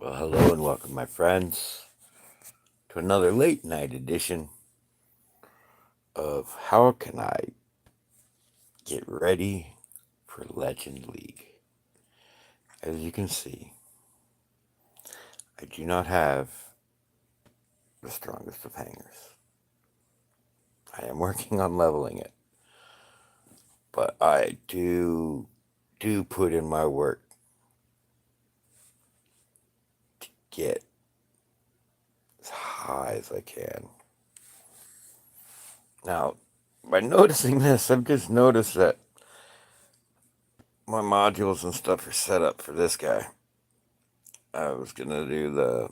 Well, hello and welcome, my friends, to another late night edition of How Can I Get Ready for Legend League. As you can see, I do not have the strongest of hangers. I am working on leveling it, but I do put in my work to get as high as I can. Now, by noticing this, I've just noticed that my modules and stuff are set up for this guy. I was going to do the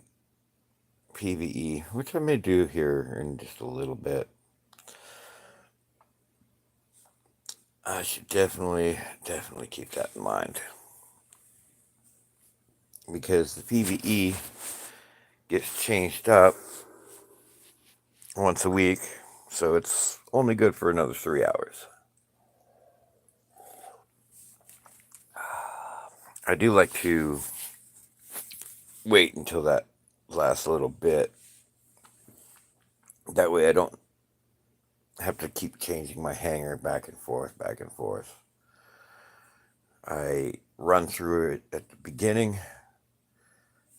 PvE, which I may do here in just a little bit. I should definitely keep that in mind. Because the PvE gets changed up once a week, so it's only good for another 3 hours. I do like to wait until that last little bit. That way I don't have to keep changing my hanger back and forth. I run through it at the beginning,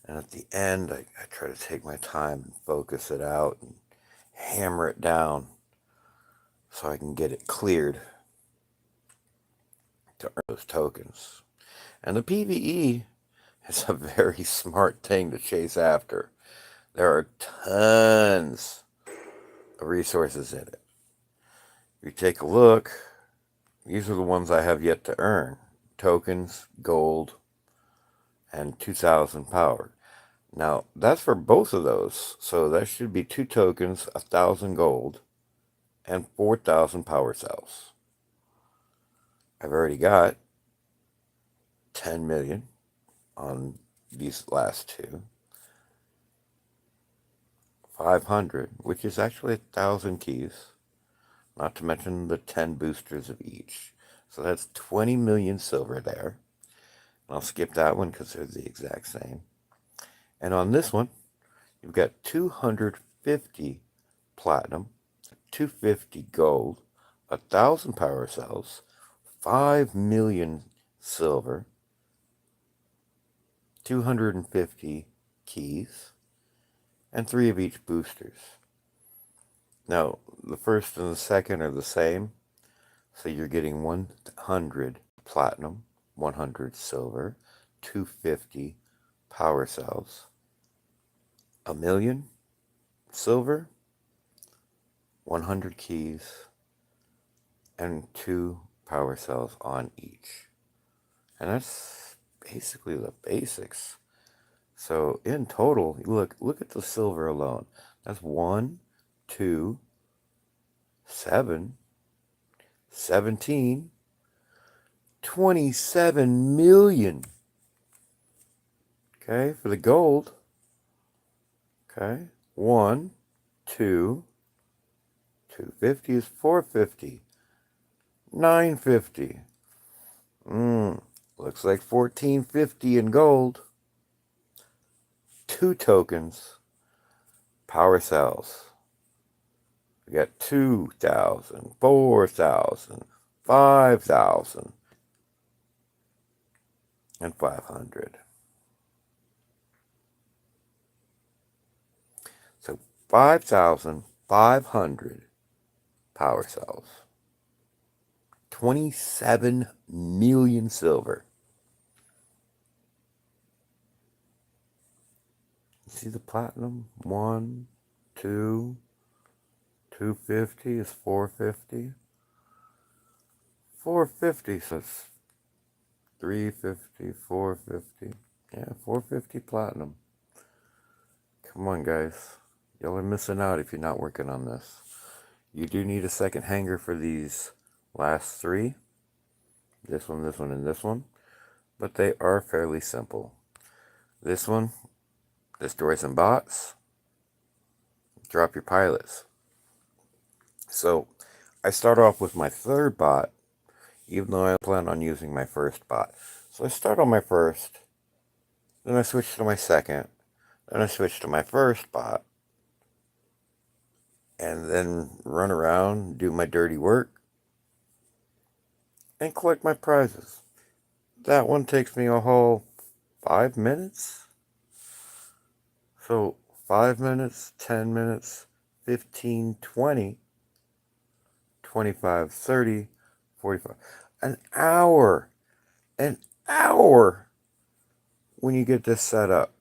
and at the end I try to take my time and focus it out and hammer it down so I can get it cleared to earn those tokens. And the PvE is a very smart thing to chase after. There are tons of resources in it. If you take a look, these are the ones I have yet to earn. Tokens, gold, and 2,000 power. Now, that's for both of those. So that should be 2 tokens, 1,000 gold, and 4,000 power cells. I've already got 10 million on these last two. 500, which is actually 1,000 keys, not to mention the 10 boosters of each. So that's 20 million silver there. I'll skip that one because they're the exact same. And on this one, you've got 250 platinum, 250 gold, 1,000 power cells, 5 million silver, 250 keys, and 3 of each boosters. Now, the first and the second are the same, so you're getting 100 platinum, 100 silver, 250 power cells, 1,000,000 silver, 100 keys, and 2 power cells on each. And that's basically the basics. So in total, look at the silver alone. That's 1, 2, 7, 17, 27 million. Okay, for the gold. Okay, 1, 2, 250 is 450, 950. Looks like 1450 in gold. 2 tokens, power cells. We got 2,000, 4,000, 5,000, and 500. So 5,500 power cells. 27 million silver. See the platinum? 1, 2, 250 is 450. 450, so it's 350, 450. Yeah, 450 platinum. Come on, guys. Y'all are missing out if you're not working on this. You do need a second hanger for these last 3. This one, and this one. But they are fairly simple. This one, destroy some bots, drop your pilots. So I start off with my 3rd bot, even though I plan on using my 1st bot. So I start on my 1st, Then I switch to my second. Then I switch to my first bot. And then run around, do my dirty work, and collect my prizes. That one takes me a whole 5 minutes. So 5 minutes, 10 minutes, 15, 20, 25, 30, 45. An hour. An hour when you get this set up.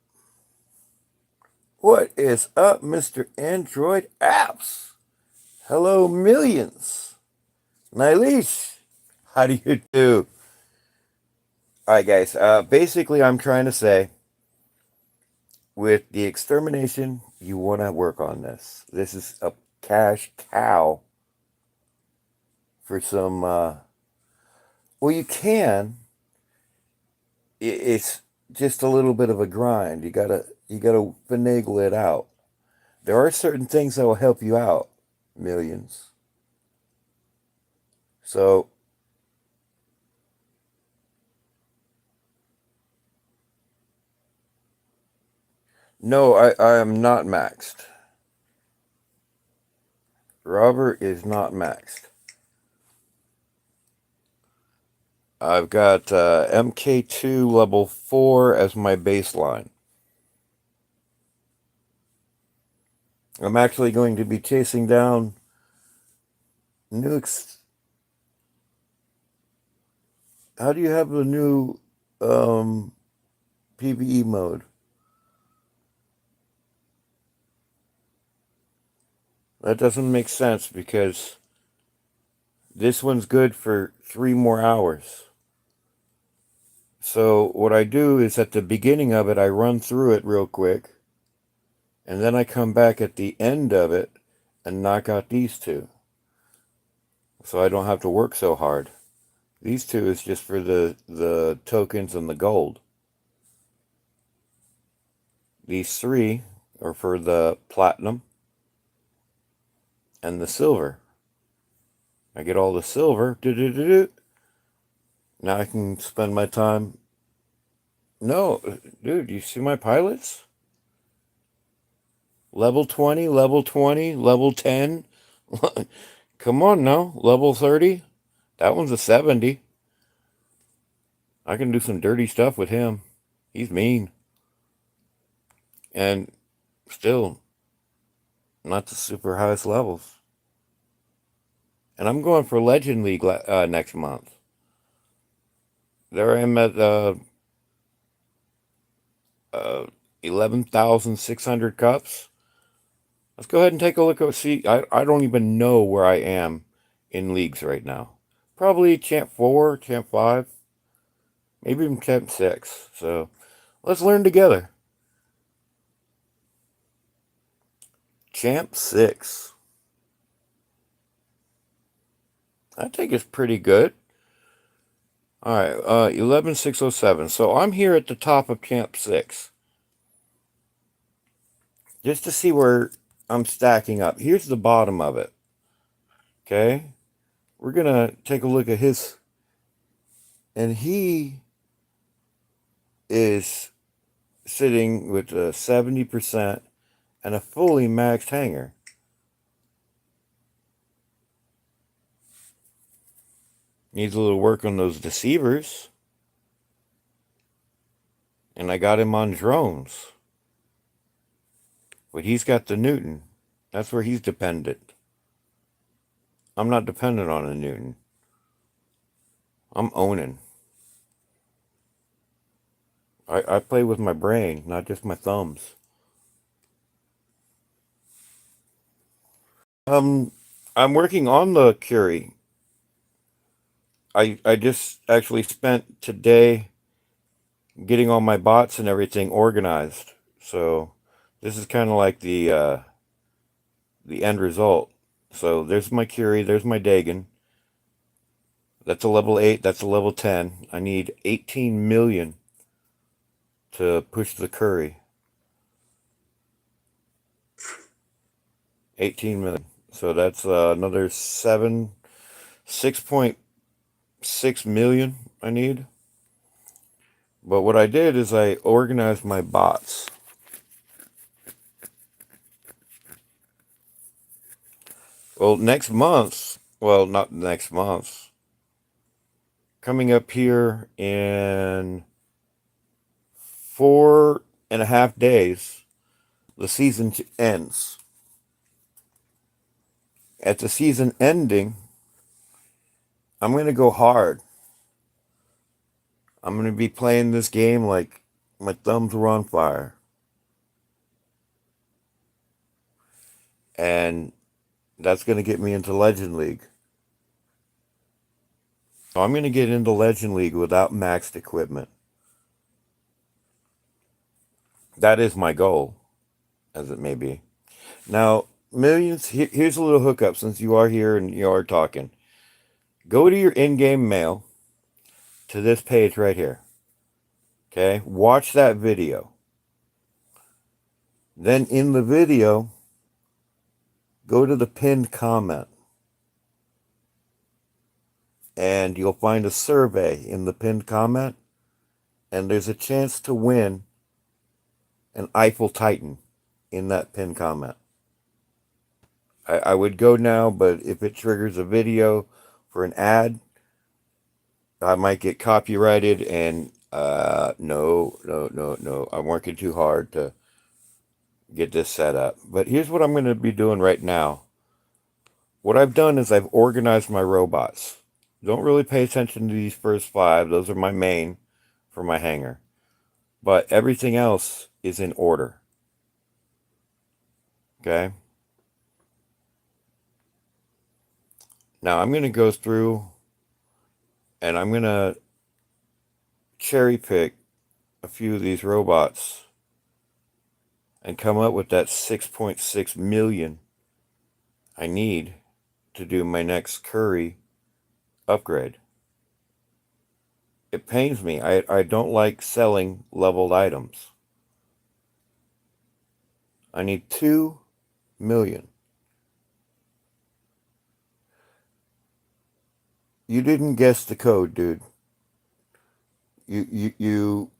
What is up, Mr. Android Apps? Hello, millions. Nileesh, how do you do? Alright, guys. Basically, I'm trying to say, with the extermination, you want to work on this. This is a cash cow for some, well, you can. It's just a little bit of a grind. You gotta finagle it out. There are certain things that will help you out, millions. So, no, I am not maxed. Robert is not maxed. I've got MK2 level 4 as my baseline. I'm actually going to be chasing down nukes. How do you have the new PvE mode? That doesn't make sense because this one's good for 3 more hours. So what I do is at the beginning of it, I run through it real quick. And then I come back at the end of it and knock out these two. So I don't have to work so hard. These two is just for the tokens and the gold. These 3 are for the platinum and the silver. I get all the silver. Now I can spend my time. No, dude, you see my pilots? Level 20, level 20, level 10. Come on now, level 30. That one's a 70. I can do some dirty stuff with him. He's mean. And still, not the super highest levels. And I'm going for Legend League next month. There I am at 11,600 cups. Let's go ahead and take a look. See, I don't even know where I am in leagues right now. Probably Champ 4, Champ 5, maybe even Champ 6. So let's learn together. Champ 6. I think it's pretty good. All right, 11,607. So I'm here at the top of Champ 6. Just to see where I'm stacking up. Here's the bottom of it. Okay? We're going to take a look at his. And he is sitting with a 70% and a fully maxed hanger. Needs a little work on those deceivers. And I got him on drones. But he's got the Newton. That's where he's dependent. I'm not dependent on a Newton. I'm owning. I play with my brain, not just my thumbs. I'm working on the Curie. I just actually spent today getting all my bots and everything organized. So this is kind of like the end result. So there's my Curie, there's my Dagon. That's a level 8, that's a level 10. I need 18 million to push the Curry. 18 million. So that's another 6.6 million I need. But what I did is I organized my bots. Well, next month, well, not next month, coming up here in 4.5 days, the season ends. At the season ending, I'm going to go hard. I'm going to be playing this game like my thumbs were on fire. And that's going to get me into Legend League. So I'm going to get into Legend League without maxed equipment. That is my goal, as it may be. Now, millions, here's a little hookup since you are here and you are talking. Go to your in-game mail to this page right here. Okay? Watch that video. Then in the video, go to the pinned comment. And you'll find a survey in the pinned comment. And there's a chance to win an Eiffel Titan in that pinned comment. I would go now, but if it triggers a video for an ad, I might get copyrighted, and no. I'm working too hard to get this set up. But here's what I'm going to be doing right now. What I've done is I've organized my robots. Don't really pay attention to these first 5. Those are my main for my hangar. But everything else is in order. Okay? Now I'm going to go through and I'm going to cherry pick a few of these robots and come up with that 6.6 million I need to do my next curry upgrade. It pains me. I don't like selling leveled items. I need 2 million. You didn't guess the code, dude. You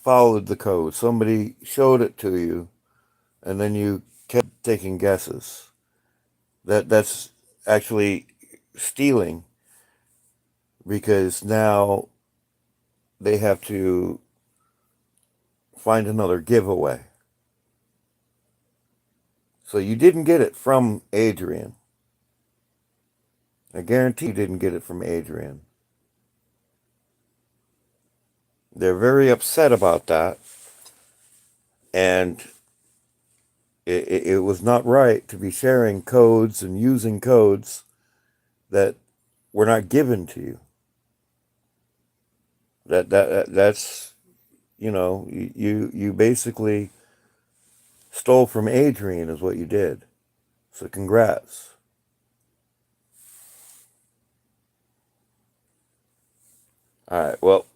followed the code. Somebody showed it to you, and then you kept taking guesses. That's actually stealing, because now they have to find another giveaway. So you didn't get it from Adrian. I guarantee you didn't get it from Adrian. They're very upset about that. And it was not right to be sharing codes and using codes that were not given to you. That's, you basically stole from Adrian is what you did. So congrats. All right, well,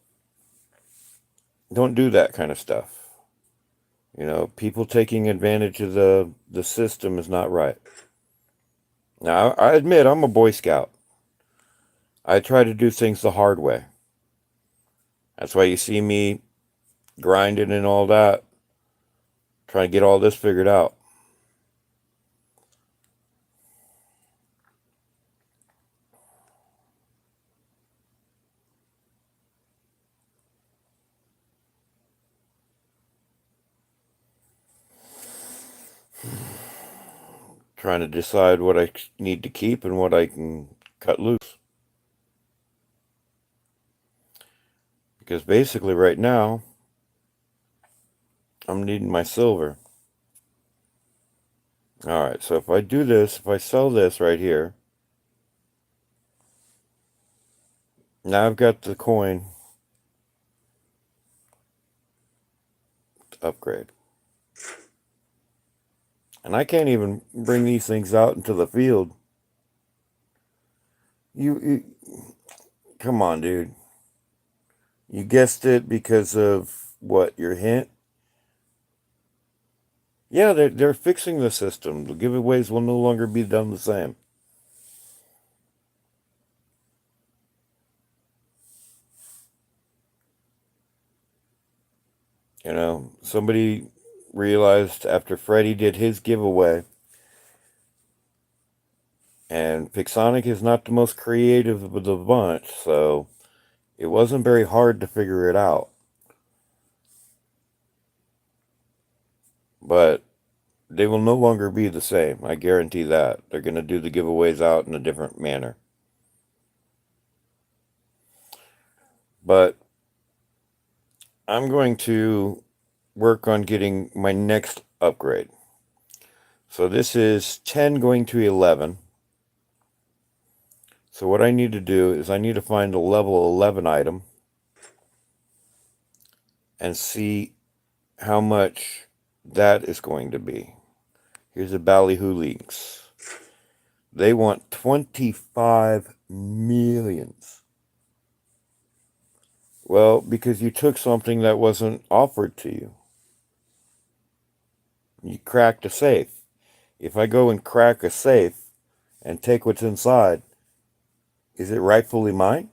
don't do that kind of stuff. People taking advantage of the system is not right. Now, I admit I'm a Boy Scout. I try to do things the hard way. That's why you see me grinding and all that, trying to get all this figured out. Trying to decide what I need to keep and what I can cut loose. Because basically right now, I'm needing my silver. Alright, so if I do this, if I sell this right here, now I've got the coin to upgrade. And I can't even bring these things out into the field. You come on, dude. You guessed it because of what, your hint? Yeah, they're fixing the system. The giveaways will no longer be done the same. Somebody realized after Freddy did his giveaway, and Pixonic is not the most creative of the bunch, so it wasn't very hard to figure it out. But they will no longer be the same. I guarantee that. They're going to do the giveaways out in a different manner. But I'm going to work on getting my next upgrade. So this is 10 going to 11. So what I need to do is I need to find a level 11 item and see how much that is going to be. Here's a Ballyhoo Links. They want 25 millions. Well, because you took something that wasn't offered to you. You cracked a safe. If I go and crack a safe and take what's inside, is it rightfully mine?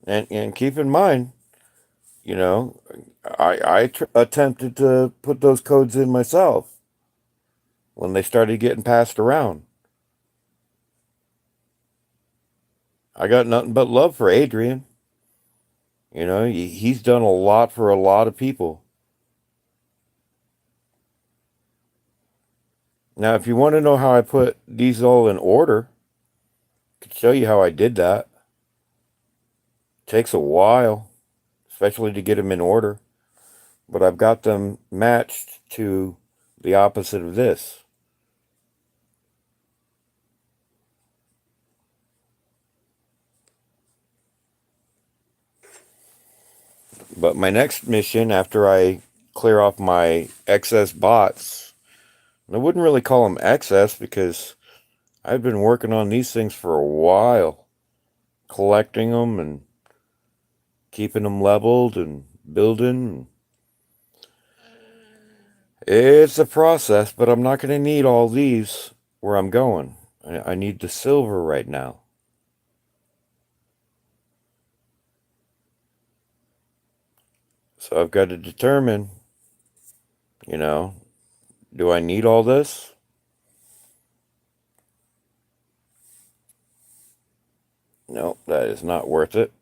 And keep in mind, you know, I attempted to put those codes in myself when they started getting passed around. I got nothing but love for Adrian. He's done a lot for a lot of people. Now, if you want to know how I put these all in order, I can show you how I did that. It takes a while, especially to get them in order. But I've got them matched to the opposite of this. But my next mission, after I clear off my excess bots, I wouldn't really call them excess because I've been working on these things for a while, collecting them and keeping them leveled and building. It's a process, but I'm not going to need all these where I'm going. I need the silver right now. So I've got to determine, do I need all this? No, that is not worth it.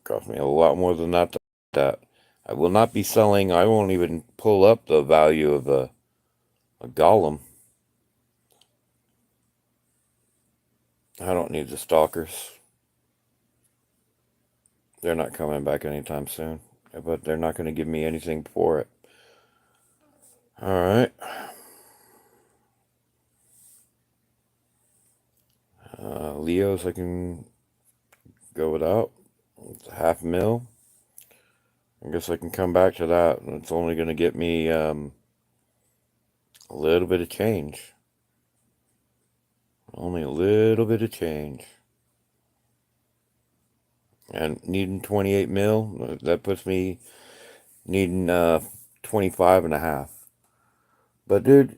Cost me a lot more than that. I will not be selling. I won't even pull up the value of a golem. I don't need the stalkers. They're not coming back anytime soon. But they're not going to give me anything for it. Alright. Leos I can go without. It's a $500,000. I guess I can come back to that. It's only going to get me a little bit of change. Only a little bit of change. And needing 28 mil, that puts me needing 25 and a half. But dude,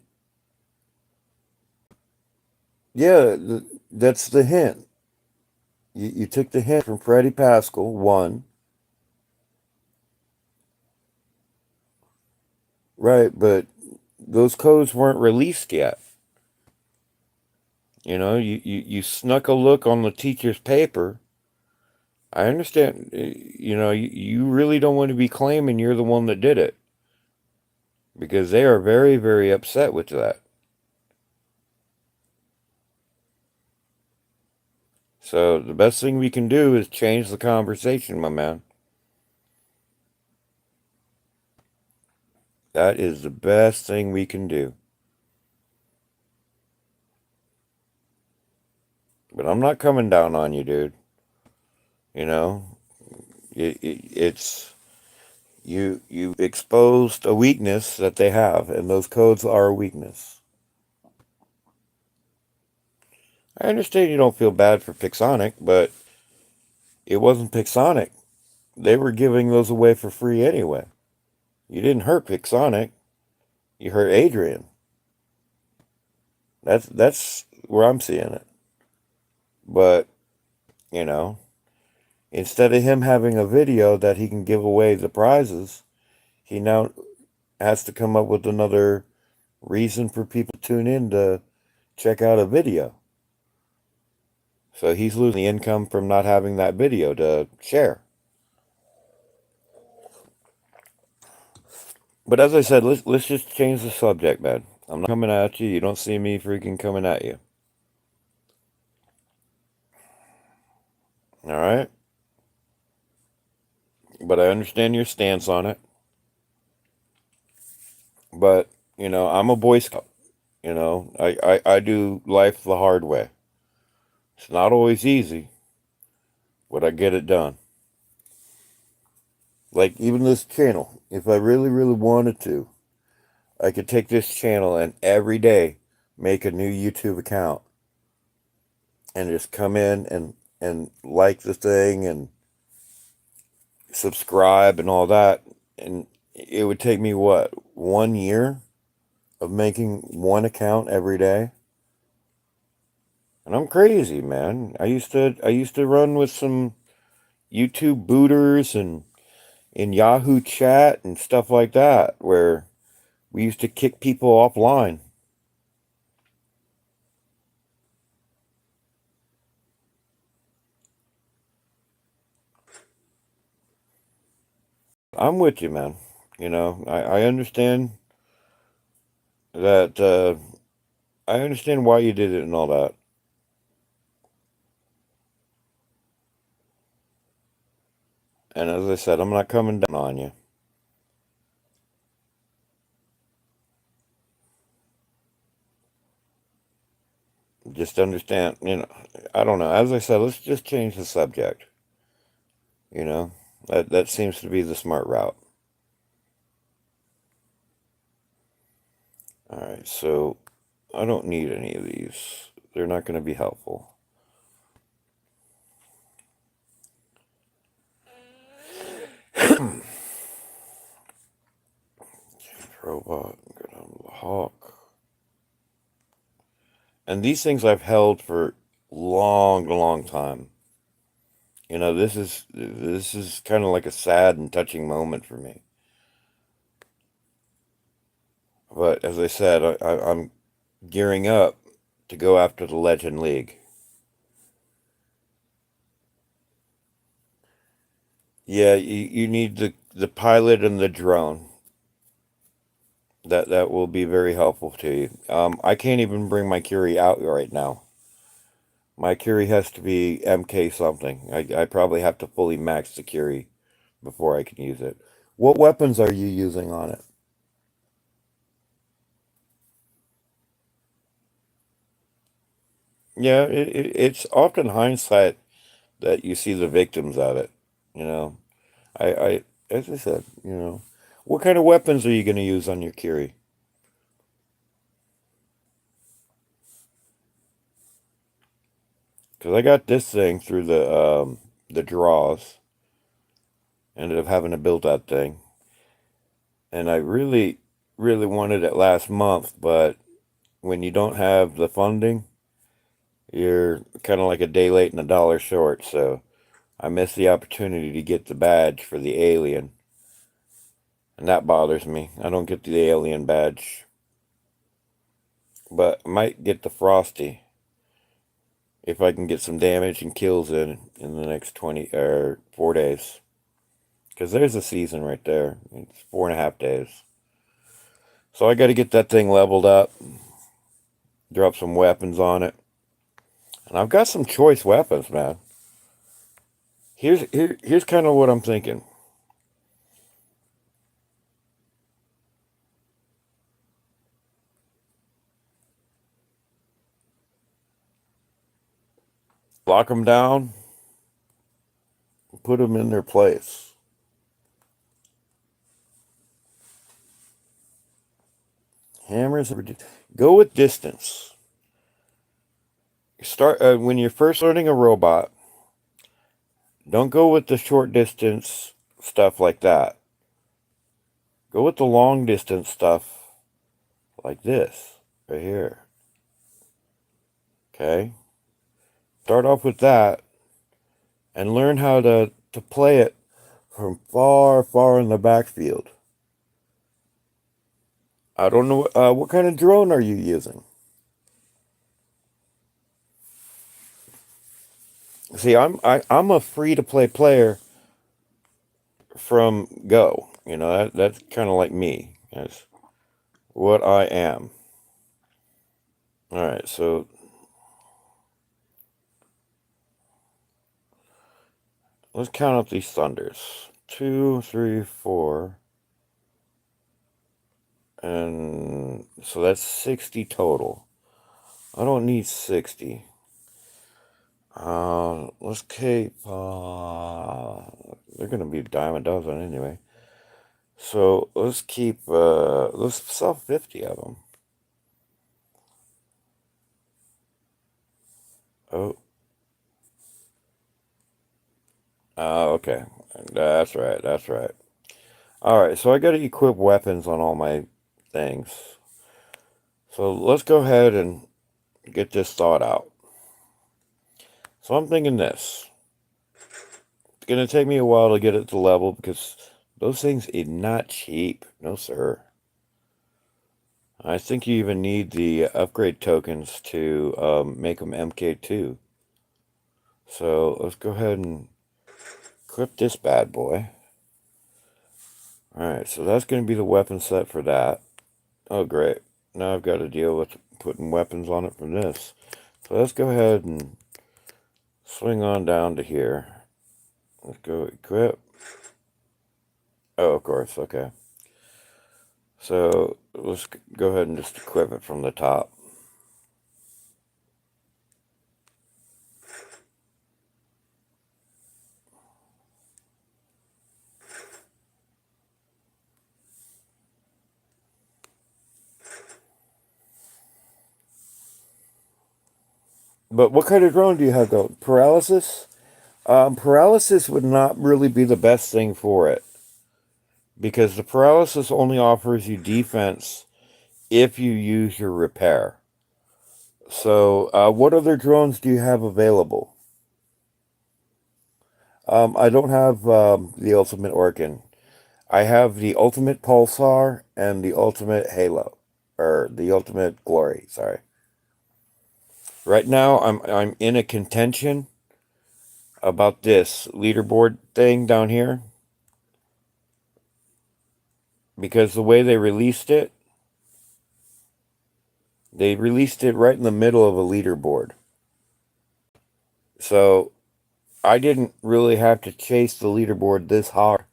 yeah, that's the hint. You took the hint from Freddie Pascal, one. Right, but those codes weren't released yet. You snuck a look on the teacher's paper. I understand, you really don't want to be claiming you're the one that did it. Because they are very, very upset with that. So the best thing we can do is change the conversation, my man. That is the best thing we can do. But I'm not coming down on you, dude. It's you exposed a weakness that they have, and those codes are a weakness. I understand you don't feel bad for Pixonic, but it wasn't Pixonic. They were giving those away for free anyway. You didn't hurt Pixonic. You hurt Adrian. That's where I'm seeing it. But, you know. Instead of him having a video that he can give away the prizes, he now has to come up with another reason for people to tune in to check out a video. So he's losing the income from not having that video to share. But as I said, let's just change the subject, man. I'm not coming at you. You don't see me freaking coming at you. All right? But I understand your stance on it. But, I'm a Boy Scout. I do life the hard way. It's not always easy, but I get it done. Like, even this channel, if I really, really wanted to, I could take this channel and every day make a new YouTube account and just come in and like the thing and subscribe and all that. And it would take me, what, 1 year of making one account every day? And I'm crazy, man. I used to run with some YouTube booters and in Yahoo chat and stuff like that, where we used to kick people offline. I'm with you, man. I understand that, I understand why you did it and all that. And as I said, I'm not coming down on you. Just understand, I don't know. As I said, let's just change the subject. That seems to be the smart route. All right, so I don't need any of these. They're not going to be helpful. Robot, go down to the hawk. And these things I've held for long, long time. This is kind of like a sad and touching moment for me. But as I said, I'm gearing up to go after the Legend League. Yeah, you need the pilot and the drone. That will be very helpful to you. I can't even bring my Curie out right now. My Curie has to be MK something. I probably have to fully max the Curie before I can use it. What weapons are you using on it? Yeah, it's often hindsight that you see the victims of it. You know, as I said, what kind of weapons are you going to use on your Curie? Because I got this thing through the draws. Ended up having to build that thing, and I really, really wanted it last month. But when you don't have the funding, you're kind of like a day late and a dollar short. So I missed the opportunity to get the badge for the alien. And that bothers me. I don't get the alien badge. But I might get the Frosty if I can get some damage and kills in the next 20 or 4 days. Because there's a season right there. It's 4.5 days. So I got to get that thing leveled up. Drop some weapons on it. And I've got some choice weapons, man. Here's kind of what I'm thinking. Lock them down. Put them in their place. Hammers. Go with distance. Start when you're first learning a robot. Don't go with the short distance stuff like that. Go with the long distance stuff like this right here. Okay. Start off with that, and learn how to play it from far, far in the backfield. I don't know what kind of drone are you using. See, I'm a free to play player from Go. You know that's kind of like me. That's what I am. All right, so let's count up these thunders. 2, 3, 4, and so that's 60 total. I don't need 60. Let's keep. They're gonna be a dime a dozen anyway. So let's keep. Let's sell 50 of them. Oh. Okay. That's right. That's right. All right. So I got to equip weapons on all my things. So let's go ahead and get this thought out. So I'm thinking this. It's gonna take me a while to get it to level because those things are not cheap. No, sir. I think you even need the upgrade tokens to make them MK2. So let's go ahead and equip this bad boy. Alright, so that's going to be the weapon set for that. Oh, great. Now I've got to deal with putting weapons on it from this. So let's go ahead and swing on down to here. Let's go equip. Oh, of course, okay. So let's go ahead and just equip it from the top. But what kind of drone do you have though? Paralysis? Paralysis would not really be the best thing for it. Because the paralysis only offers you defense if you use your repair. So, what other drones do you have available? I don't have the Ultimate Orkin. I have the Ultimate Pulsar and the Ultimate Halo. Or the Ultimate Glory, sorry. Right now, I'm in a contention about this leaderboard thing down here. Because the way they released it right in the middle of a leaderboard. So I didn't really have to chase the leaderboard this hard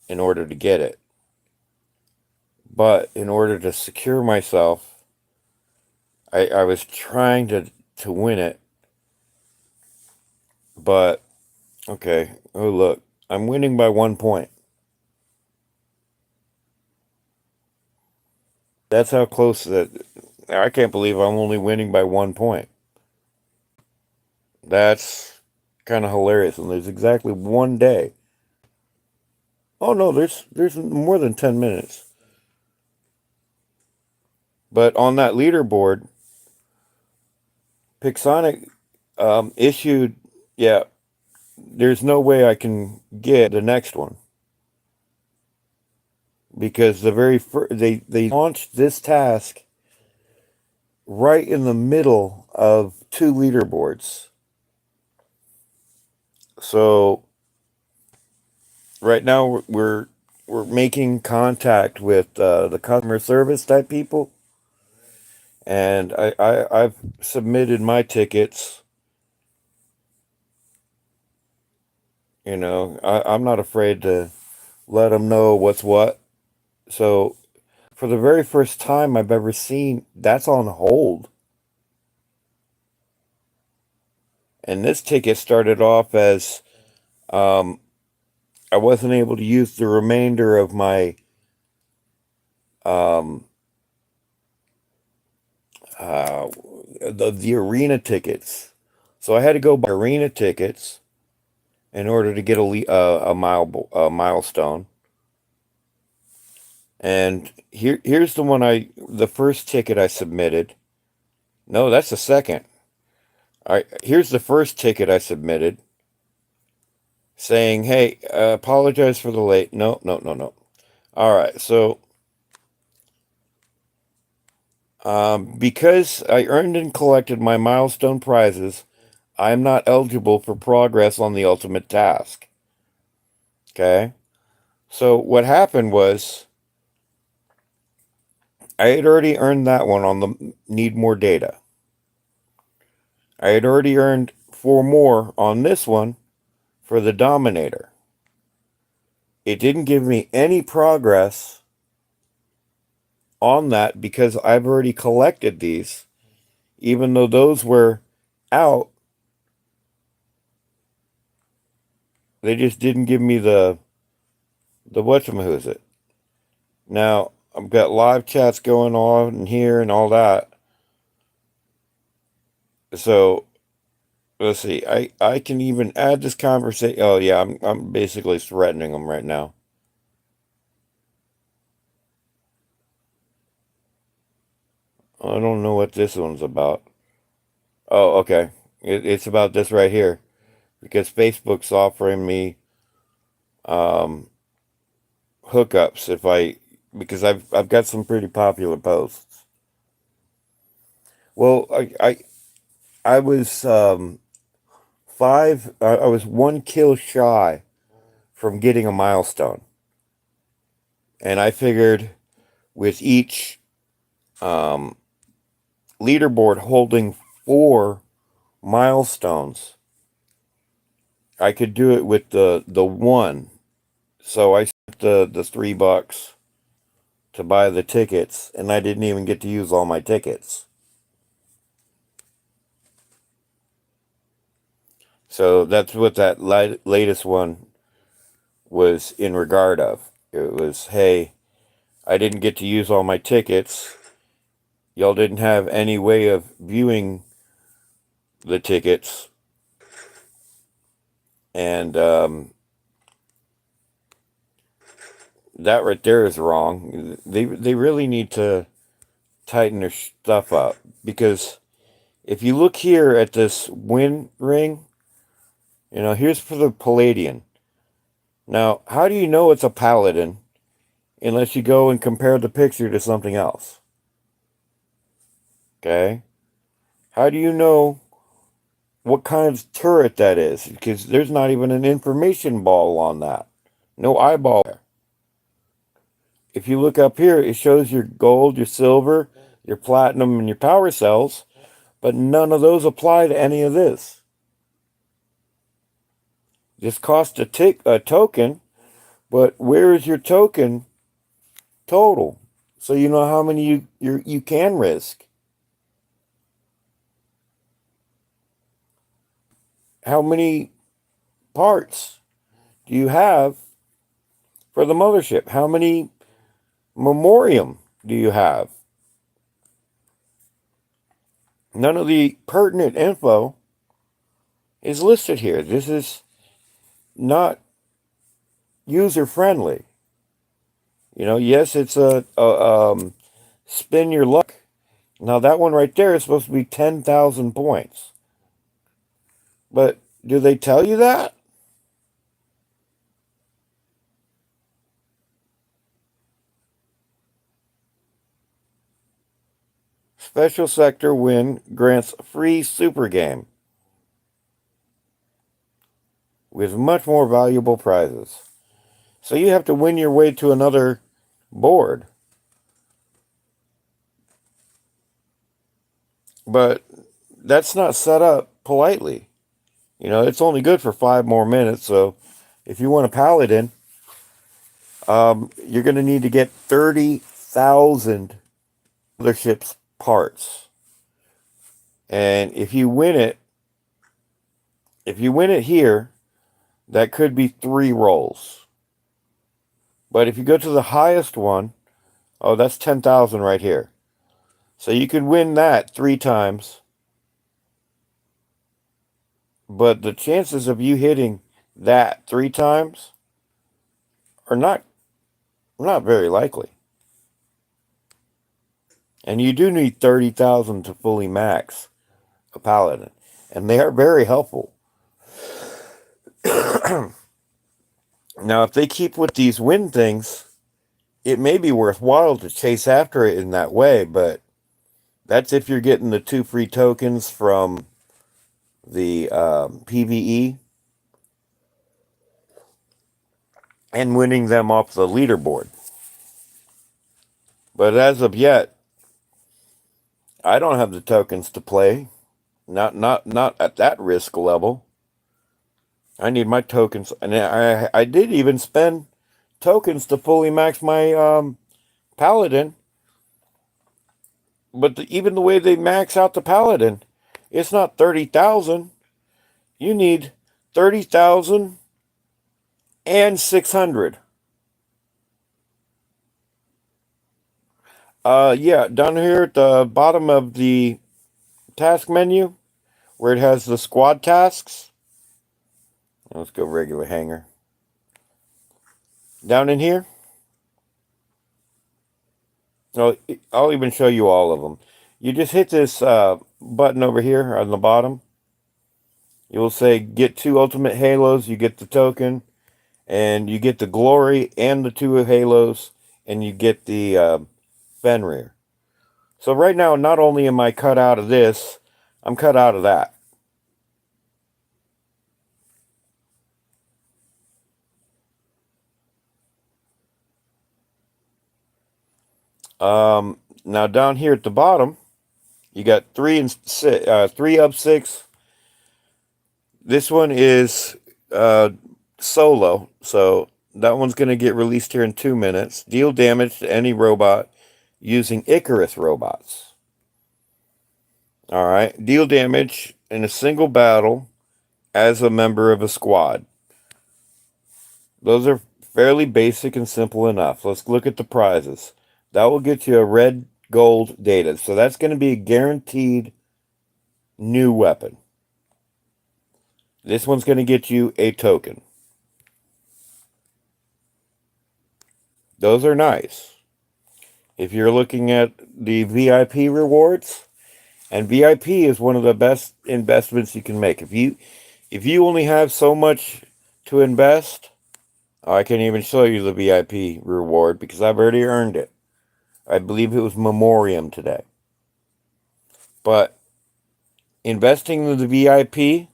in order to get it. But in order to secure myself, I was trying to win it. But, okay. Oh, look. I'm winning by 1 point. That's how close that... I can't believe I'm only winning by 1 point. That's kind of hilarious. And there's exactly 1 day. Oh, no, there's more than 10 minutes. But on that leaderboard, Pixonic issued, yeah, there's no way I can get the next one. Because the very first, they launched this task right in the middle of 2 leaderboards. So right now we're making contact with the customer service type people, and I've submitted my tickets. You know, I'm not afraid to let them know what's what. So for the very first time I've ever seen, that's on hold. And this ticket started off as I wasn't able to use the remainder of my the arena tickets. So I had to go buy arena tickets in order to get a milestone. And here's the first ticket I submitted. No, that's the second. Here's the first ticket I submitted. saying, hey, apologize for the late. No, no, no, no. All right, so because I earned and collected my milestone prizes, I am not eligible for progress on the ultimate task. Okay? So what happened was I had already earned that one on the need more data. I had already earned 4 more on this one for the Dominator. It didn't give me any progress on that because I've already collected these, even though those were out. They just didn't give me the whatchamahoosit. Now, I've got live chats going on here and all that. So, let's see. I can even add this conversation. Oh, yeah, I'm basically threatening them right now. I don't know what this one's about. Oh, okay. It's about this right here. Because Facebook's offering me um, hookups if I because I've got some pretty popular posts. Well, I was I was 1 kill shy from getting a milestone, and I figured with each um, leaderboard holding 4 milestones, I could do it with the one. So I spent the $3 to buy the tickets, and I didn't even get to use all my tickets. So that's what that latest one was in regard of. It was, hey, I didn't get to use all my tickets. Y'all didn't have any way of viewing the tickets. And that right there is wrong. They really need to tighten their stuff up. Because if you look here at this win ring, here's for the Palladian. Now, how do you know it's a Paladin unless you go and compare the picture to something else? Okay? How do you know what kind of turret that is? Because there's not even an information ball on that. No eyeball there. If you look up here, it shows your gold, your silver, your platinum, and your power cells, but none of those apply to any of this. This costs a token, but where is your token total? So you know how many you can risk. How many parts do you have for the mothership? How many memoriam do you have? None of the pertinent info is listed here. This is not user friendly. Yes, it's a spin your luck. Now that one right there is supposed to be 10,000 points. But do they tell you that? Special sector win grants free super game with much more valuable prizes. So you have to win your way to another board. But that's not set up politely. It's only good for 5 more minutes. So if you want a Paladin, you're going to need to get 30,000 mothership's parts. And if you win it here, that could be 3 rolls. But if you go to the highest one, oh, that's 10,000 right here. So you could win that 3 times. But the chances of you hitting that 3 times are not very likely. And you do need 30,000 to fully max a Paladin. And they are very helpful. Now, if they keep with these win things, it may be worthwhile to chase after it in that way, but that's if you're getting the 2 free tokens from the PvE and winning them off the leaderboard. But as of yet, I don't have the tokens to play. Not at that risk level. I need my tokens, and I did even spend tokens to fully max my paladin. But even the way they max out the paladin, it's not 30,000. You need 30,000 and 600. Yeah, down here at the bottom of the task menu, where it has the squad tasks. Let's go regular hanger. Down in here. Oh, I'll even show you all of them. You just hit this button over here on the bottom. You will say get 2 ultimate halos. You get the token, and you get the glory and the 2 halos, and you get the Fenrir. So right now, not only am I cut out of this, I'm cut out of that. Now down here at the bottom, you got 3 and 6, 3 of 6. This one is solo, so that one's going to get released here in 2 minutes. Deal damage to any robot using Icarus robots. All right, deal damage in a single battle as a member of a squad. Those are fairly basic and simple enough. Let's look at the prizes. That will get you a red gold data. So that's going to be a guaranteed new weapon. This one's going to get you a token. Those are nice. If you're looking at the VIP rewards, and VIP is one of the best investments you can make. If you only have so much to invest, I can't even show you the VIP reward because I've already earned it. I believe it was Memoriam today. But investing in the VIP,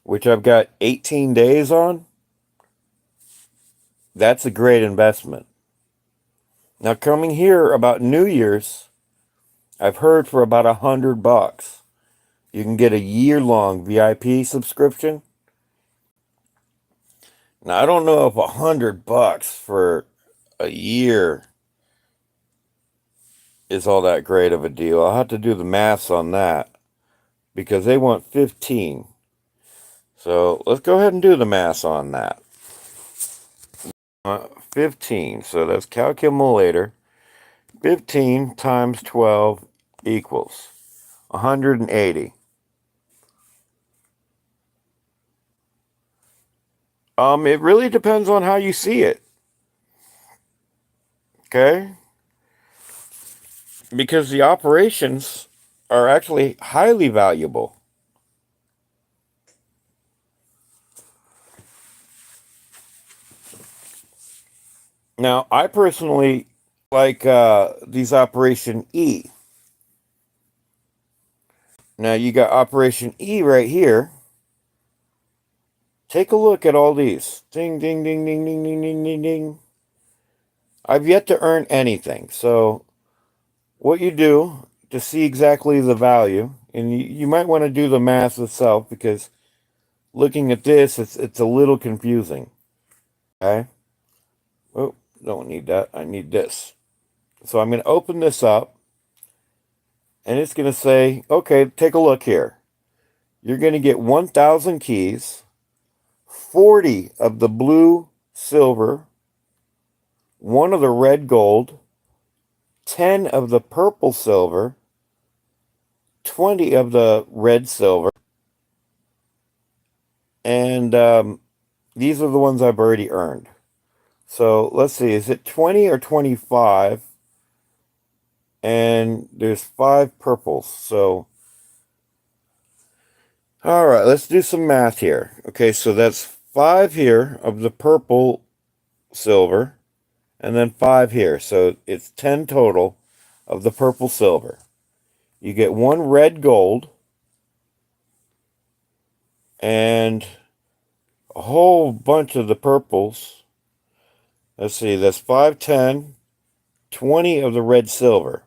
which I've got 18 days on, that's a great investment. Now coming here about New Year's, I've heard for about $100, you can get a year-long VIP subscription. Now I don't know if $100 for a year is all that great of a deal. I'll have to do the maths on that because they want 15. So let's go ahead and do the maths on that. 15. So that's calculator. 15 times 12 equals 180. It really depends on how you see it. Okay? Because the operations are actually highly valuable. Now, I personally like these Operation E. Now, you got Operation E right here. Take a look at all these. Ding, ding, ding, ding, ding, ding, ding, ding, ding. I've yet to earn anything. So, what you do to see exactly the value, and you might want to do the math itself because looking at this, it's a little confusing. Okay? Oh, don't need that. I need this. So I'm going to open this up, and it's going to say, okay, take a look here. You're going to get 1,000 keys, 40 of the blue silver, 1 of the red gold, 10 of the purple silver, 20 of the red silver, and these are the ones I've already earned. So let's see, is it 20 or 25? And there's 5 purples. So, all right, let's do some math here. Okay, so that's 5 here of the purple silver, and then 5 here. So it's 10 total of the purple silver. You get 1 red gold and a whole bunch of the purples. Let's see, that's 5, 10, 20 of the red silver.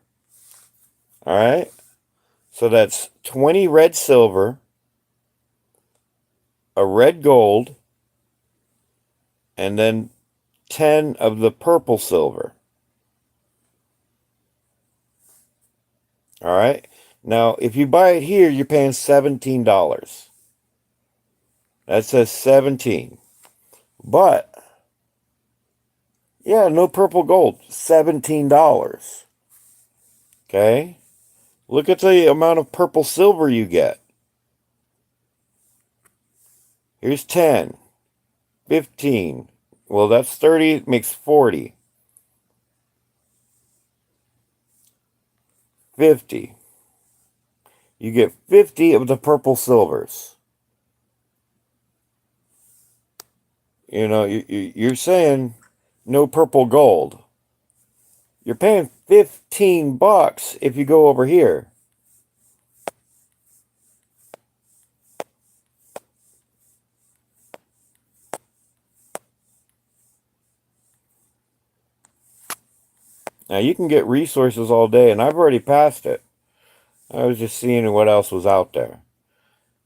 All right? So that's 20 red silver, a red gold, and then 10 of the purple silver. All right? Now, if you buy it here, you're paying $17. That says 17. But, yeah, no purple gold, $17. Okay? Look at the amount of purple silver you get. Here's 10, 15. Well, that's 30, makes 40. 50. You get 50 of the purple silvers. You know, you're saying no purple gold. You're paying $15 if you go over here. Now, you can get resources all day, and I've already passed it. I was just seeing what else was out there.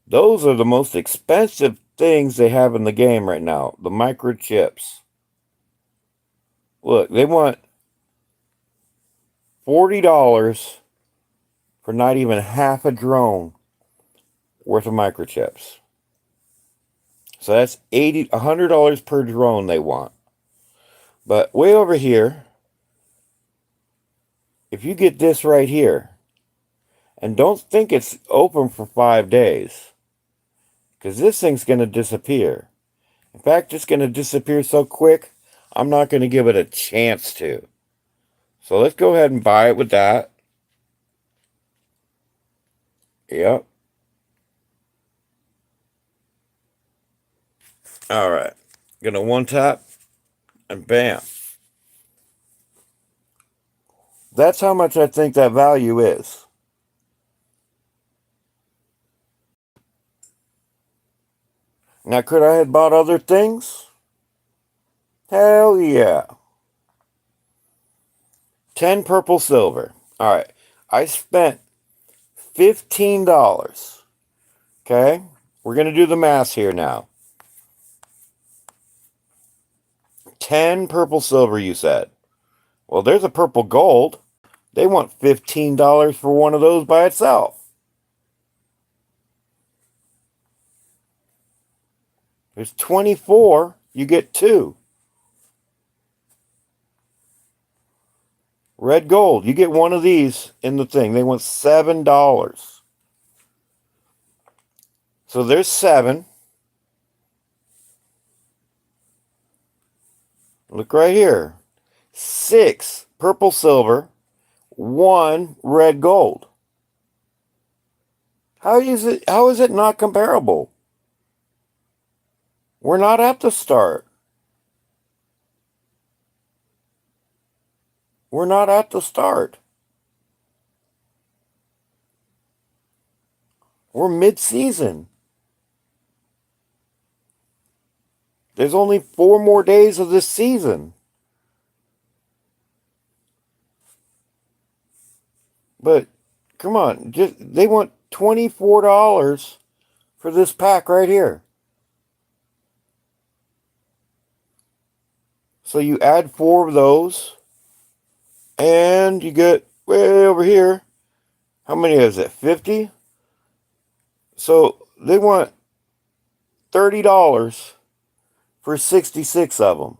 Those are the most expensive things they have in the game right now, the microchips. Look, they want $40 for not even half a drone worth of microchips. So that's $100 per drone they want. But way over here, if you get this right here, and don't think it's open for 5 days, because this thing's going to disappear. In fact, it's going to disappear so quick, I'm not going to give it a chance to. So let's go ahead and buy it with that. Yep. All right. Gonna one tap, and bam. That's how much I think that value is. Now, could I have bought other things? Hell yeah. 10 purple silver. All right. I spent $15. Okay? We're going to do the math here now. 10 purple silver, you said. Well, there's a purple gold. They want $15 for one of those by itself. There's 24. You get 2. Red gold. You get one of these in the thing. They want $7. So there's 7. Look right here. 6 purple silver, 1 red gold. How is it not comparable? We're not at the start. We're not at the start. We're mid-season. There's only 4 more days of this season. But, come on, they want $24 for this pack right here. So you add 4 of those, and you get way over here. How many is it? 50? So they want $30 for 66 of them.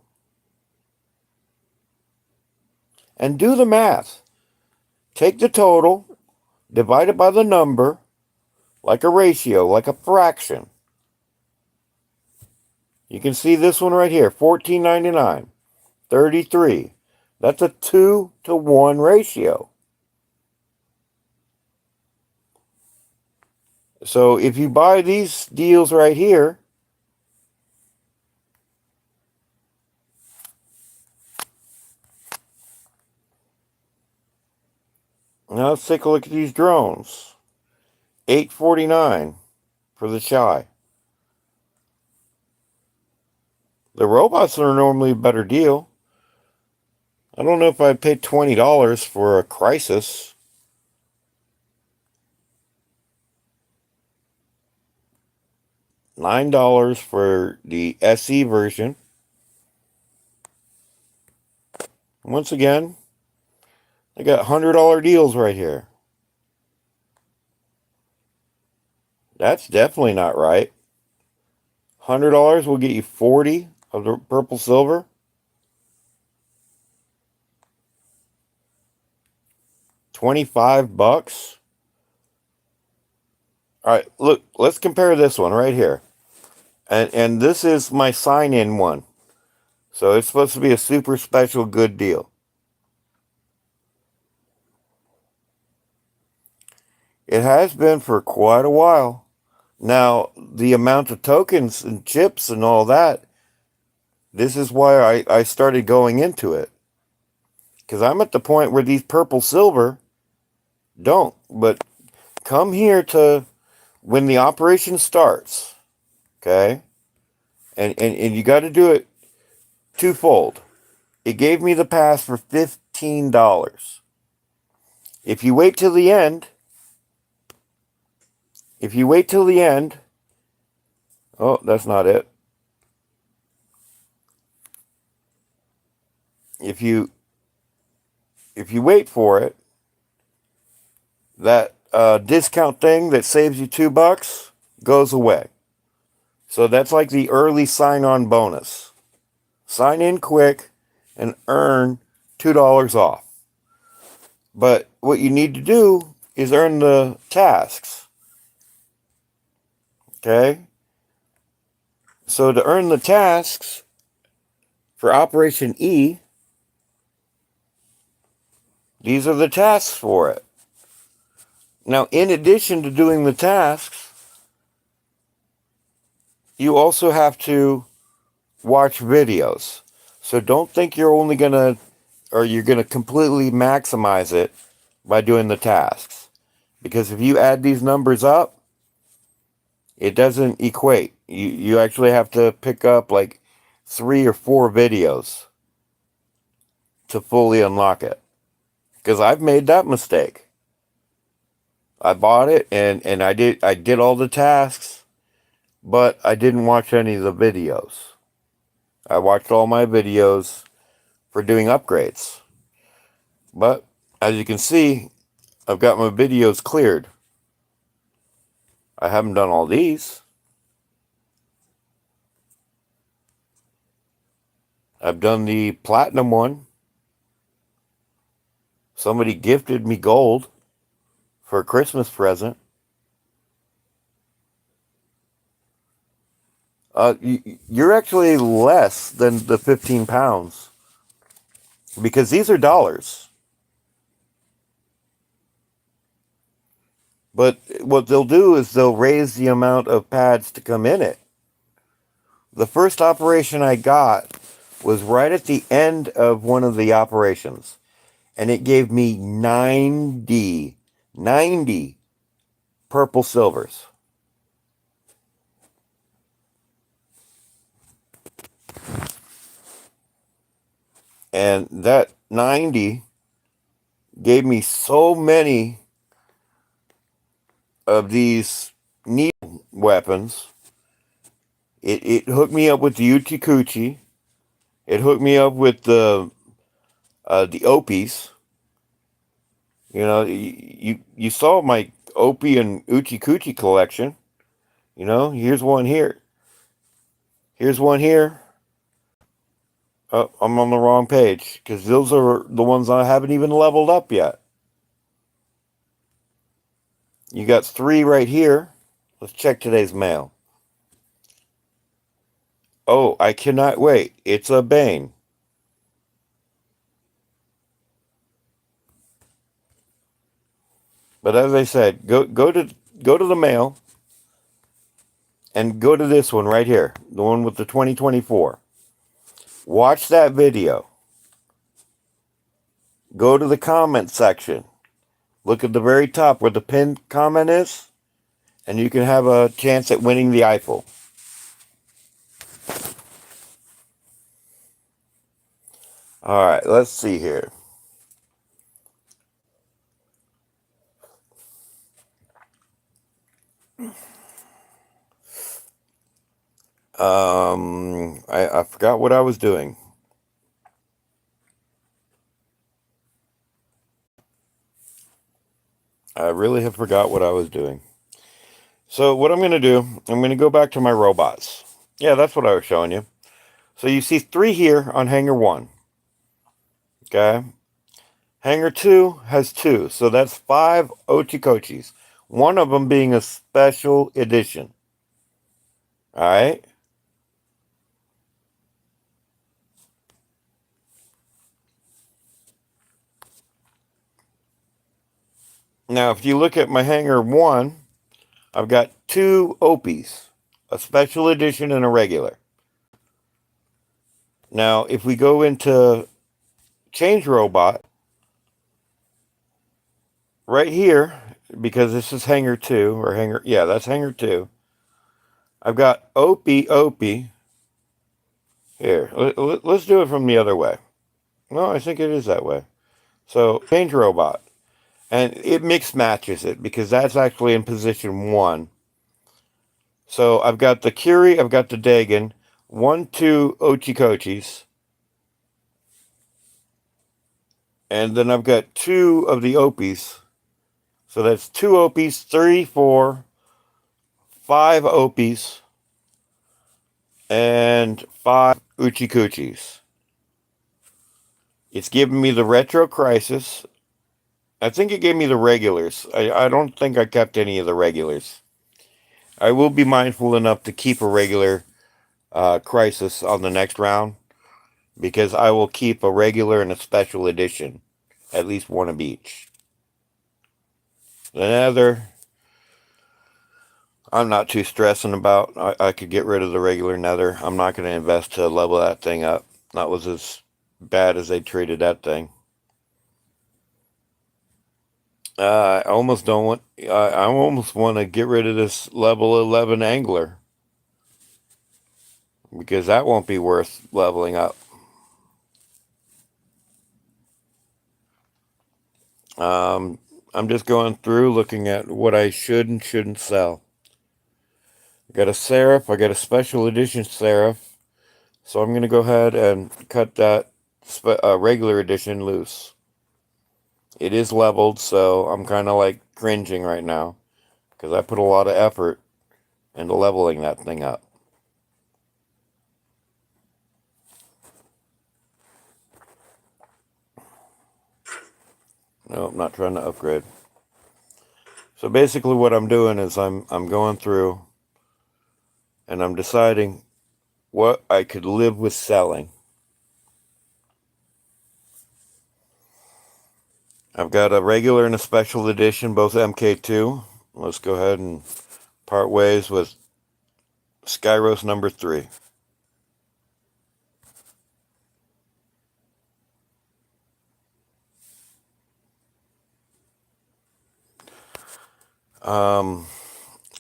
And do the math. Take the total, divide it by the number, like a ratio, like a fraction. You can see this one right here, $14.99, 33. That's a 2-to-1 ratio. So if you buy these deals right here, Now let's take a look at these drones. $8.49 for the Shy. The robots are normally a better deal. I don't know if I'd pay $20 for a Crisis. $9 for the SE version. Once again, I got $100 deals right here. That's definitely not right. $100 will get you 40 of the purple silver. $25. All right, look, let's compare this one right here. And this is my sign-in one. So it's supposed to be a super special good deal. It has been for quite a while. Now, the amount of tokens and chips and all that, this is why I started going into it. Because I'm at the point where these purple silver don't. But come here to when the operation starts, okay? And you got to do it twofold. It gave me the pass for $15. If you wait till the end, oh, that's not it. If you wait for it, that discount thing that saves you $2 goes away. So that's like the early sign-on bonus. Sign in quick and earn $2 off. But what you need to do is earn the tasks. Okay? So to earn the tasks for Operation E, these are the tasks for it. Now, in addition to doing the tasks, you also have to watch videos. So don't think you're only going to, or you're going to completely maximize it by doing the tasks. Because if you add these numbers up, it doesn't equate. You actually have to pick up like 3 or 4 videos to fully unlock it. Because I've made that mistake. I bought it and I did all the tasks, but I didn't watch any of the videos. I watched all my videos for doing upgrades. But as you can see, I've got my videos cleared. I haven't done all these. I've done the platinum one. Somebody gifted me gold for a Christmas present. You're actually less than the 15 pounds. Because these are dollars. But what they'll do is they'll raise the amount of pads to come in it. The first operation I got was right at the end of one of the operations. And it gave me 90 purple silvers. And that 90 gave me so many of these needle weapons. It hooked me up with the Uchi Coochie. It hooked me up with the Opies. You know, you saw my Opie and Uchi Coochie collection. You know, here's one here. Here's one here. Oh, I'm on the wrong page because those are the ones I haven't even leveled up yet. You got 3 right here. Let's check today's mail. Oh, I cannot wait. It's a Bane. But as I said, go to the mail and go to this one right here, the one with the 2024. Watch that video. Go to the comment section Look at the very top where the pinned comment is, and you can have a chance at winning the Eiffel. All right, let's see here. I forgot what I was doing. I really have forgot what I was doing. So what I'm going to do, I'm going to go back to my robots. Yeah, that's what I was showing you. So you see 3 here on Hangar 1. Okay. Hangar 2 has 2. So that's 5 Ochikochis. One of them being a special edition. All right. Now, if you look at my Hangar 1, I've got 2 Opies. A special edition and a regular. Now, if we go into Change Robot, right here, because this is Hangar 2, or Hangar, yeah, that's Hangar 2. I've got Opie. Here, let's do it from the other way. No, I think it is that way. So, Change Robot. And it mix matches it, because that's actually in position 1. So, I've got the Curie, I've got the Dagon, 1, 2 Ochikochis. And then I've got 2 of the Opies. So that's 2 Opies, 3, 4, 5 Opies, and 5 Uchikuchis. It's giving me the Retro Crisis. I think it gave me the regulars. I don't think I kept any of the regulars. I will be mindful enough to keep a regular Crisis on the next round, because I will keep a regular and a special edition. At least one of each. The Nether, I'm not too stressing about. I could get rid of the regular Nether. I'm not going to invest to level that thing up. That was as bad as they treated that thing. I almost don't want. I almost want to get rid of this level 11 angler, because that won't be worth leveling up. I'm just going through looking at what I should and shouldn't sell. I got a Seraph. I got a special edition Seraph. So I'm going to go ahead and cut that regular edition loose. It is leveled, so I'm kind of like cringing right now, because I put a lot of effort into leveling that thing up. No, I'm not trying to upgrade. So basically what I'm doing is I'm going through and I'm deciding what I could live with selling. I've got a regular and a special edition, both MK2. Let's go ahead and part ways with Skyros number 3.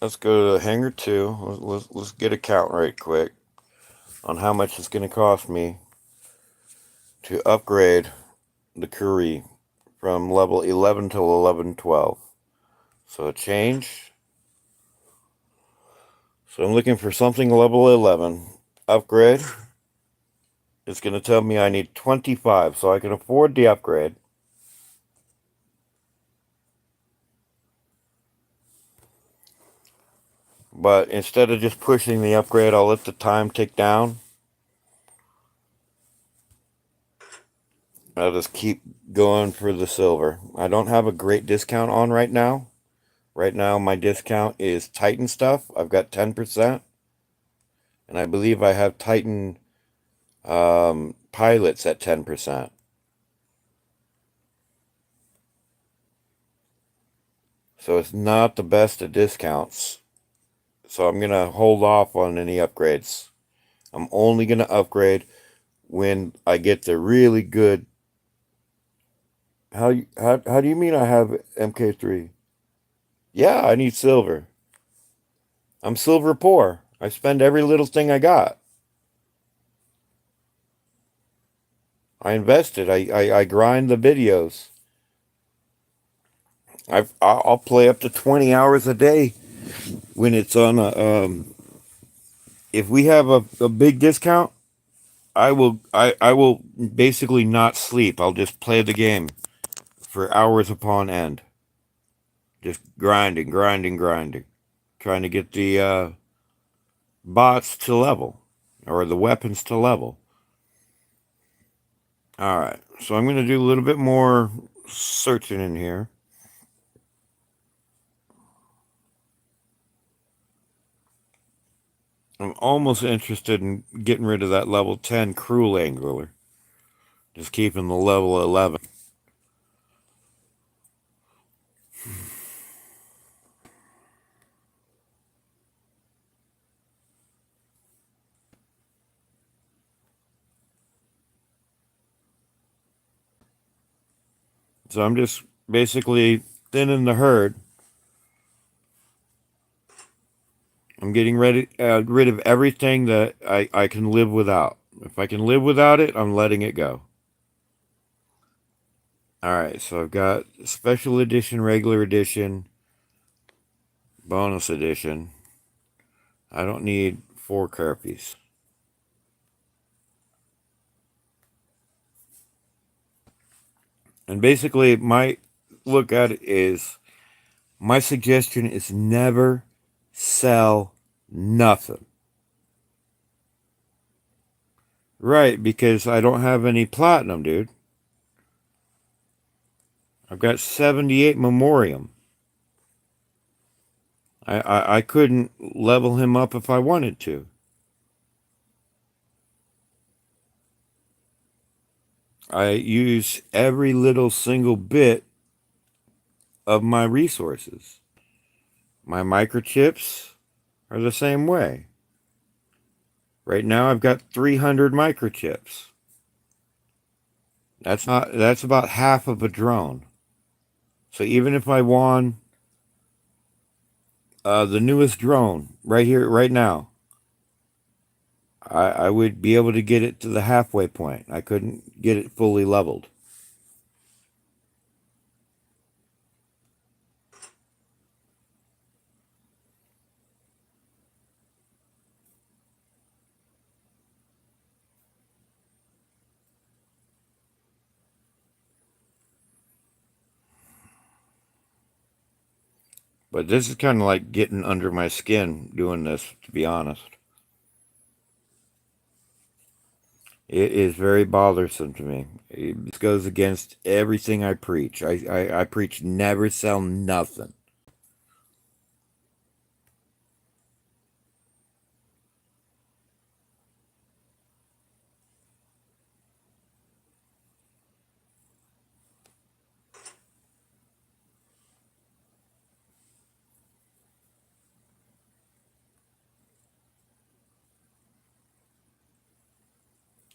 Let's go to Hangar 2. Let's get a count right quick on how much it's going to cost me to upgrade the Curie from level 11 to 11, 12. So a change. So I'm looking for something level 11. Upgrade. It's going to tell me I need 25, so I can afford the upgrade. But instead of just pushing the upgrade, I'll let the time tick down. I'll just keep going for the silver. I don't have a great discount on right now. Right now, my discount is Titan stuff. I've got 10%. And I believe I have Titan pilots at 10%. So it's not the best of discounts. So I'm going to hold off on any upgrades. I'm only going to upgrade when I get the really good How do you mean I have MK3? Yeah, I need silver. I'm silver poor. I spend every little thing I got. I invest it. I grind the videos. I'll play up to 20 hours a day when it's on a if we have a big discount, I will basically not sleep. I'll just play the game for hours upon end. Just grinding, grinding, grinding. Trying to get the bots to level. Or the weapons to level. Alright, so I'm going to do a little bit more searching in here. I'm almost interested in getting rid of that level 10 cruel angler. Just keeping the level 11. So I'm just basically thinning the herd. I'm getting rid of everything that I can live without. If I can live without it, I'm letting it go. Alright, so I've got special edition, regular edition, bonus edition. I don't need 4 carapace. And basically, my look at it is, my suggestion is never sell nothing. Right, because I don't have any platinum, dude. I've got 78 memoriam. I couldn't level him up if I wanted to. I use every little single bit of my resources. My microchips are the same way. Right now I've got 300 microchips. That's about half of a drone. So even if I won the newest drone right here, right now, I would be able to get it to the halfway point. I couldn't get it fully leveled. But this is kind of like getting under my skin doing this, to be honest. It is very bothersome to me. This goes against everything I preach. I preach never sell nothing.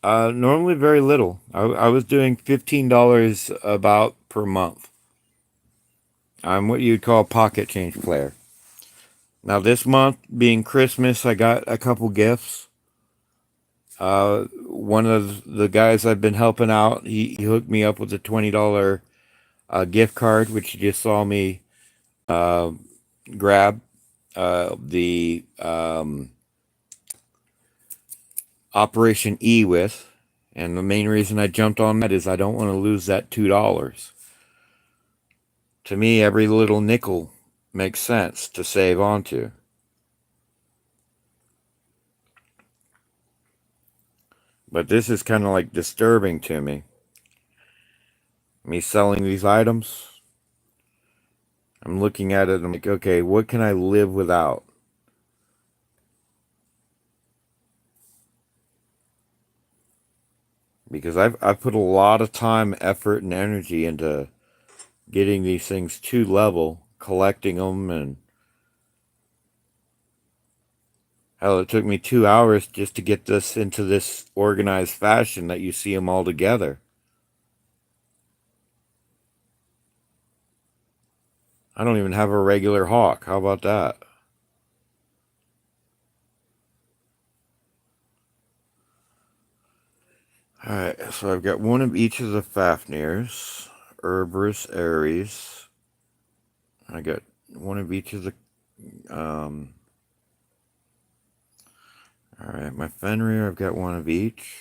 Normally very little. I was doing $15 about per month. I'm what you'd call a pocket change player. Now this month being Christmas, I got a couple gifts. One of the guys I've been helping out, he hooked me up with a $20 gift card, which you just saw me grab. The Operation E with. And the main reason I jumped on that is I don't want to lose that $2. To me, every little nickel makes sense to save onto. But this is kind of like disturbing to me. Me selling these items. I'm looking at it and I'm like, okay, what can I live without? Because I've put a lot of time, effort, and energy into getting these things to level, collecting them, and hell, it took me 2 hours just to get this into this organized fashion that you see them all together. I don't even have a regular hawk. How about that? Alright, so I've got one of each of the Fafnirs. Herberus, Ares. I got one of each of the... Alright, my Fenrir, I've got one of each.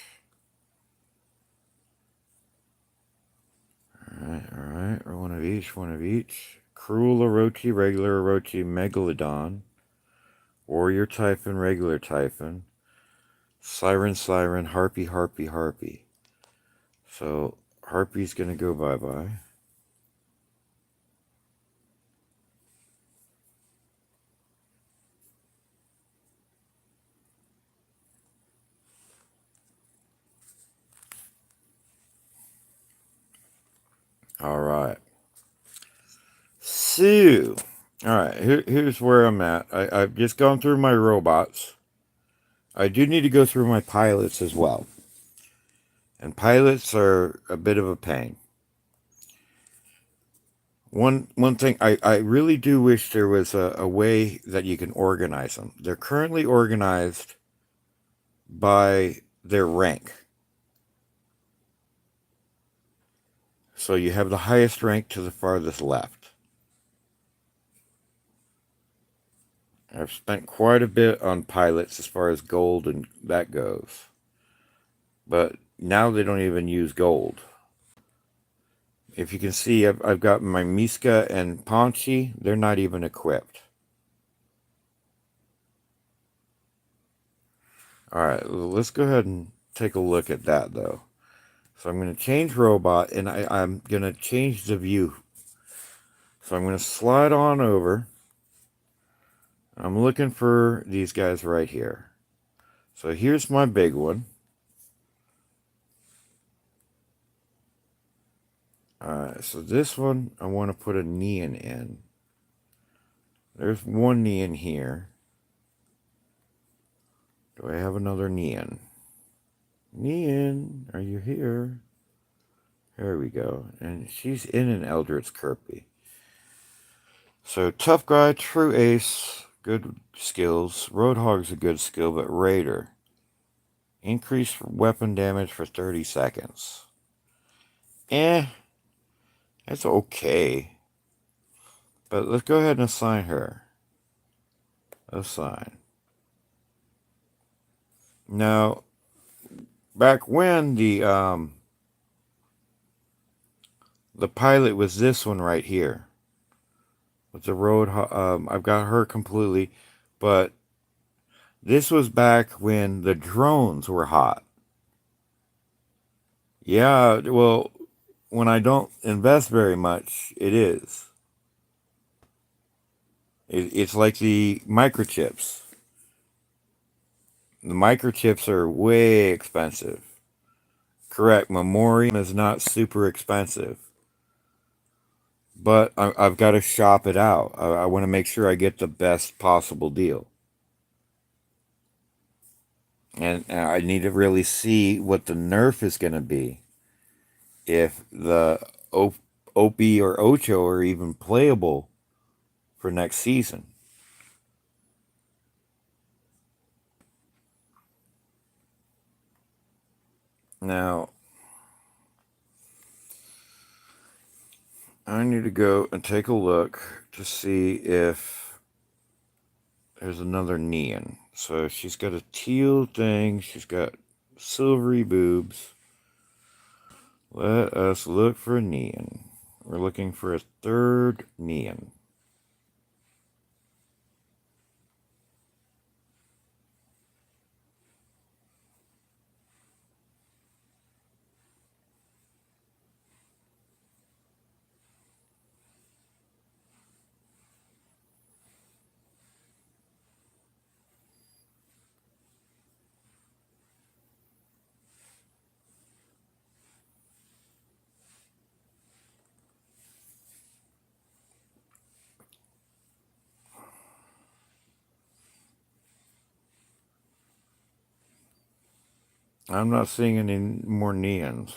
Alright, one of each, one of each. Cruel Orochi, regular Orochi, Megalodon. Warrior Typhon, regular Typhon. Siren, Siren, Harpy, Harpy, Harpy. So, Harpy's gonna go bye-bye. Alright. So, alright, here's where I'm at. I've just gone through my robots. I do need to go through my pilots as well. And pilots are a bit of a pain. One thing, I really do wish there was a way that you can organize them. They're currently organized by their rank. So you have the highest rank to the farthest left. I've spent quite a bit on pilots as far as gold and that goes. But now they don't even use gold. If you can see, I've got my Miska and Ponchi. They're not even equipped. Alright, let's go ahead and take a look at that, though. So I'm going to change robot, and I'm going to change the view. So I'm going to slide on over. I'm looking for these guys right here. So here's my big one. Alright, so this one, I want to put a neon in. There's one neon here. Do I have another neon? Neon, are you here? There we go. And she's in an Eldritch Kirby. So, tough guy, true ace, good skills. Roadhog's a good skill, but Raider. Increased weapon damage for 30 seconds. That's okay. But let's go ahead and assign her. Assign. Now, back when the pilot was this one right here. With the road, I've got her completely, but this was back when the drones were hot. Yeah, well, when I don't invest very much, it is. It's like the microchips. The microchips are way expensive. Correct, Memoriam is not super expensive. But I've got to shop it out. I want to make sure I get the best possible deal. And I need to really see what the nerf is going to be. If the Opie or Ocho are even playable for next season. Now, I need to go and take a look to see if there's another neon. So she's got a teal thing. She's got silvery boobs. Let us look for a neon. We're looking for a third neon. I'm not seeing any more neons.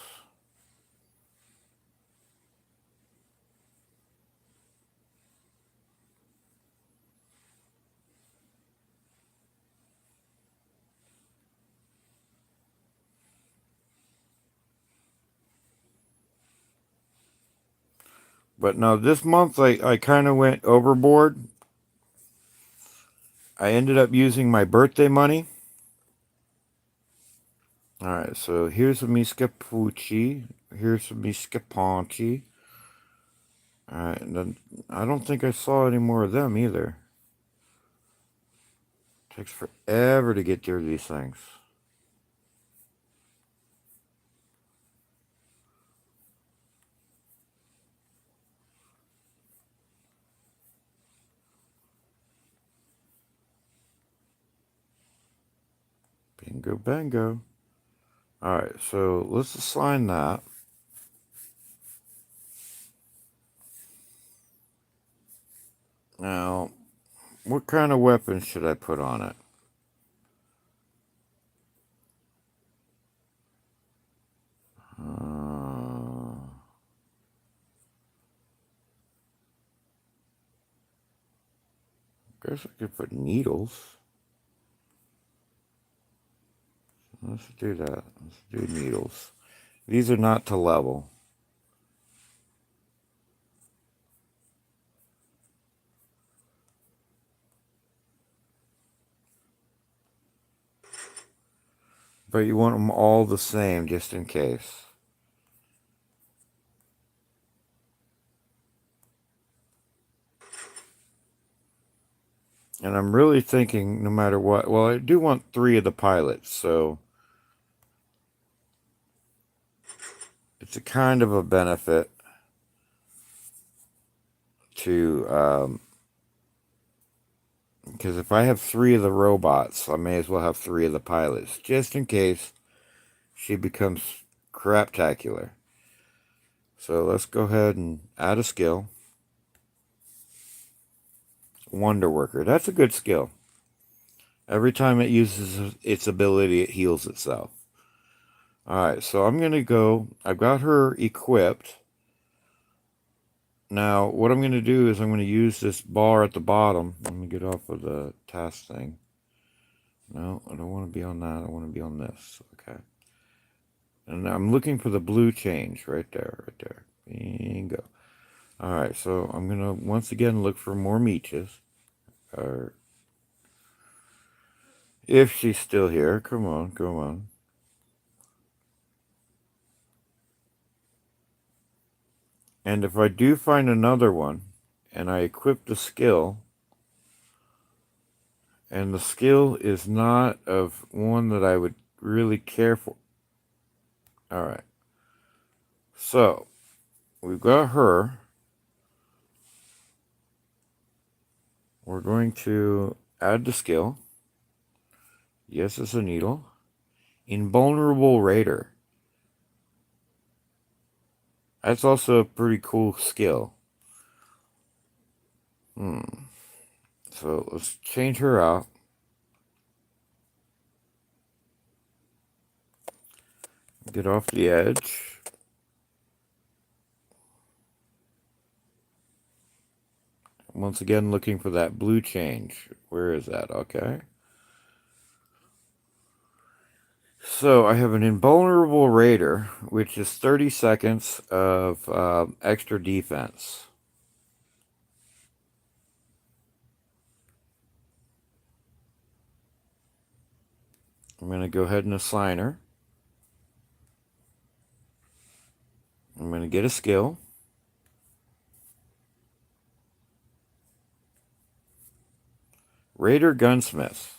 But no, this month I kind of went overboard. I ended up using my birthday money. Alright, so here's a Miscapucci. Here's a Miscaponchi. Alright, and then I don't think I saw any more of them either. Takes forever to get through these things. Bingo bango. Alright, so let's assign that. Now, what kind of weapon should I put on it? Guess I could put needles. Let's do that. Let's do needles. These are not to level. But you want them all the same, just in case. And I'm really thinking, no matter what... Well, I do want 3 of the pilots, so... It's a kind of a benefit to... because if I have 3 of the robots, I may as well have 3 of the pilots, just in case she becomes craptacular. So let's go ahead and add a skill. Wonder Worker. That's a good skill. Every time it uses its ability, it heals itself. Alright, so I'm going to go... I've got her equipped. Now, what I'm going to do is I'm going to use this bar at the bottom. Let me get off of the task thing. No, I don't want to be on that. I want to be on this. Okay. And I'm looking for the blue change right there, right there. Bingo. Alright, so I'm going to once again look for more Meeches. Or if she's still here. Come on, come on. And if I do find another one, and I equip the skill, and the skill is not of one that I would really care for. Alright. So, we've got her. We're going to add the skill. Yes, it's a needle. Invulnerable Raider. That's also a pretty cool skill. So let's change her out. Get off the edge. Once again, looking for that blue change. Where is that? Okay. So I have an Invulnerable Raider, which is 30 seconds of extra defense. I'm going to go ahead and assign her. I'm going to get a skill. Raider Gunsmith.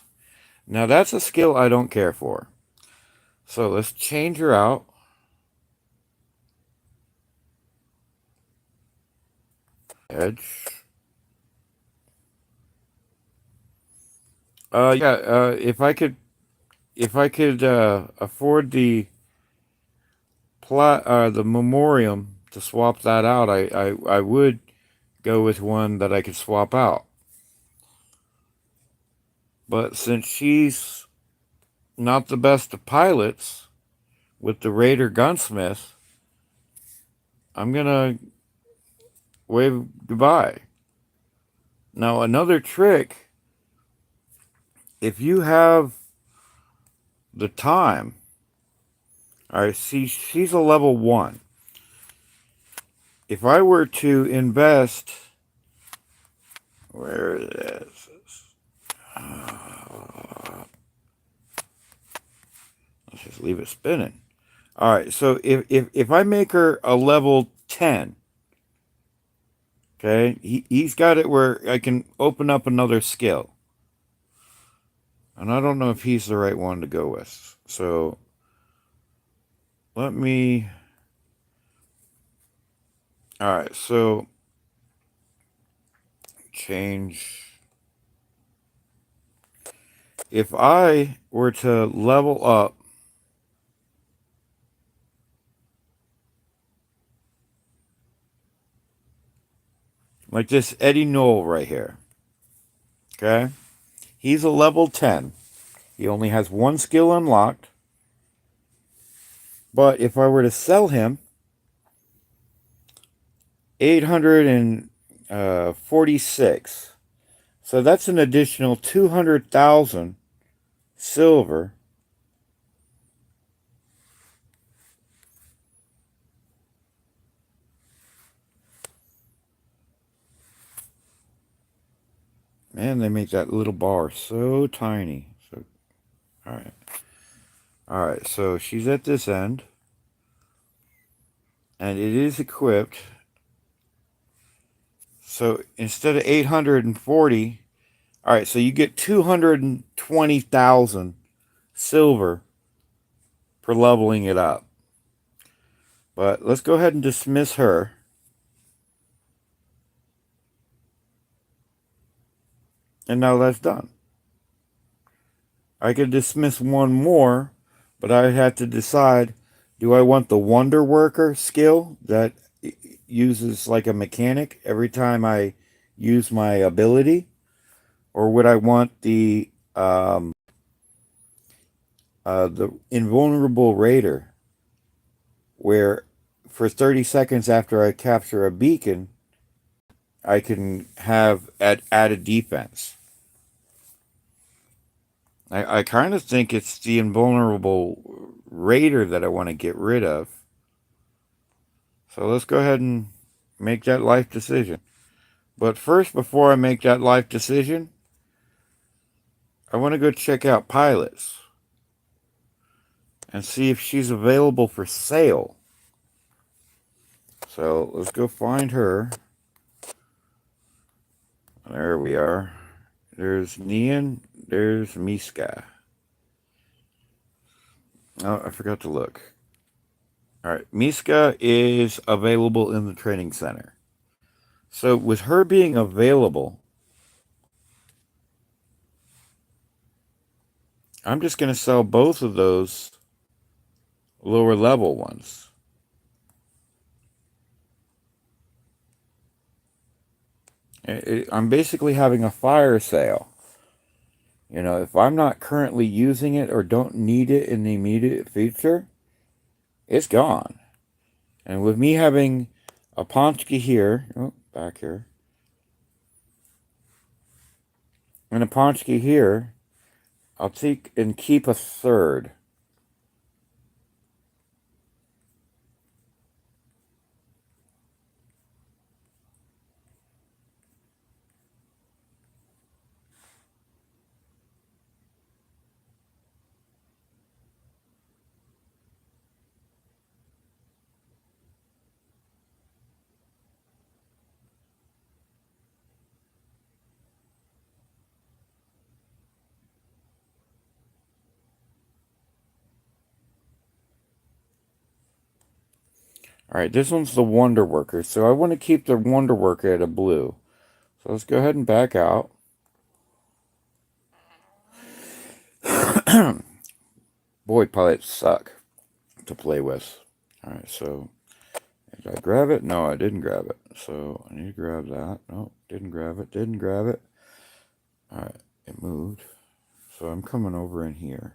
Now that's a skill I don't care for. So let's change her out. Edge. If I could afford the the memoriam to swap that out, I would go with one that I could swap out. But since she's not the best of pilots with the Raider Gunsmith, I'm gonna wave goodbye. Now another trick, if you have the time, alright, see, she's a level 1. if I were to invest, where is this? Let's just leave it spinning. All right, so if I make her a level 10, okay, he's got it where I can open up another skill. And I don't know if he's the right one to go with. So let me. All right, so change. If I were to level up, like this Eddie Knoll right here, okay? He's a level 10. He only has one skill unlocked. But if I were to sell him 846, so that's an additional 200,000 silver. Man, they make that little bar so tiny. So, all right. All right, so she's at this end. And it is equipped. So instead of 840, all right, so you get 220,000 silver for leveling it up. But let's go ahead and dismiss her. And now that's done. I could dismiss one more, but I had to decide, do I want the Wonder Worker skill that uses like a mechanic every time I use my ability? Or would I want the invulnerable raider, where for 30 seconds after I capture a beacon, I can have added defense? I kind of think it's the invulnerable raider that I want to get rid of. So let's go ahead and make that life decision. But first, before I make that life decision, I want to go check out pilots and see if she's available for sale. So let's go find her. There we are. There's Neon. There's Miska. Oh, I forgot to look. All right. Miska is available in the training center. So with her being available, I'm just going to sell both of those lower level ones. I'm basically having a fire sale. You know, if I'm not currently using it or don't need it in the immediate future, it's gone. And with me having a Ponchki here, back here, and a Ponchki here, I'll take and keep a third. All right, this one's the Wonder Worker, so I want to keep the Wonder Worker at a blue. So let's go ahead and back out. Boy, pilots suck to play with. All right, so did I grab it? No, I didn't grab it. So I need to grab that. No, didn't grab it. Didn't grab it. All right, it moved. So I'm coming over in here.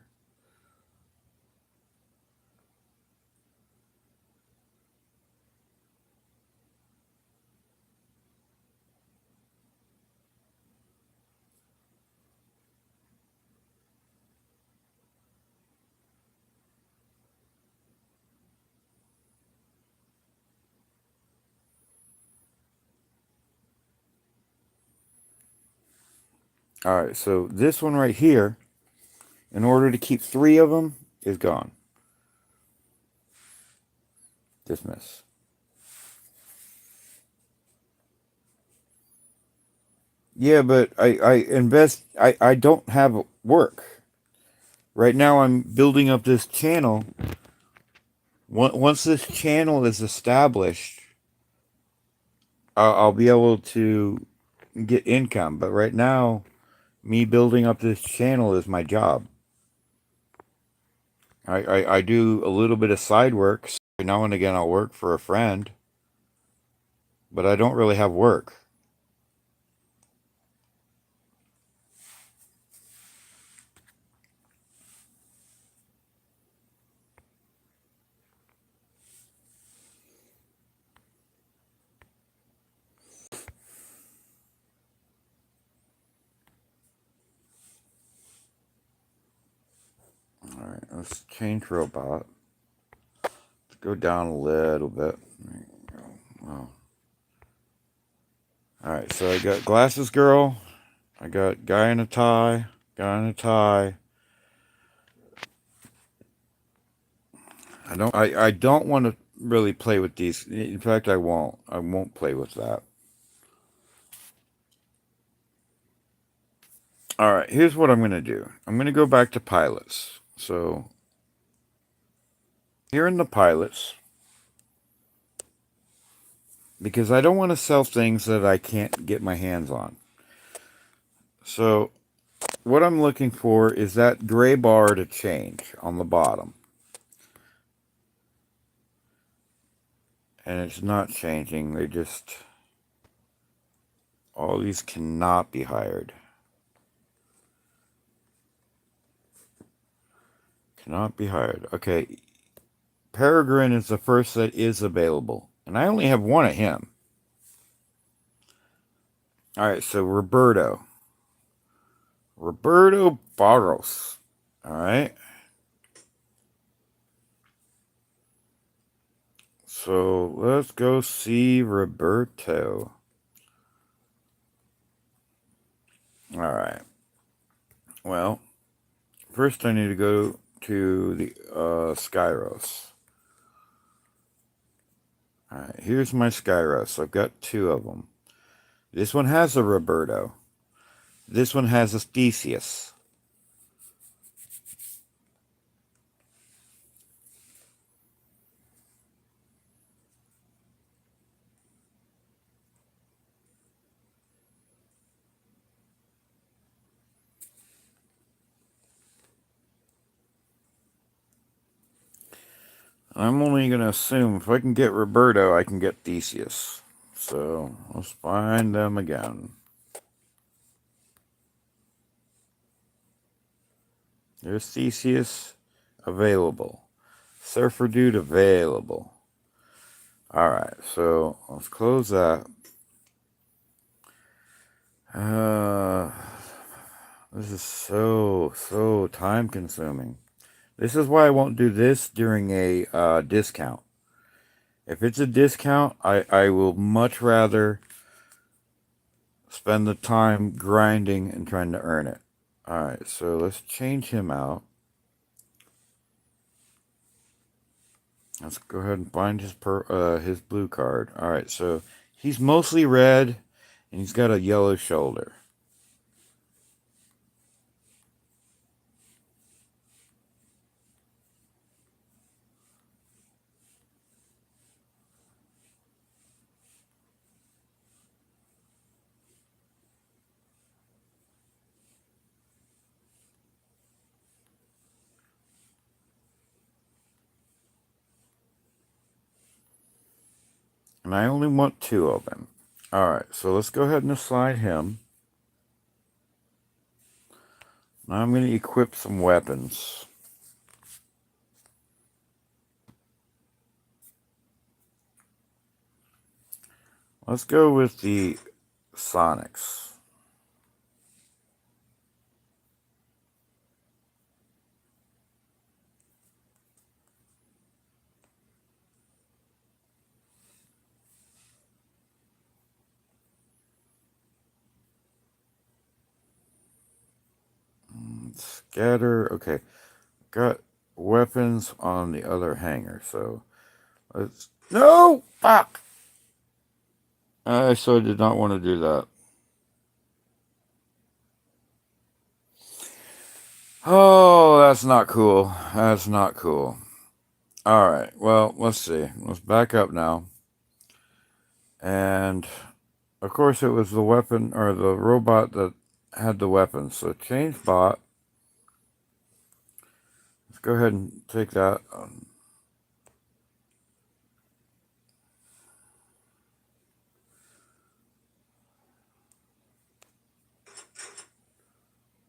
Alright, so this one right here, in order to keep 3 of them, is gone. Dismiss. Yeah, but I don't have work. Right now I'm building up this channel. Once this channel is established, I'll be able to get income. But right now, me building up this channel is my job. I do a little bit of side work. So now and again I'll work for a friend. But I don't really have work. Alright, let's change robot. Let's go down a little bit. There you go. Wow. Alright, so I got glasses girl. I got guy in a tie. Guy in a tie. I don't want to really play with these. In fact, I won't. I won't play with that. Alright, here's what I'm going to do. I'm going to go back to pilots. So, here in the pilots, because I don't want to sell things that I can't get my hands on. So, what I'm looking for is that gray bar to change on the bottom. And it's not changing. They just... All these cannot be hired. Cannot be hired. Okay. Peregrine is the first that is available. And I only have one of him. Alright, so Roberto. Roberto Barros. Alright. So let's go see Roberto. Alright. Well, first I need to go to the Skyros. Alright, here's my Skyros. I've got 2 of them. This one has a Roberto. This one has a Theseus. I'm only going to assume if I can get Roberto, I can get Theseus. So, let's find them again. There's Theseus available. Surfer Dude available. Alright, so let's close that. This is so time consuming. This is why I won't do this during a discount. If it's a discount, I will much rather spend the time grinding and trying to earn it. Alright, so let's change him out. Let's go ahead and find his blue card. Alright, so he's mostly red, and he's got a yellow shoulder. And I only want 2 of them. Alright, so let's go ahead and assign him. Now I'm going to equip some weapons. Let's go with the Sonics. Scatter. Okay. Got weapons on the other hanger, so let's... No! Fuck! I so did not want to do that. Oh, that's not cool. That's not cool. Alright, well, let's see. Let's back up now. And, of course, it was the weapon, or the robot that had the weapon. So, change bot. Let's go ahead and take that.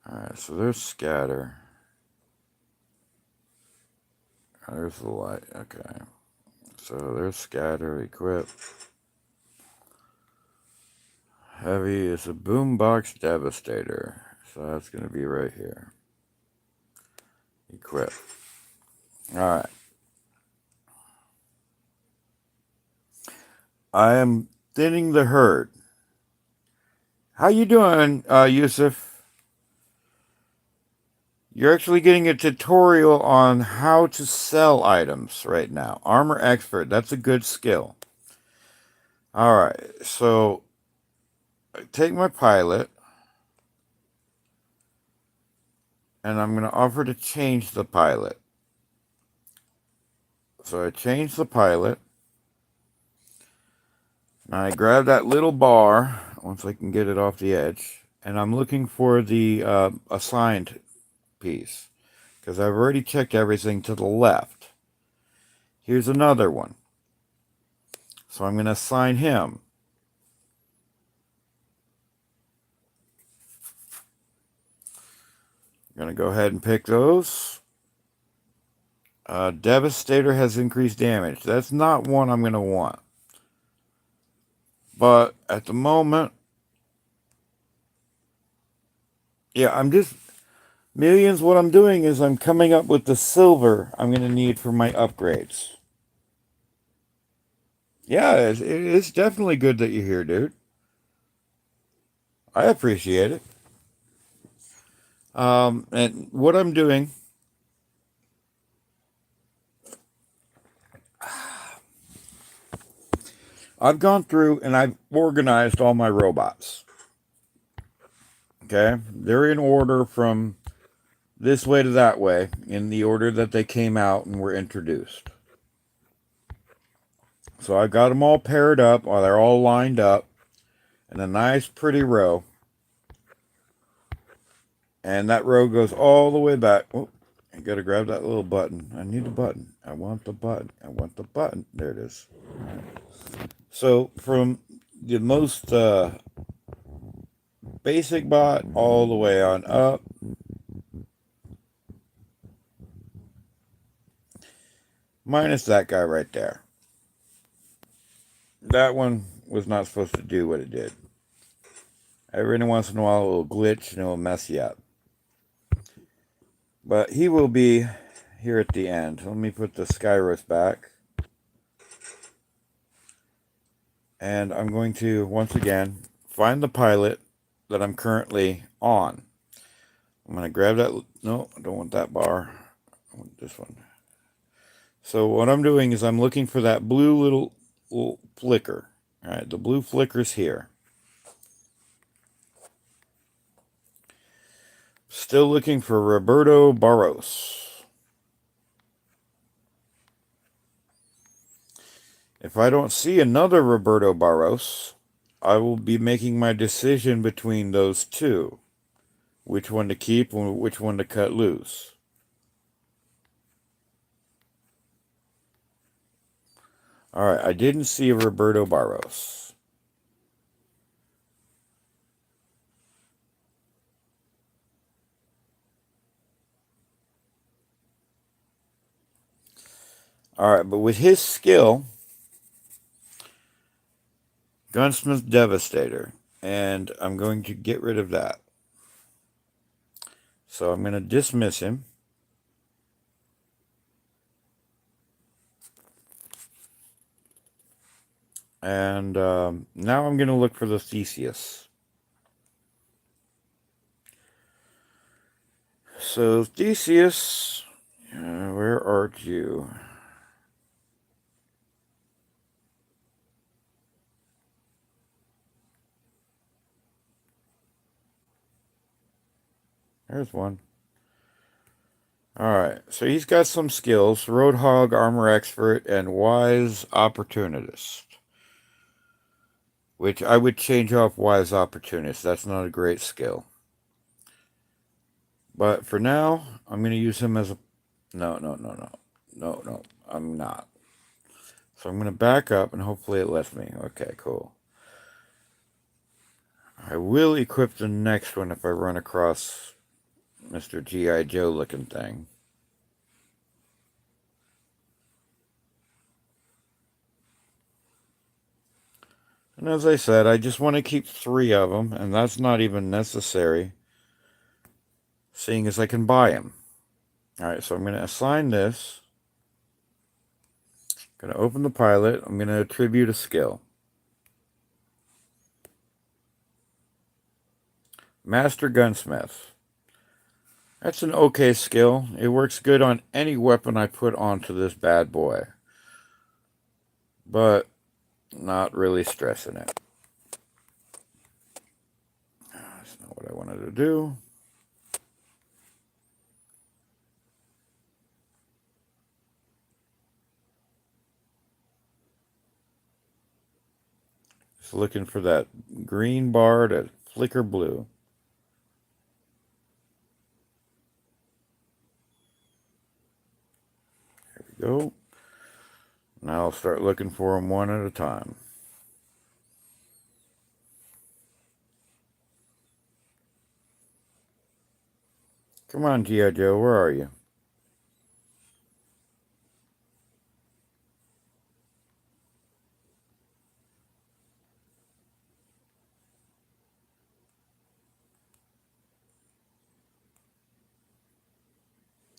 Alright, so there's scatter. There's the light. Okay. So there's scatter, equip. Heavy is a boombox devastator. So that's going to be right here. Equip. Alright. I am thinning the herd. How you doing, Yusuf? You're actually getting a tutorial on how to sell items right now. Armor expert. That's a good skill. Alright, so I take my pilot. And I'm going to offer to change the pilot. So I change the pilot. And I grab that little bar, once I can get it off the edge. And I'm looking for the assigned piece. Because I've already checked everything to the left. Here's another one. So I'm going to assign him. I'm going to go ahead and pick those. Devastator has increased damage. That's not one I'm going to want. But at the moment, yeah, I'm just... Millions, what I'm doing is I'm coming up with the silver I'm going to need for my upgrades. Yeah, it's definitely good that you're here, dude. I appreciate it. And what I'm doing... I've gone through and I've organized all my robots. Okay? They're in order from this way to that way, in the order that they came out and were introduced. So I got them all paired up, while they're all lined up in a nice, pretty row. And that row goes all the way back. Oh, I gotta grab that little button. I need the button. I want the button. I want the button. There it is. All right. So from the most basic bot all the way on up. Minus that guy right there. That one was not supposed to do what it did. Every once in a while it will glitch and it will mess you up. But he will be here at the end. Let me put the Skyros back. And I'm going to, once again, find the pilot that I'm currently on. I'm going to grab that. No, I don't want that bar. I want this one. So what I'm doing is I'm looking for that blue little flicker. All right, the blue flicker's here. Still looking for Roberto Barros. If I don't see another Roberto Barros, I will be making my decision between those two. Which one to keep and which one to cut loose. Alright, I didn't see a Roberto Barros. Alright, but with his skill, Gunsmith Devastator, and I'm going to get rid of that. So I'm going to dismiss him. And now I'm going to look for the Theseus. So Theseus, where art you? There's one. Alright, so he's got some skills. Roadhog, Armor Expert, and Wise Opportunist. Which I would change off Wise Opportunist. That's not a great skill. But for now, I'm going to use him as a... No, I'm not. So I'm going to back up and hopefully it lets me. Okay, cool. I will equip the next one if I run across Mr. G.I. Joe looking thing. And as I said, I just want to keep 3 of them, and that's not even necessary, seeing as I can buy them. Alright, so I'm going to assign this. I'm going to open the pilot. I'm going to attribute a skill. Master Gunsmith. That's an okay skill. It works good on any weapon I put onto this bad boy. But not really stressing it. That's not what I wanted to do. Just looking for that green bar to flicker blue. There we go. Now I'll start looking for them one at a time. Come on, G.I. Joe, where are you?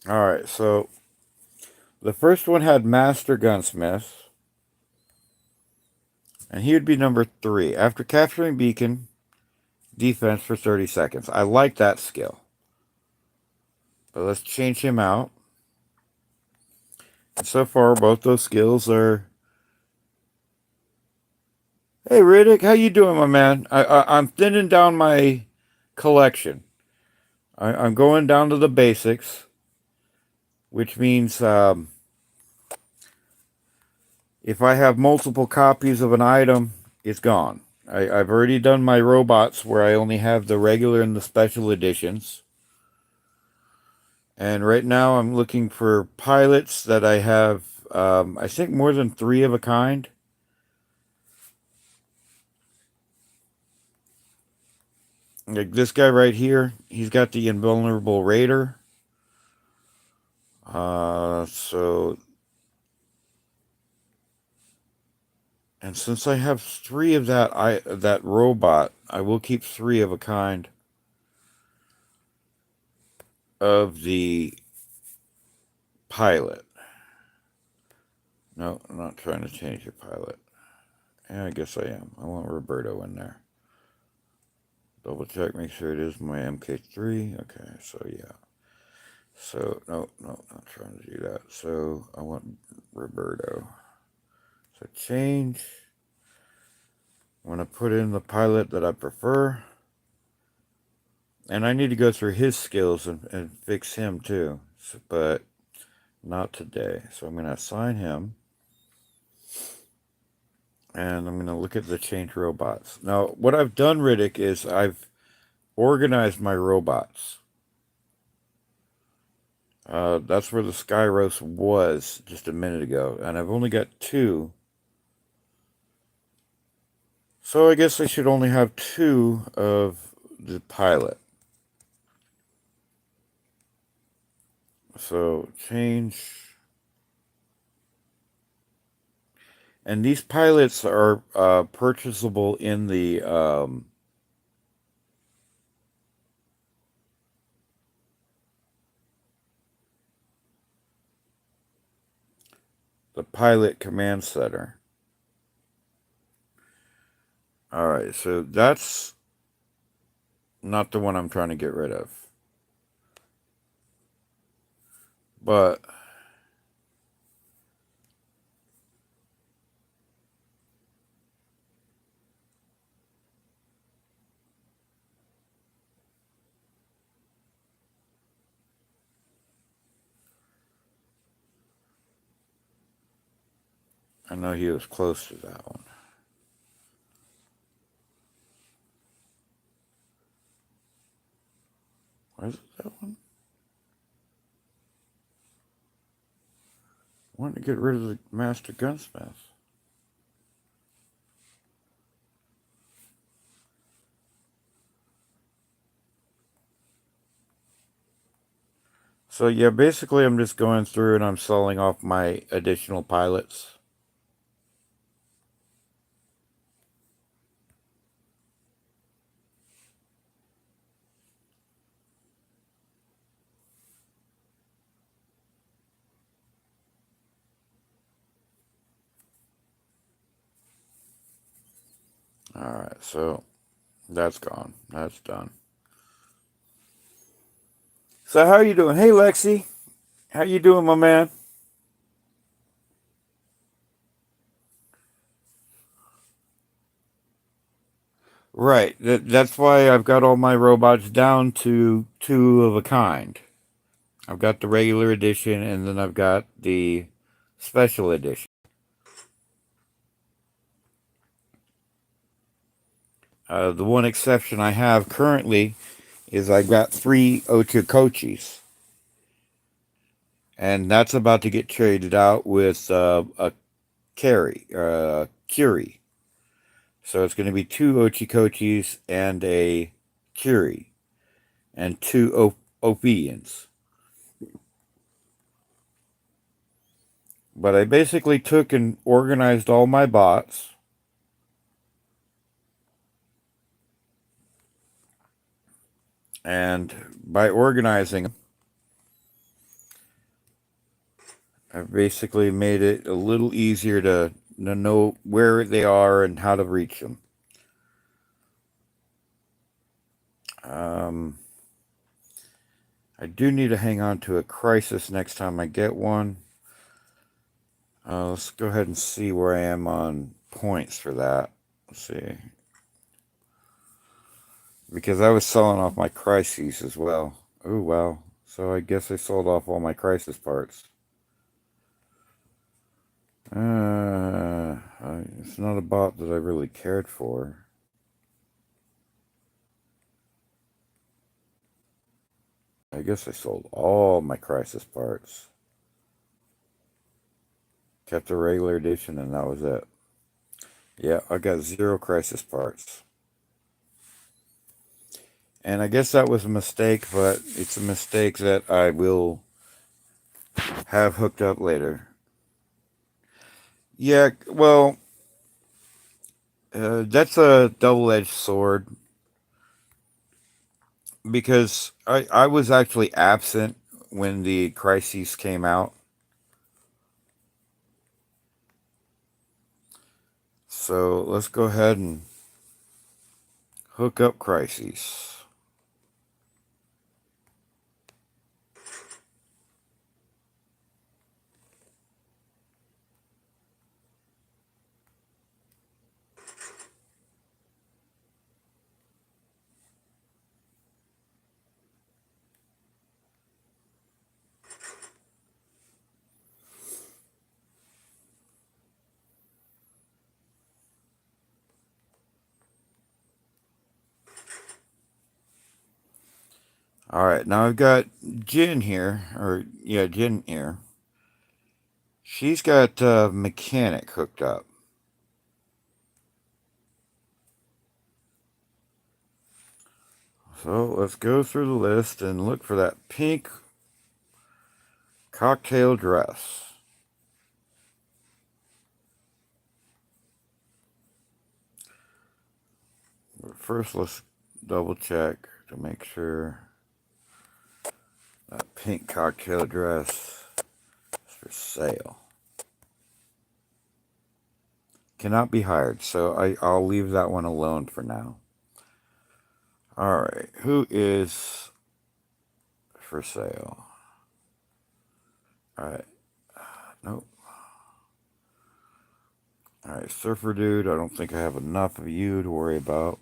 Alright, so the first one had Master Gunsmith, and he would be number 3. After capturing beacon, defense for 30 seconds. I like that skill. But let's change him out. And so far, both those skills are... Hey, Riddick, how you doing, my man? I'm thinning down my collection. I'm going down to the basics, which means if I have multiple copies of an item, it's gone. I've already done my robots where I only have the regular and the special editions. And right now I'm looking for pilots that I have, I think more than 3 of a kind. Like this guy right here, he's got the Invulnerable Raider. And since I have 3 of that robot, I will keep 3 of a kind of the pilot. No, I'm not trying to change your pilot. Yeah, I guess I am. I want Roberto in there. Double check, make sure it is my MK3. Okay, so yeah. So, no, not trying to do that. So, I want Roberto. So, change. I want to put in the pilot that I prefer. And I need to go through his skills and fix him too. So, but not today. So, I'm going to assign him. And I'm going to look at the change robots. Now, what I've done, Riddick, is I've organized my robots. That's where the Skyros was just a minute ago. And I've only got 2. So I guess I should only have 2 of the pilot. So change. And these pilots are purchasable in the pilot command center. Alright, so that's not the one I'm trying to get rid of. But I know he was close to that one. Where's that one? I wanted to get rid of the master gunsmith. So yeah, basically I'm just going through and I'm selling off my additional pilots. Alright, so that's gone. That's done. So how are you doing? Hey Lexi, how you doing, my man? Right. That's why I've got all my robots down to two of a kind. I've got the regular edition and then I've got the special edition. The one exception I have currently is I've got three Ochakochis. And that's about to get traded out with a Curie. So it's going to be two Ochikochis and a Curie and two Opians. But I basically took and organized all my bots. And by organizing them, I've basically made it a little easier to know where they are and how to reach them. I do need to hang on to a crisis next time I get one. Let's go ahead and see where I am on points for that. Let's see. Because I was selling off my crises as well. Oh, wow. So I guess I sold off all my crisis parts. It's not a bot that I really cared for. I guess I sold all my crisis parts. Kept the regular edition and that was it. Yeah, I got 0 crisis parts. And I guess that was a mistake, but it's a mistake that I will have hooked up later. Yeah, well, that's a double-edged sword because I was actually absent when the crises came out. So let's go ahead and hook up crises. All right, now I've got Jin here, Jin here. She's got mechanic hooked up. So let's go through the list and look for that pink cocktail dress. But first, let's double check to make sure that pink cocktail dress is for sale. Cannot be hired, so I'll leave that one alone for now. All right, who is for sale? Alright. Nope. Alright, Surfer Dude, I don't think I have enough of you to worry about.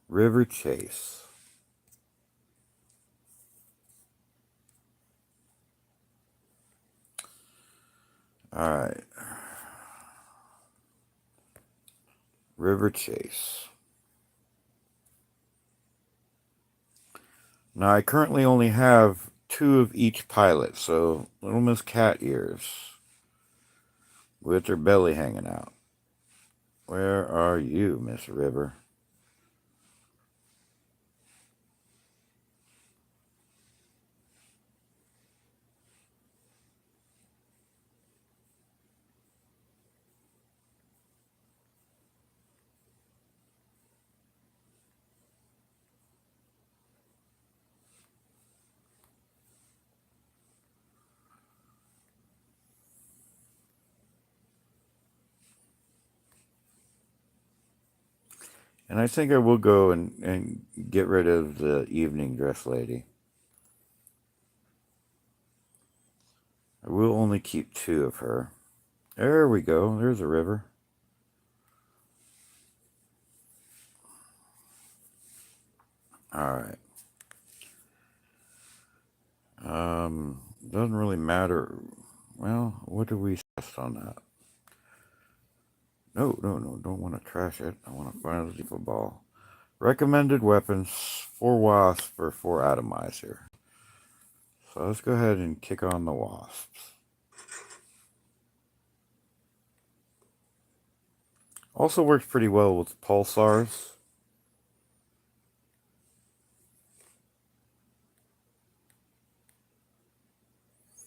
River Chase. Alright. River Chase. Now, I currently only have 2 of each pilot, so Little Miss Cat Ears with her belly hanging out. Where are you, Miss River? And I think I will go and get rid of the evening dress lady. I will only keep 2 of her. There we go. There's a river. Alright. Doesn't really matter. Well, what do we test on that? No, don't want to trash it. I want to find a ball. Recommended weapons, 4 wasps or 4 atomizer. So let's go ahead and kick on the wasps. Also works pretty well with pulsars.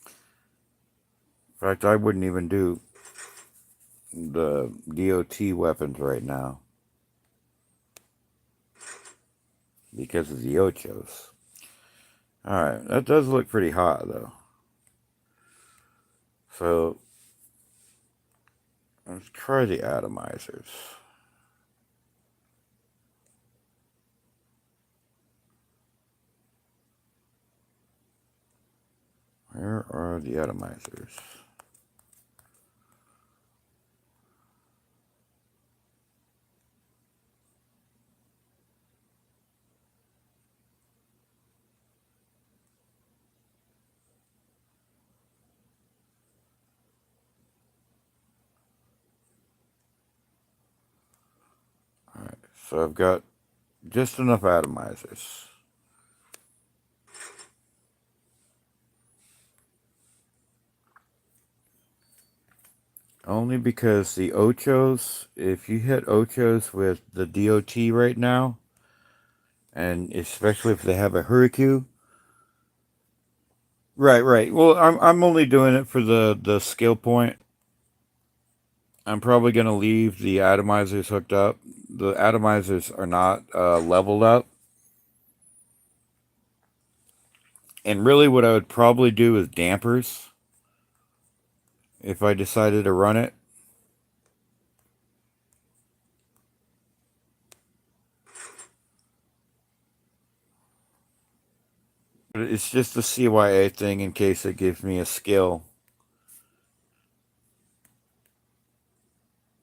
In fact, I wouldn't even do the DOT weapons right now because of the Ochos. Alright, that does look pretty hot though. So let's try the atomizers. Where are the atomizers? Alright, so I've got just enough atomizers. Only because the Ochos, if you hit Ochos with the DOT right now, and especially if they have a Hurricane. Right. Well, I'm only doing it for the skill point. I'm probably going to leave the atomizers hooked up. The atomizers are not leveled up. And really what I would probably do is dampers if I decided to run it. But it's just a CYA thing in case it gives me a skill.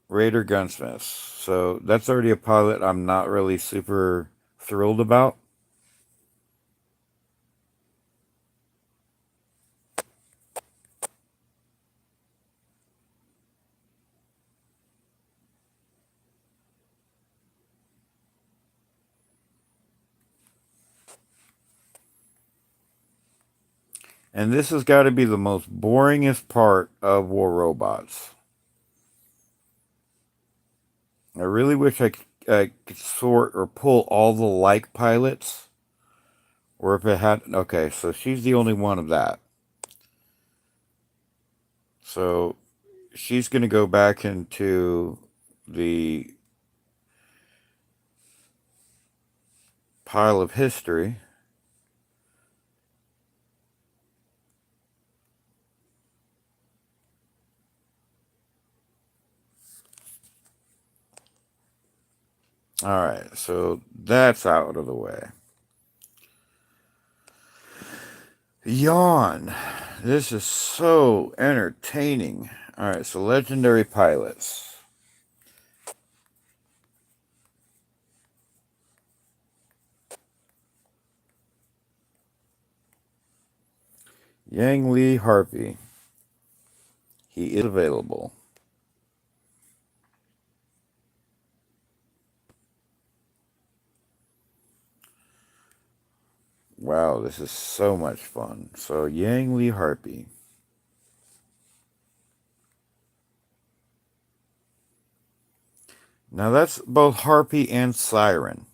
Raider Gunsmiths. So that's already a pilot I'm not really super thrilled about. And this has got to be the most boringest part of War Robots. I really wish I could sort or pull all the like pilots. Or if it had... Okay, so she's the only one of that. So she's going to go back into the pile of history. Alright, so that's out of the way. Yawn. This is so entertaining. Alright, so legendary pilots. Yang Lee Harpy. He is available. Wow, this is so much fun. So, Yang Lee Harpy. Now, that's both Harpy and Siren.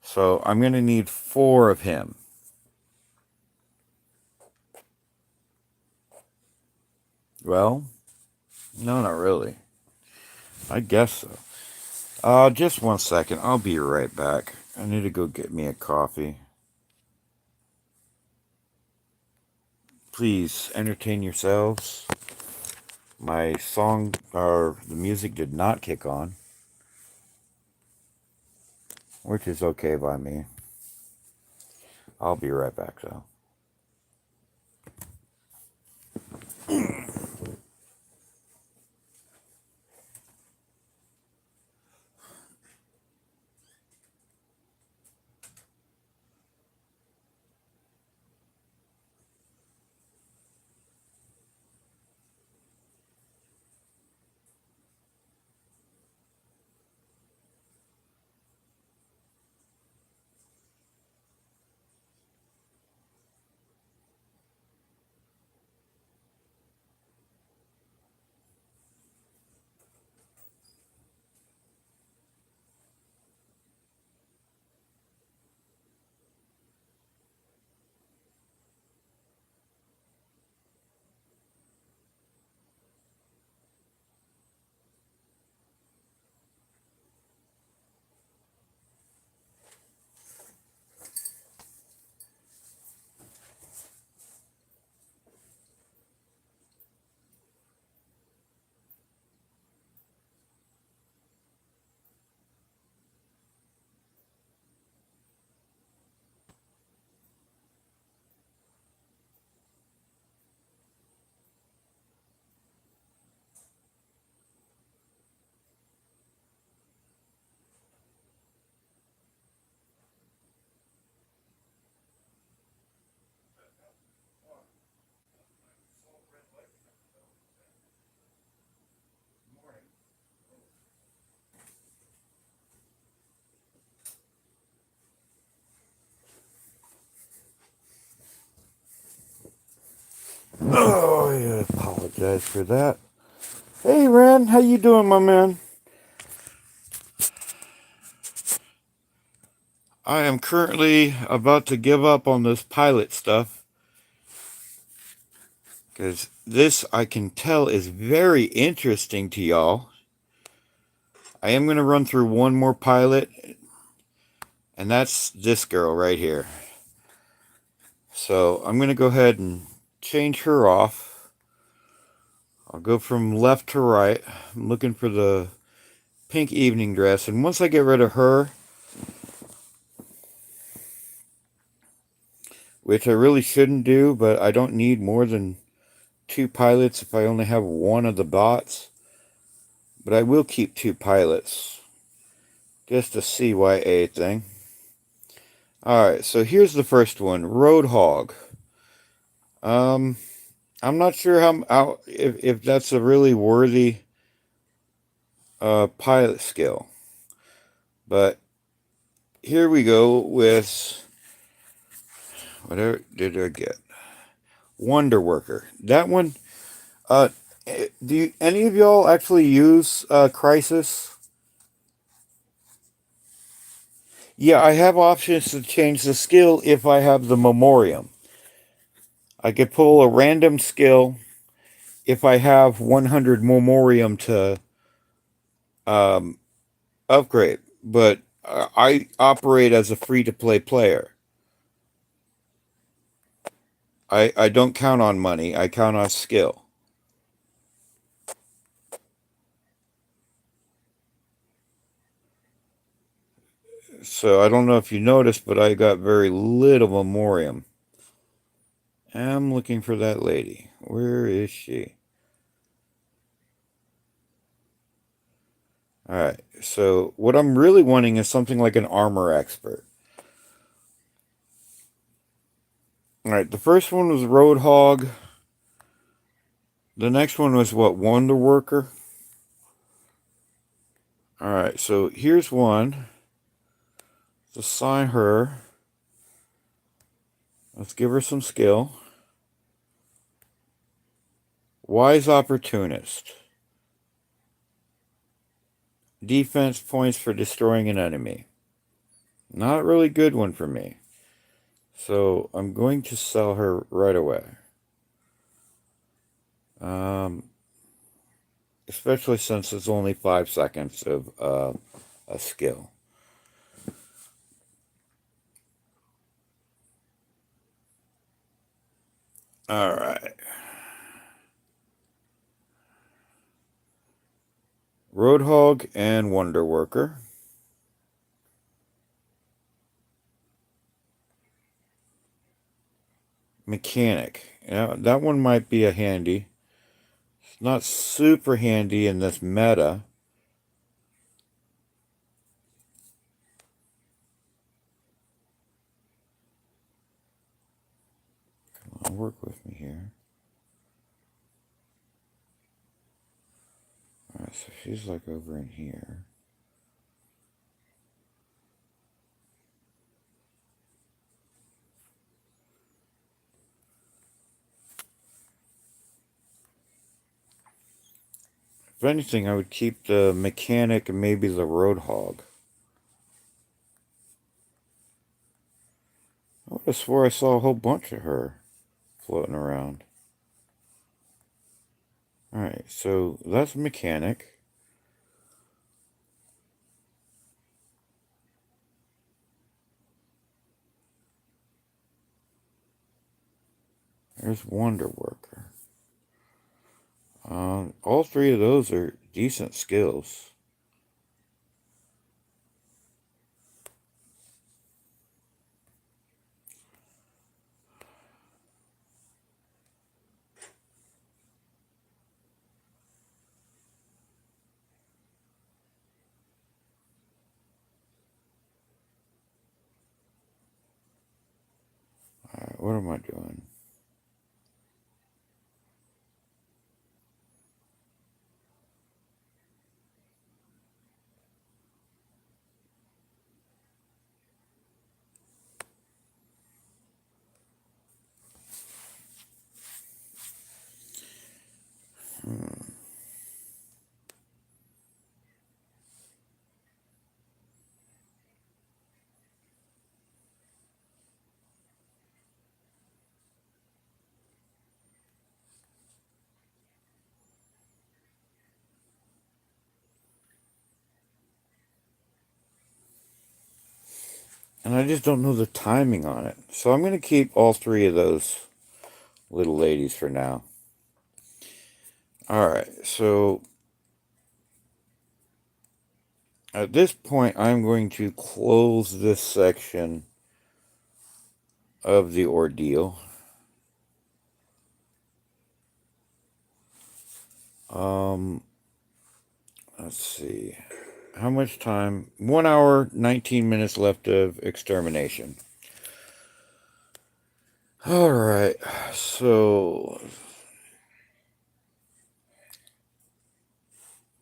So, I'm going to need 4 of him. Well, no, not really. I guess so. Just 1 second. I'll be right back. I need to go get me a coffee. Please entertain yourselves. My song, or the music did not kick on, which is okay by me. I'll be right back, though. Oh, I apologize for that. Hey, Ren, how you doing, my man? I am currently about to give up on this pilot stuff, because this, I can tell, is very interesting to y'all. I am going to run through one more pilot, and that's this girl right here. So I'm going to go ahead and change her off. I'll go from left to right. I'm looking for the pink evening dress, and once I get rid of her, which I really shouldn't do, but I don't need more than 2 pilots if I only have 1 of the bots. But I will keep 2 pilots, just a CYA thing. Alright, so here's the first one, Roadhog. I'm not sure if that's a really worthy pilot skill. But here we go with, whatever did I get? Wonder Worker. That one, do any of y'all actually use Crisis? Yeah, I have options to change the skill if I have the Memoriam. I could pull a random skill if I have 100 Memoriam to upgrade, but I operate as a free-to-play player. I don't count on money, I count on skill. So I don't know if you noticed, but I got very little Memoriam. I'm looking for that lady. Where is she? Alright, so what I'm really wanting is something like an armor expert. Alright, the first one was Roadhog. The next one was what? Wonder Worker? Alright, so here's one. Let's assign her. Let's give her some skill. Wise Opportunist. Defense points for destroying an enemy. Not a really good one for me. So I'm going to sell her right away. Especially since it's only 5 seconds of a skill. Alright. Roadhog and Wonder Worker. Mechanic. Yeah, that one might be a handy. It's not super handy in this meta. Come on, work with me here. Alright, so she's like over in here. If anything, I would keep the mechanic and maybe the Roadhog. I would have swore I saw a whole bunch of her floating around. Alright, so that's mechanic. There's Wonder Worker. All three of those are decent skills. Alright, what am I doing? And I just don't know the timing on it. So I'm going to keep all three of those little ladies for now. Alright, so at this point, I'm going to close this section of the ordeal. Let's see. How much time? 1 hour, 19 minutes left of extermination. Alright, so...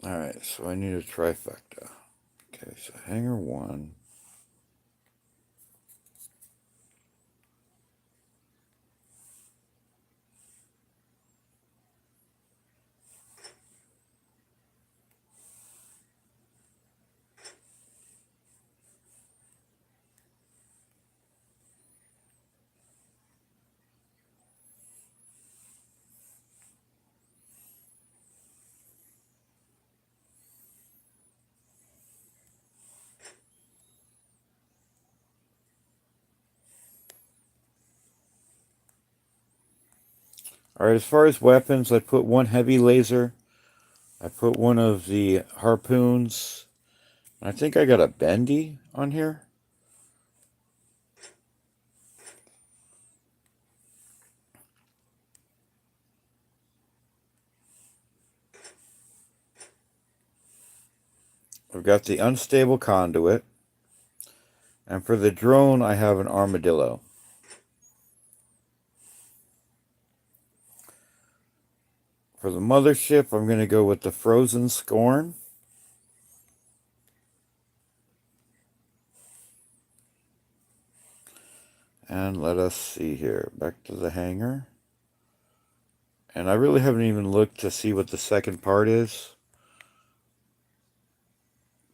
Alright, so I need a trifecta. Okay, so hanger 1. Alright, as far as weapons, I put one heavy laser. I put one of the harpoons. I think I got a bendy on here. I've got the unstable conduit. And for the drone, I have an armadillo. For the mothership, I'm going to go with the Frozen Scorn. And let us see here. Back to the hangar. And I really haven't even looked to see what the second part is.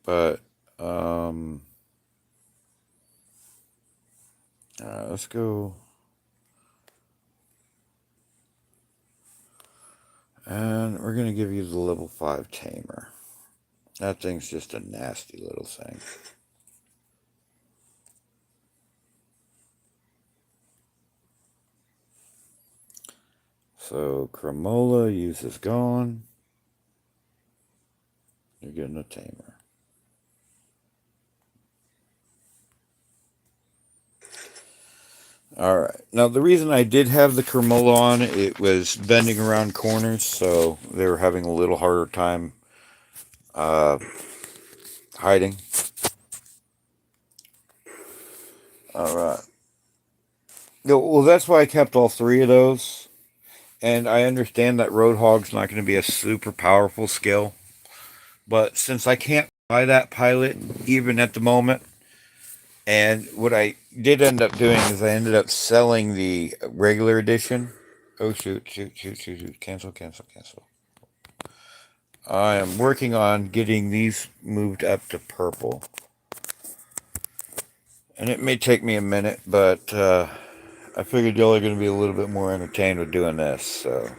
But, let's go. And we're going to give you the level 5 tamer. That thing's just a nasty little thing. So, Cremola, use is gone. You're getting a tamer. Alright, now the reason I did have the Cremola on, it was bending around corners, so they were having a little harder time hiding. Alright. Well, that's why I kept all 3 of those. And I understand that Roadhog's not going to be a super powerful skill. But since I can't buy that pilot, even at the moment, and what I did end up doing is I ended up selling the regular edition. Oh, shoot. Cancel. I am working on getting these moved up to purple. And it may take me a minute, but I figured y'all are going to be a little bit more entertained with doing this, so.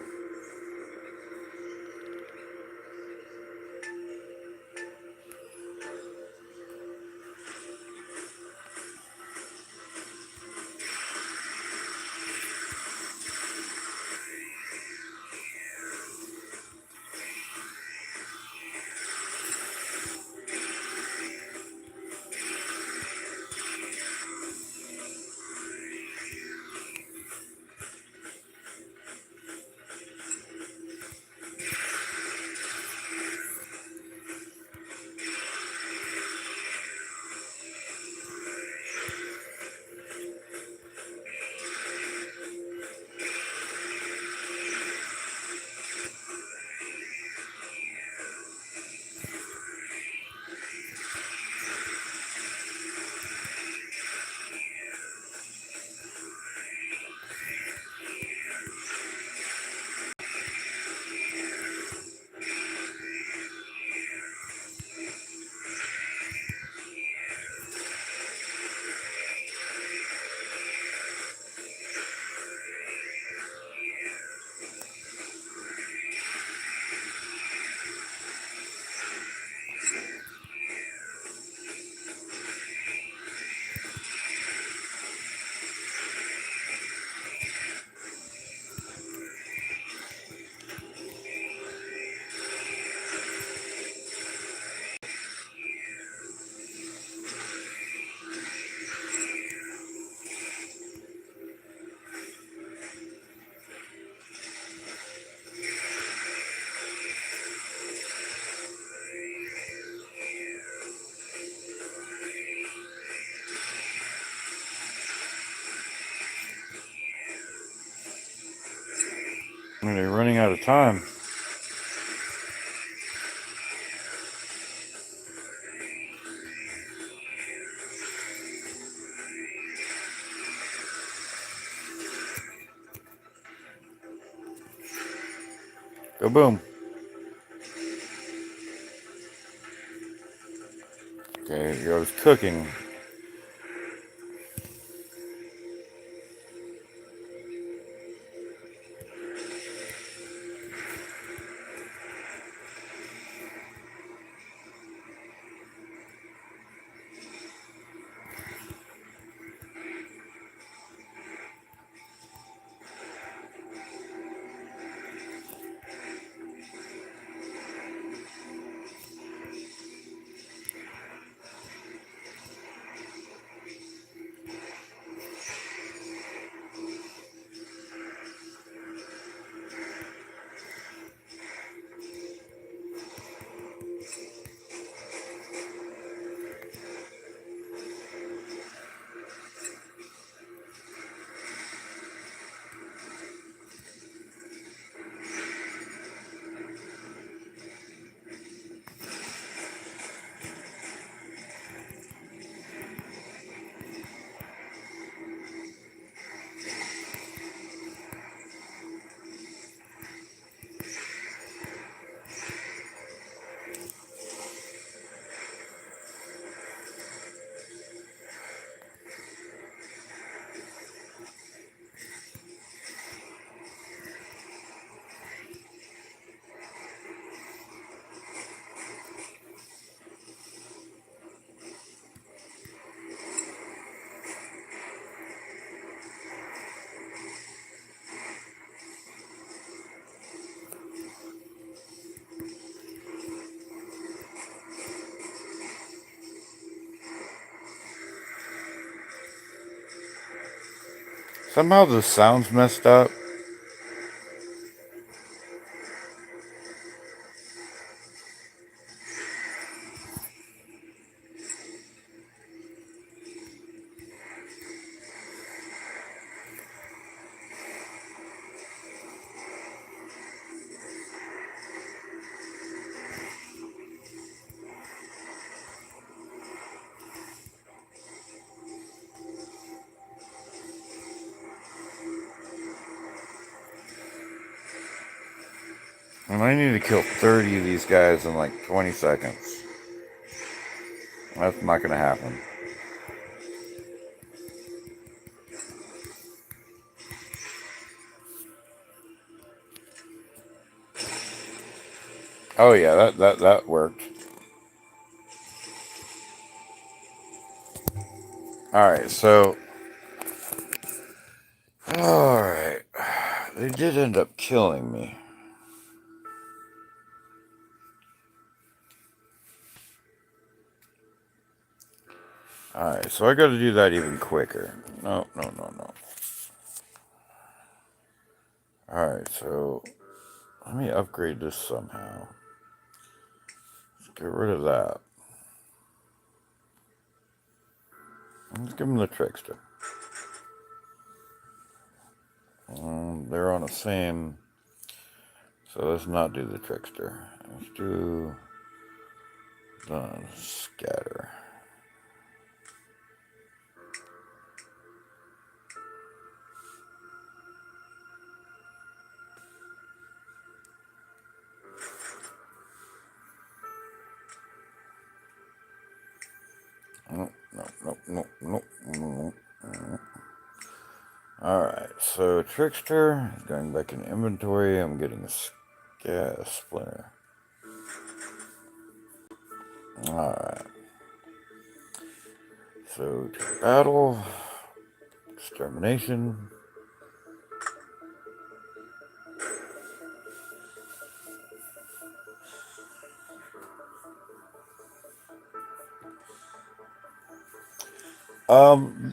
They're running out of time. Go boom. Okay, here goes cooking. Somehow the sound's messed up. And I need to kill 30 of these guys in like 20 seconds. That's not going to happen. Oh yeah, that worked. Alright, so... Alright. They did end up killing me. Alright, so I gotta do that even quicker. No. Alright, so... Let me upgrade this somehow. Let's get rid of that. Let's give them the trickster. They're on the same... So let's not do the trickster. Let's do... the scatter. Nope. Alright, so trickster is going back in inventory. I'm getting a splinter. Alright. So to battle, extermination.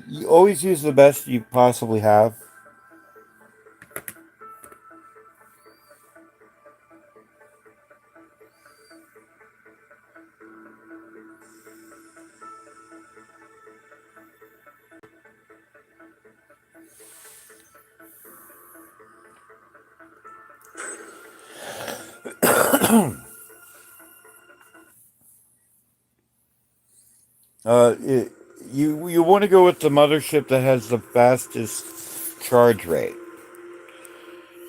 You always use the best you possibly have. You want to go with the mothership that has the fastest charge rate.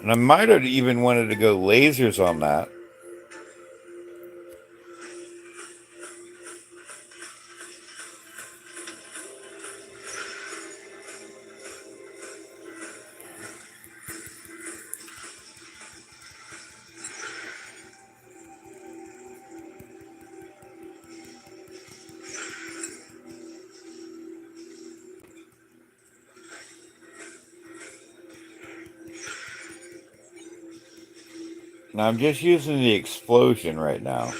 And I might have even wanted to go lasers on that. Now I'm just using the explosion right now.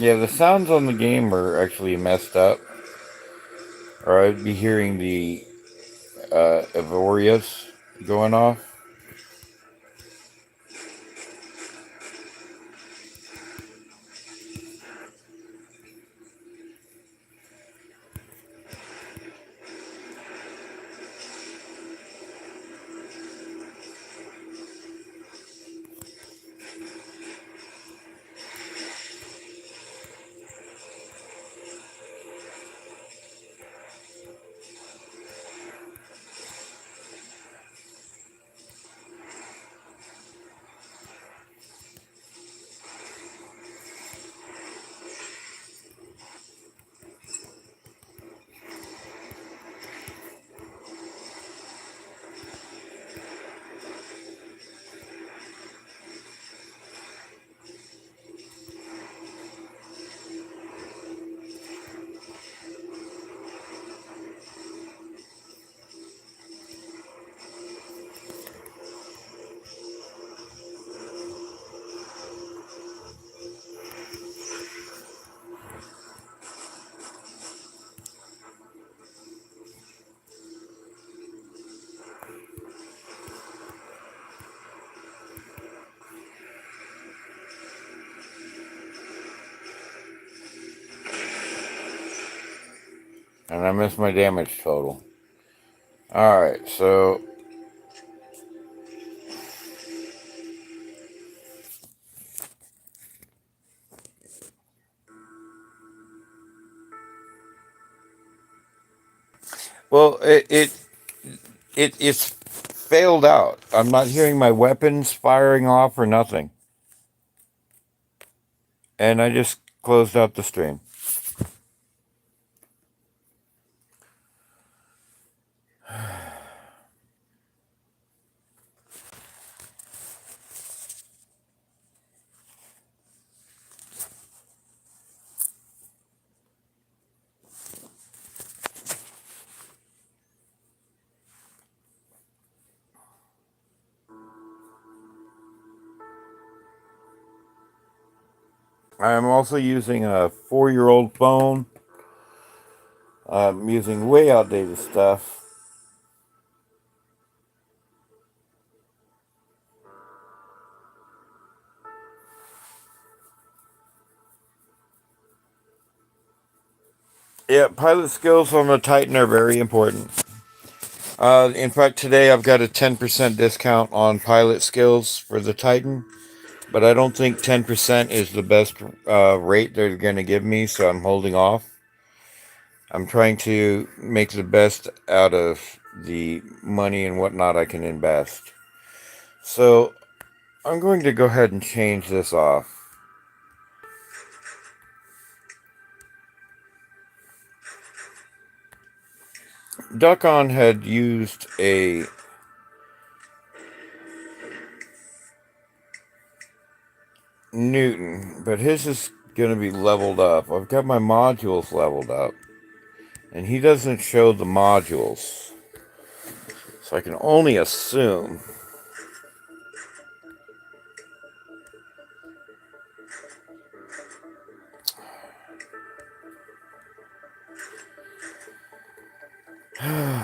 Yeah, the sounds on the game are actually messed up. Or I'd be hearing the Evorius going off. And I missed my damage total. Alright, so well it's failed out. I'm not hearing my weapons firing off or nothing. And I just closed out the stream. I'm also using a 4-year-old phone. I'm using way outdated stuff. Yeah, pilot skills on the Titan are very important. In fact, today I've got a 10% discount on pilot skills for the Titan, but I don't think 10% is the best rate they're going to give me, so I'm holding off. I'm trying to make the best out of the money and whatnot I can invest. So I'm going to go ahead and change this off. Duckon had used a Newton, but his is going to be leveled up. I've got my modules leveled up, and he doesn't show the modules. So I can only assume.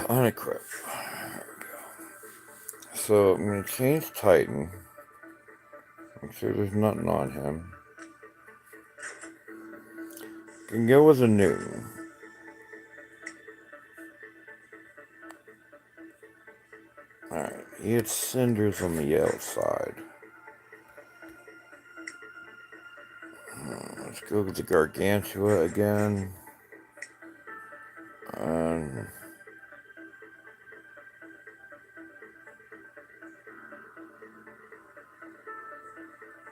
Unequip. So I'm going to change Titan. Make sure there's nothing on him. Can go with a Newton. Alright, he had cinders on the yellow side. Let's go with the Gargantua again. And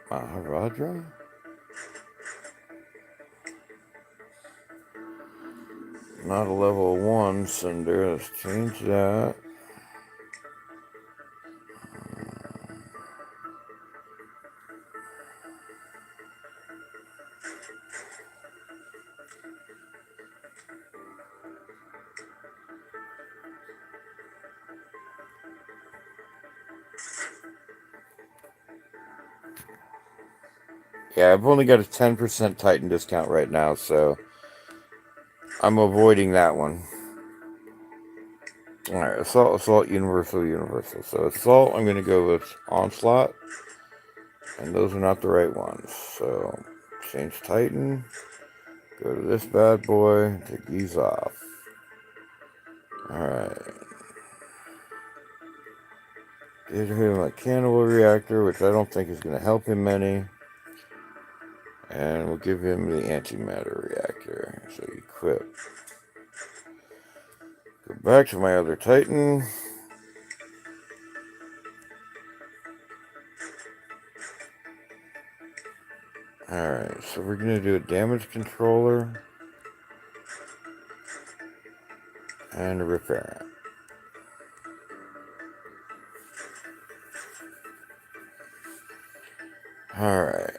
Maharadra? Not a level 1 cinder. Let's change that. Yeah, I've only got a 10% Titan discount right now, so I'm avoiding that one. Alright, Assault, Assault, Universal, Universal. So Assault, I'm going to go with Onslaught. And those are not the right ones. So, change Titan. Go to this bad boy. Take these off. Alright. Get him a cannibal reactor, which I don't think is going to help him any. And we'll give him the antimatter reactor. So equip. Go back to my other Titan. Alright, so we're going to do a damage controller. And a repair. Alright.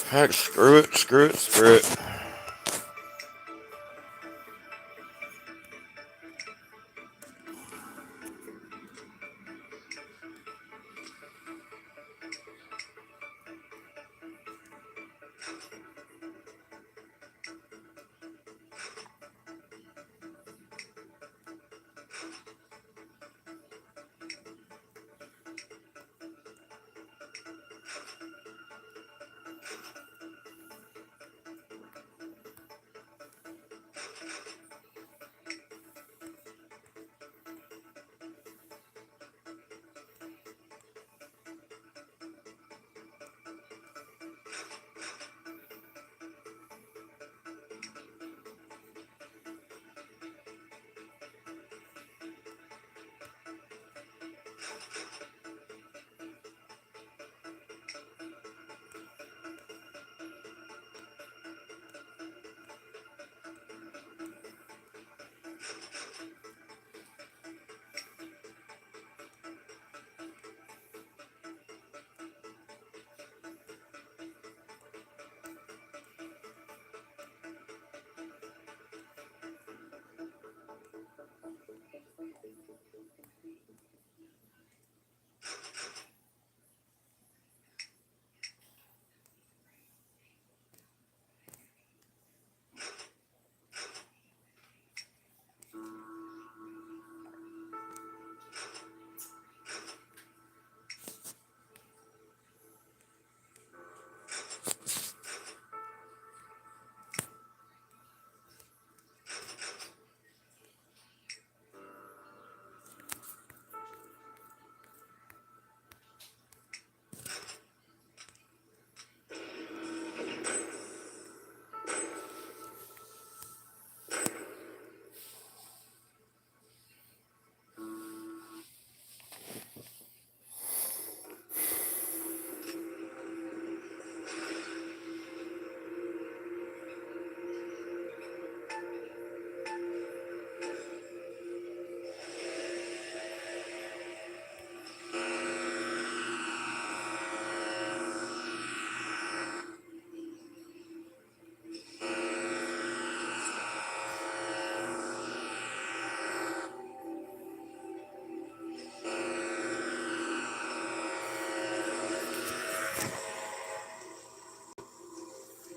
Heck, screw it, screw it, screw it.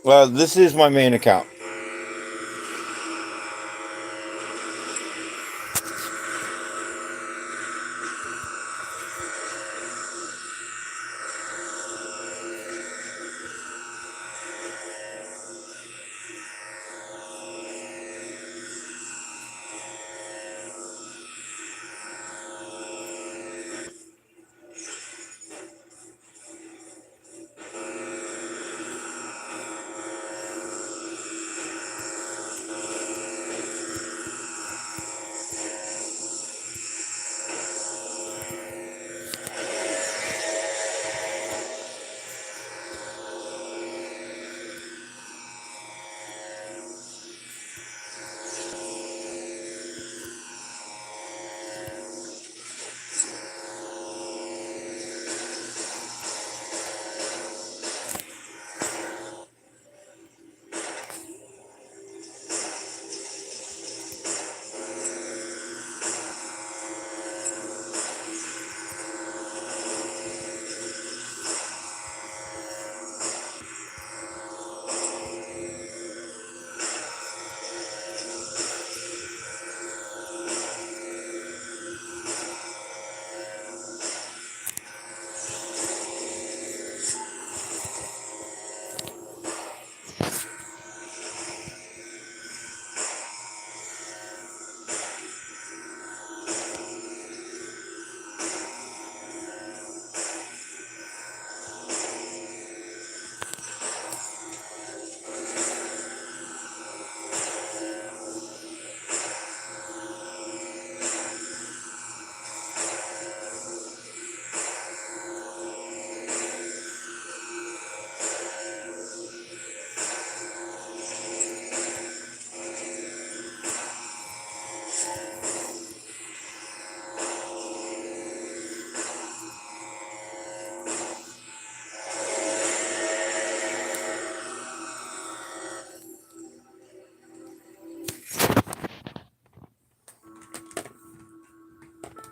Well, this is my main account.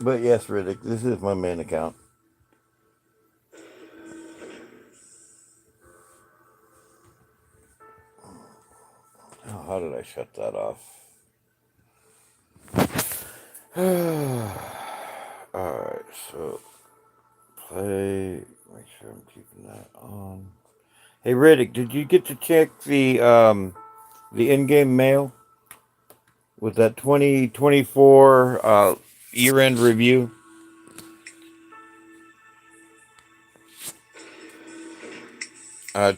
But yes, Riddick, this is my main account. Oh, how did I shut that off? Alright, so play. Make sure I'm keeping that on. Hey Riddick, did you get to check the in-game mail with that 2024 year-end review?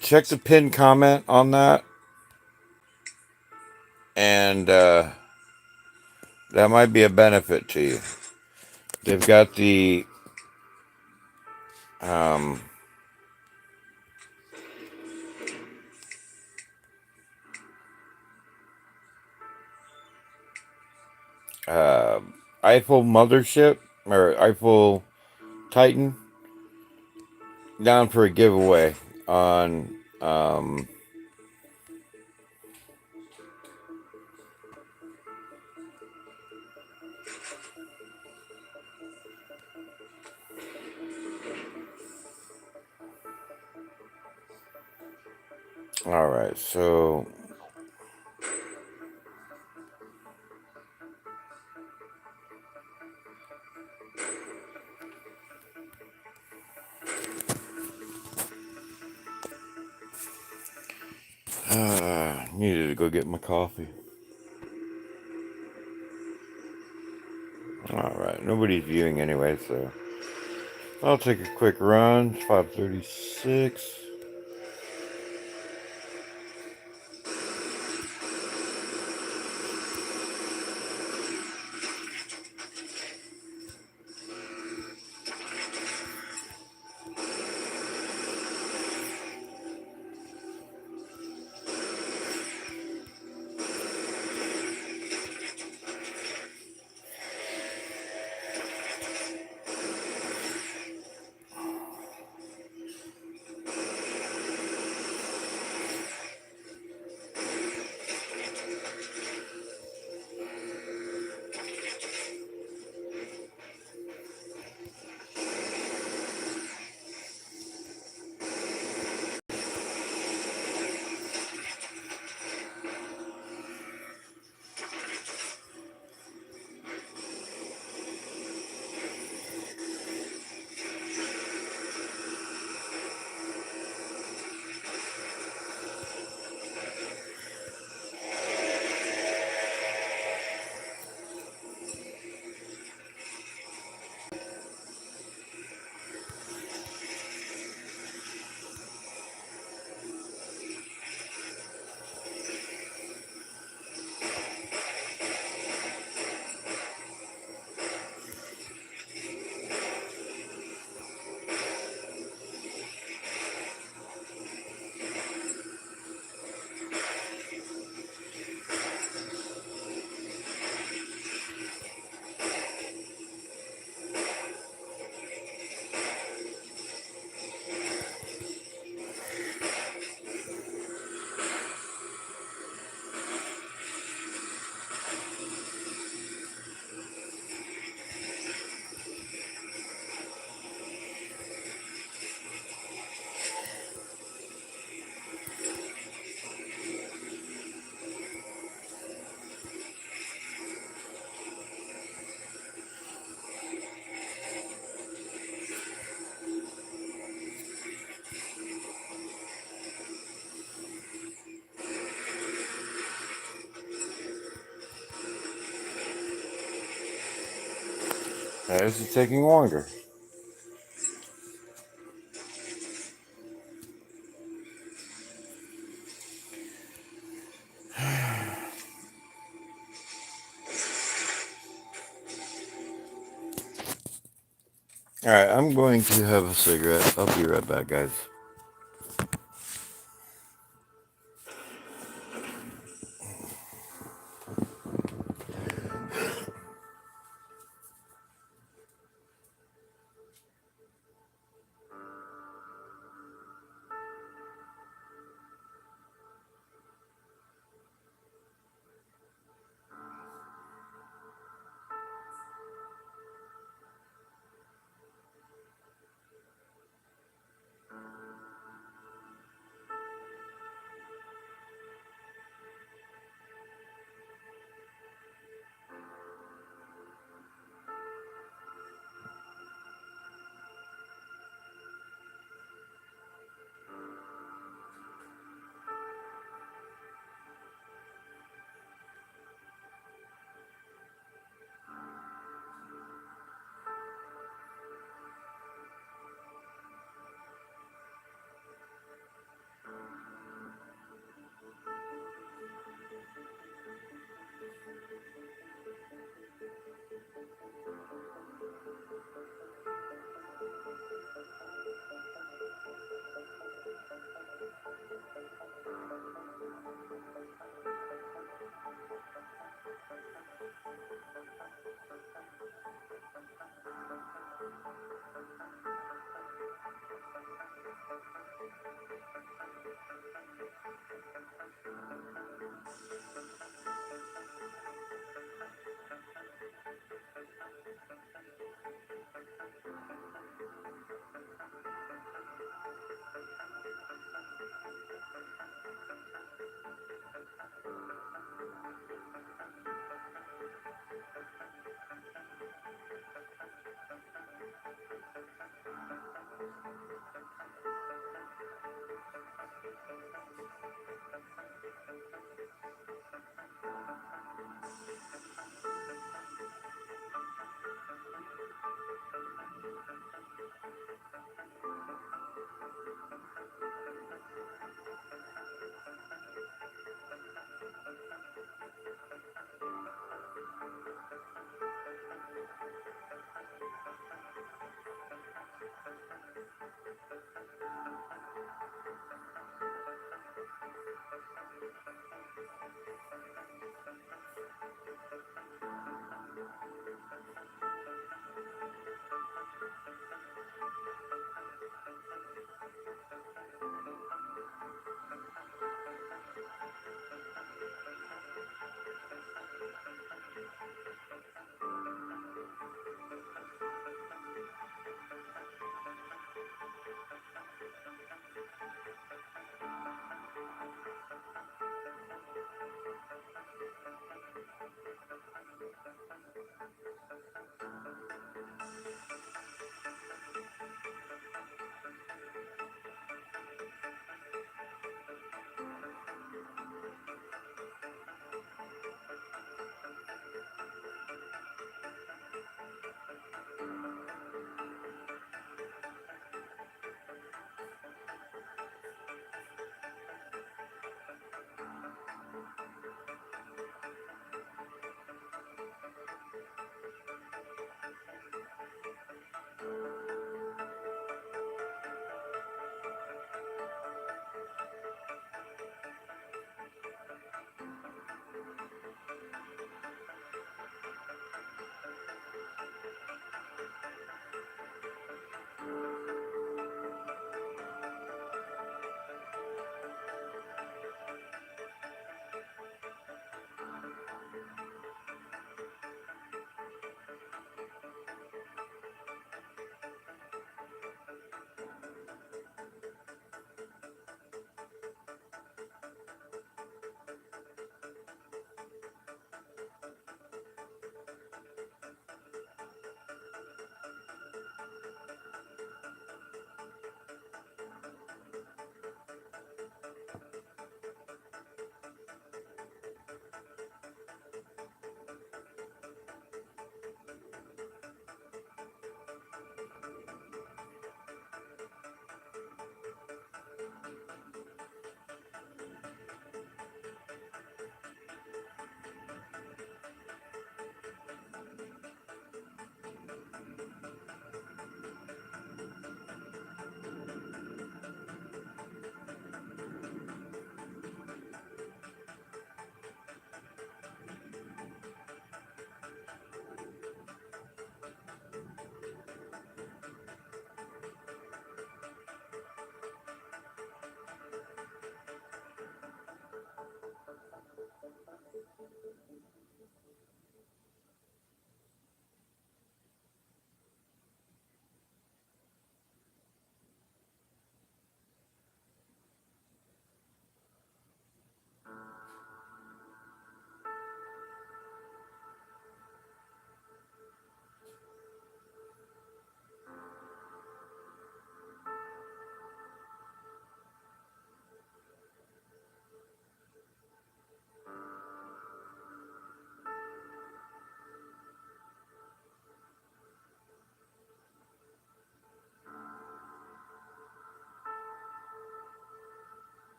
Check the pinned comment on that, and that might be a benefit to you. They've got the um, uh, Eiffel Mothership or Eiffel Titan down for a giveaway on all right, so needed to go get my coffee. All right, nobody's viewing anyway, so I'll take a quick run. 5:36. This is taking longer. All right, I'm going to have a cigarette. I'll be right back, guys.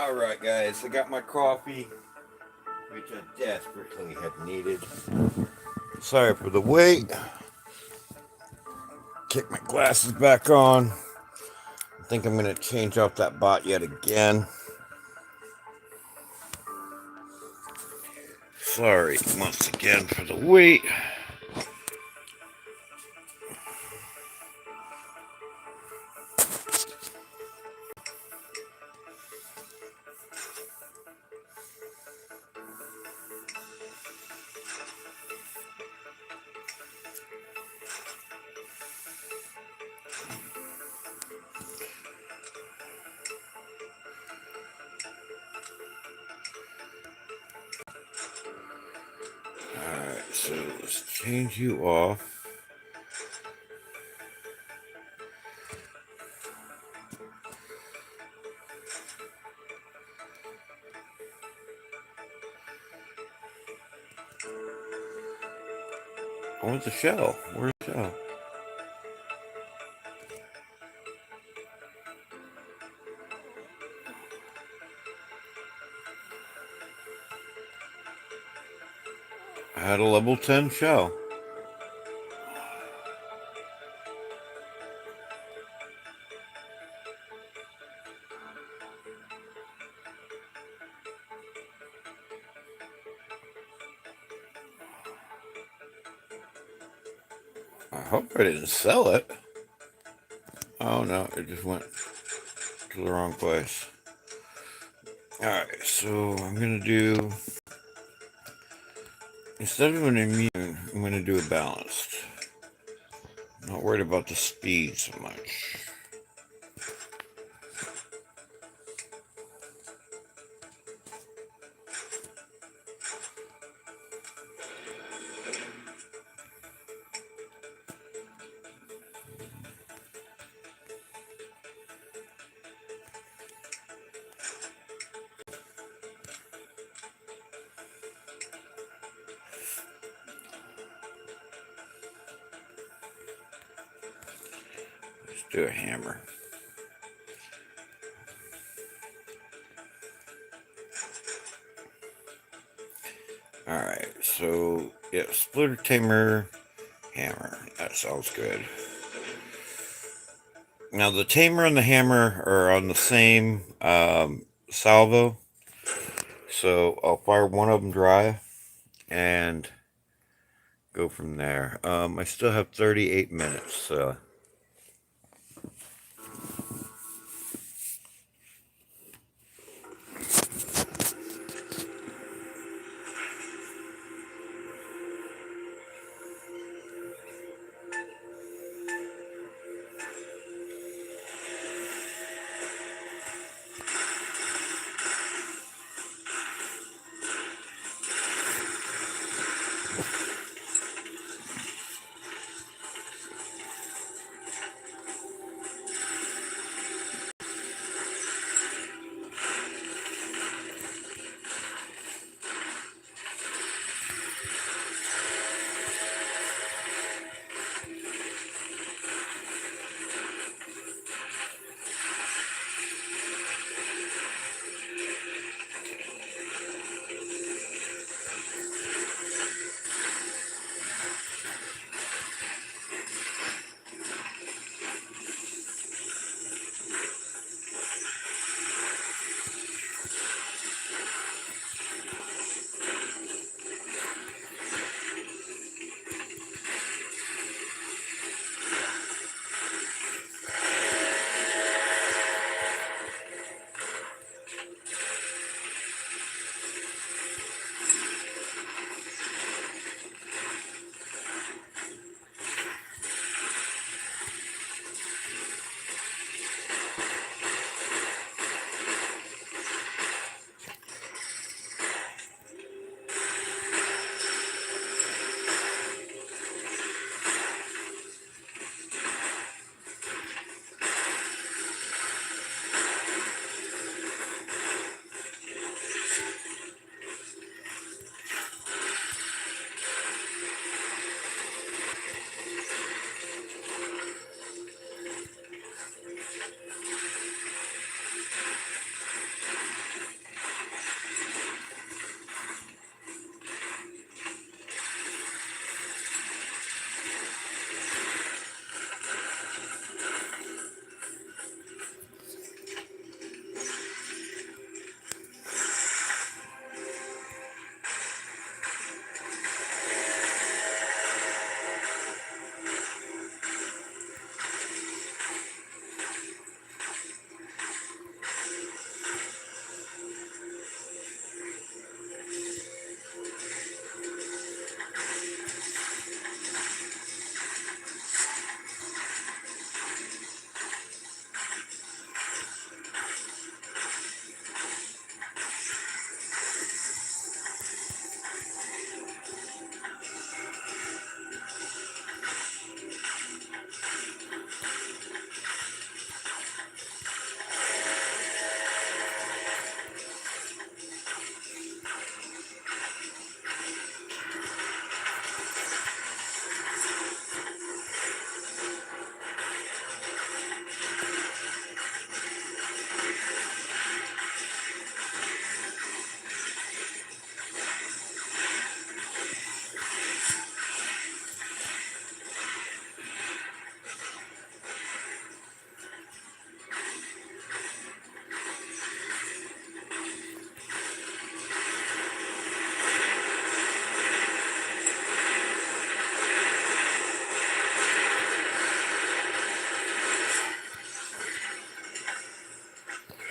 Alright guys, I got my coffee, which I desperately had needed. Sorry for the wait. Kick my glasses back on. I think I'm going to change out that bot yet again. Sorry once again for the wait. Alright, so let's change you off. Where's the shell? Where's the shell? I had a level 10 shell. I hope I didn't sell it. Oh no, it just went to the wrong place. Alright, so I'm gonna do, instead of an immune, I'm gonna do a balanced. I'm not worried about the speed so much. Let's do a hammer. Alright, so yeah, splitter, tamer, hammer. That sounds good. Now the tamer and the hammer are on the same salvo. So I'll fire one of them dry and go from there. I still have 38 minutes, so.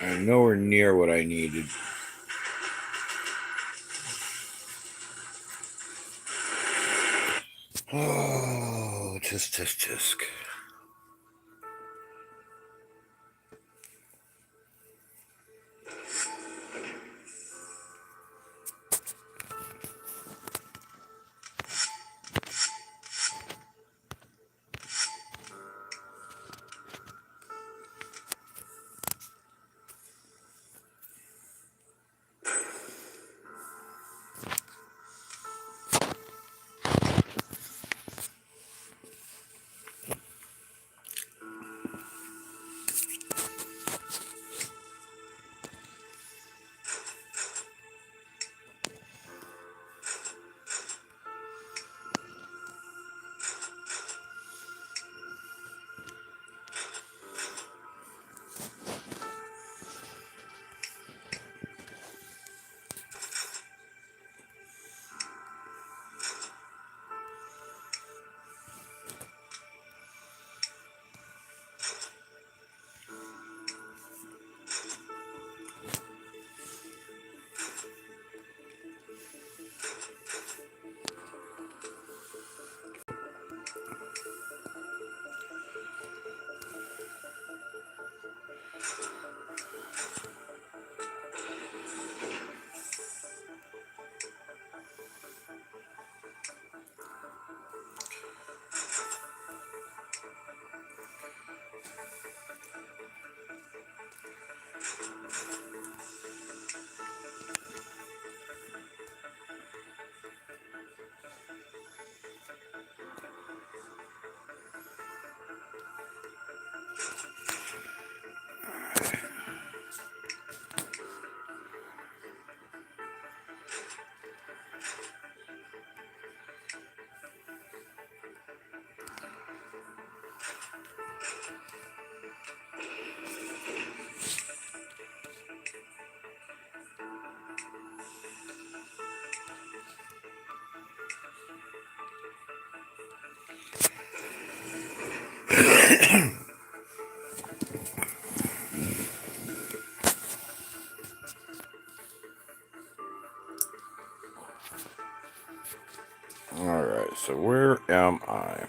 I'm nowhere near what I needed. Oh, tisk. Alright, so where am I?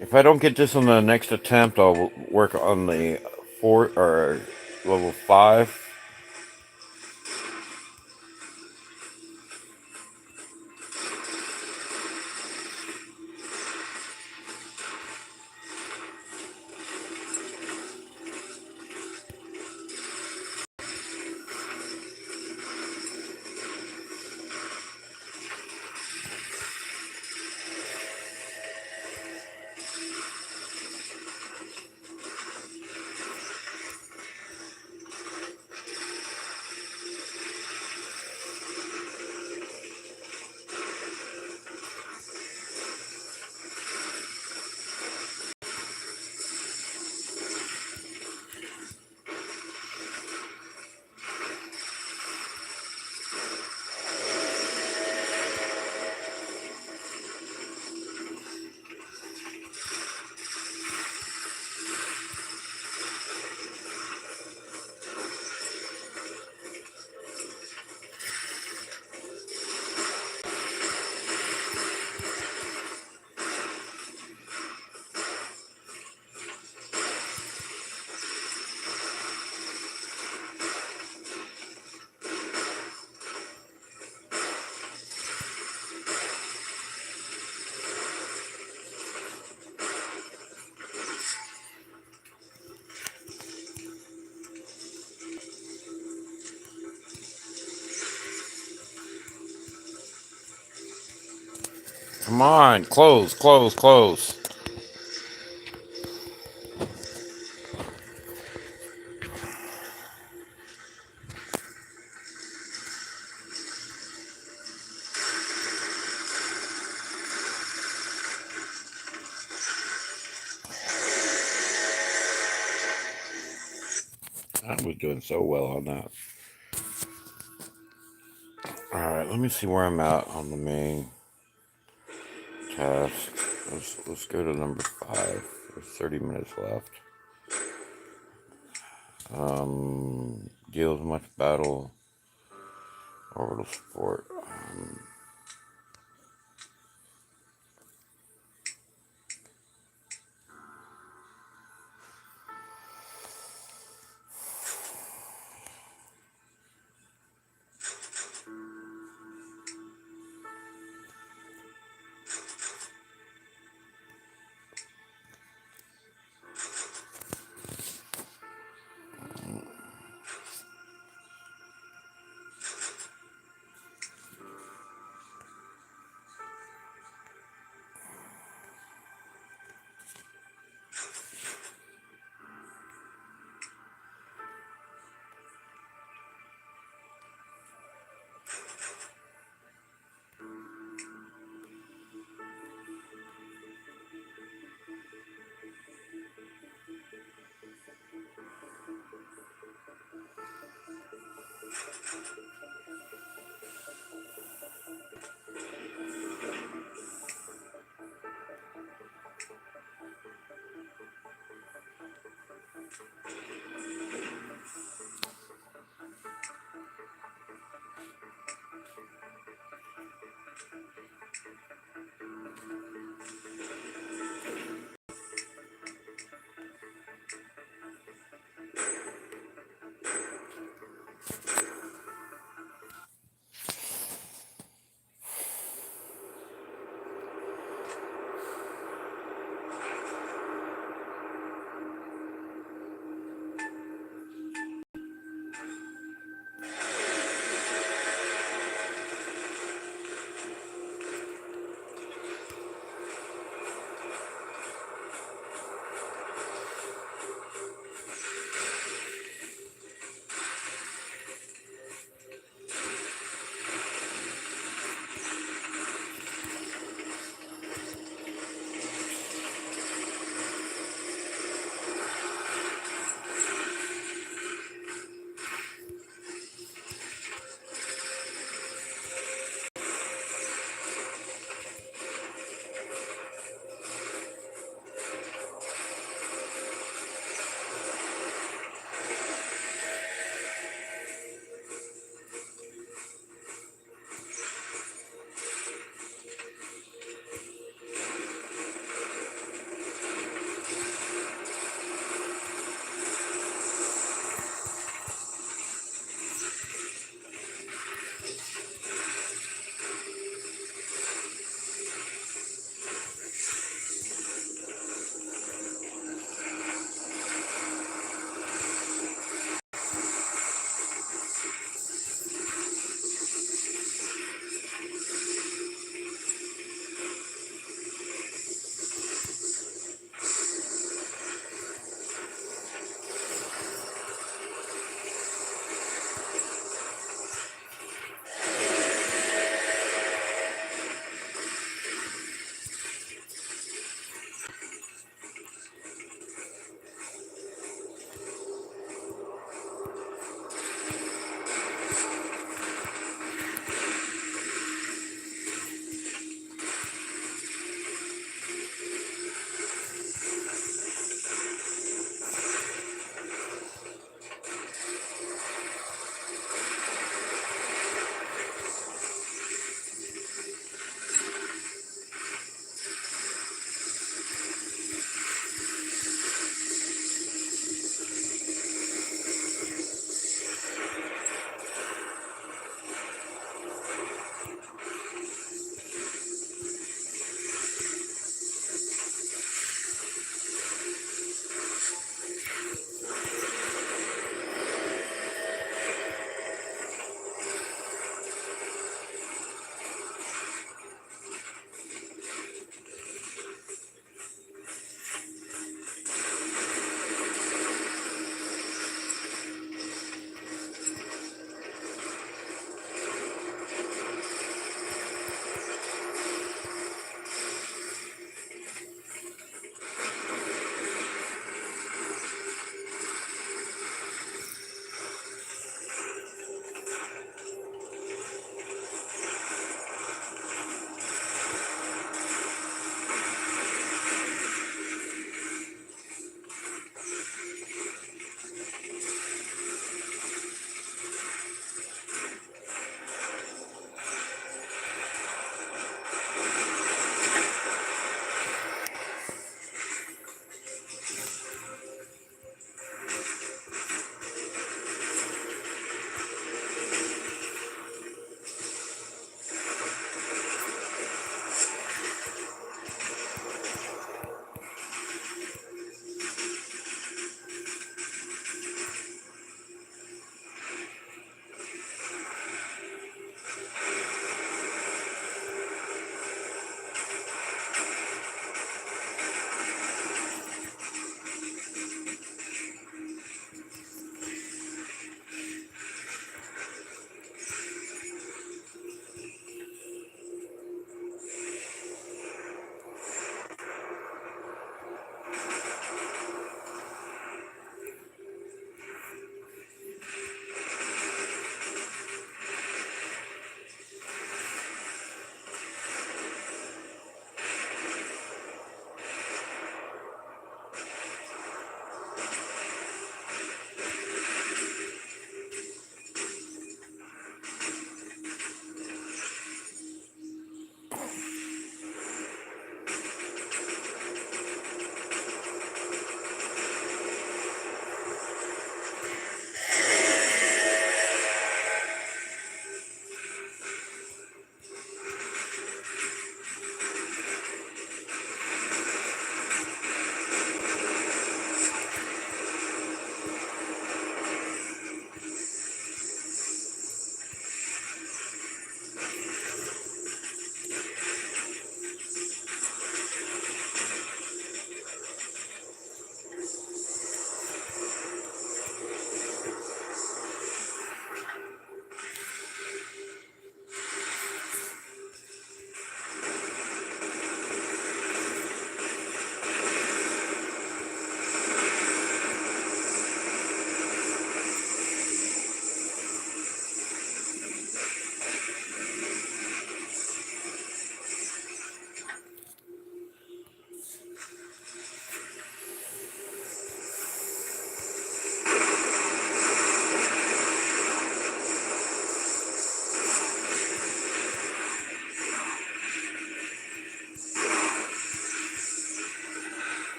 If I don't get this on the next attempt, I'll work on the 4 or level 5. Come on, close. I was doing so well on that. Alright, let me see where I'm at on the main task. Let's go to number 5. There's 30 minutes left. Deals much battle. Orbital support.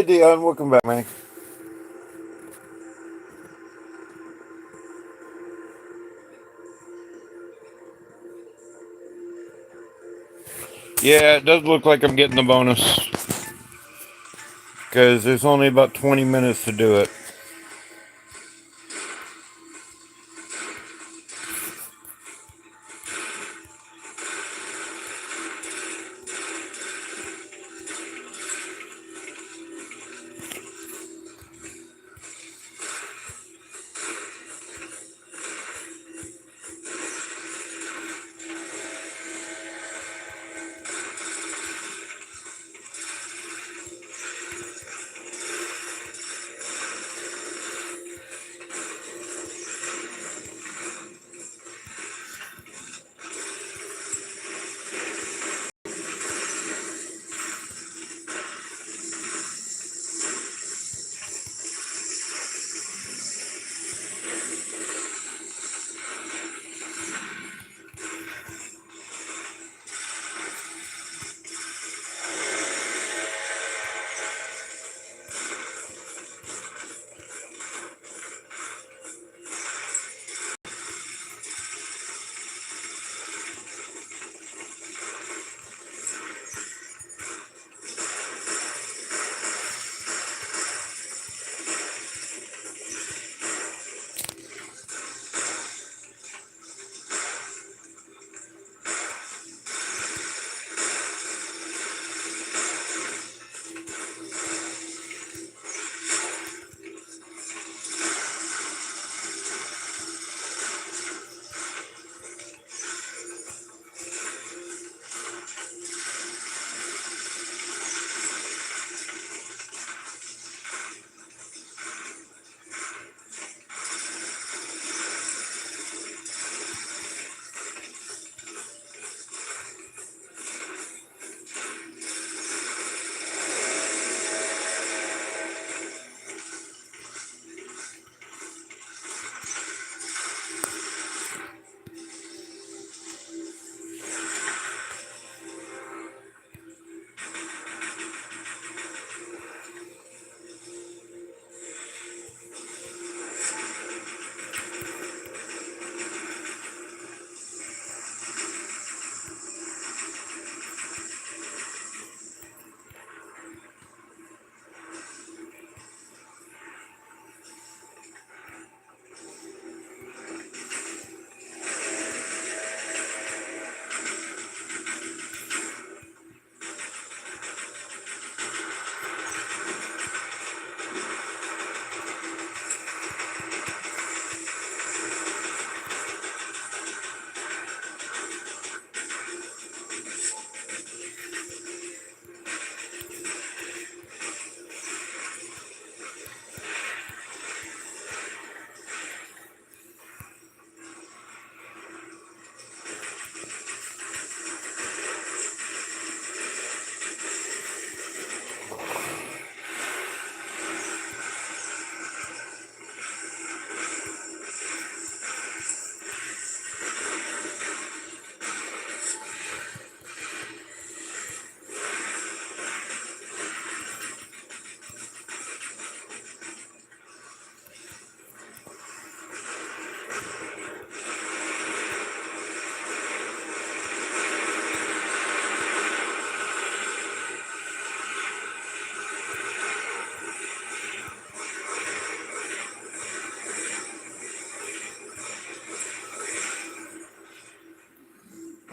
Hey, Dion, welcome back, man. Yeah, it does look like I'm getting the bonus because there's only about 20 minutes to do it.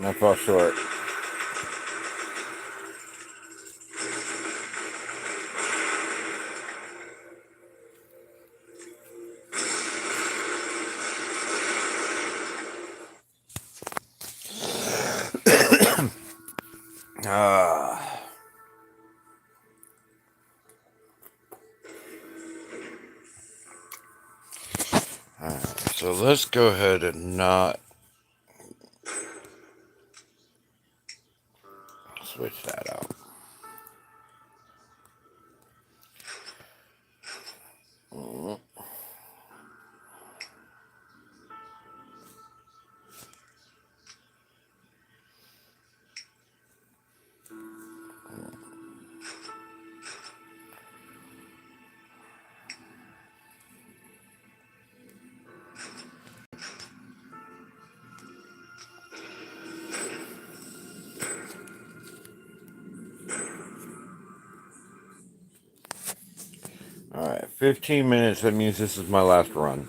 I fall short. Ah. Alright, so let's go ahead and not switch that out. 15 minutes, that means this is my last run.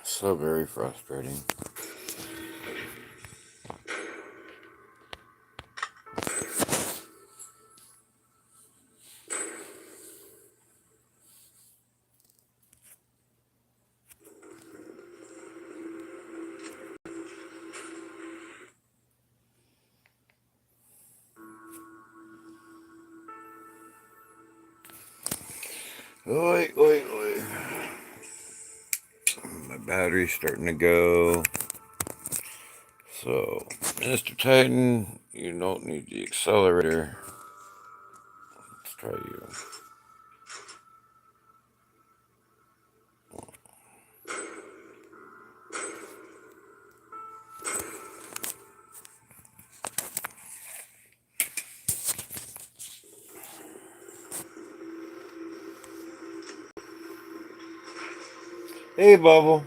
So very frustrating. Oi, oi, oi. My battery's starting to go. So, Mr. Titan, you don't need the accelerator. Let's try you. Hey, Bubble.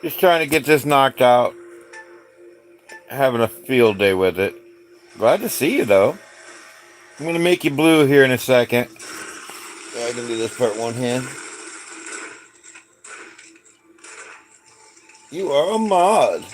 Just trying to get this knocked out. Having a field day with it. Glad to see you, though. I'm going to make you blue here in a second. So I can do this part one hand. You are a mod.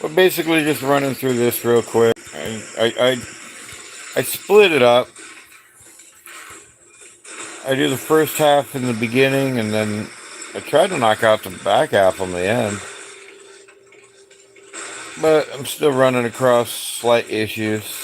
We're basically just running through this real quick. I split it up. I do the first half in the beginning, and then I tried to knock out the back half on the end. But I'm still running across slight issues.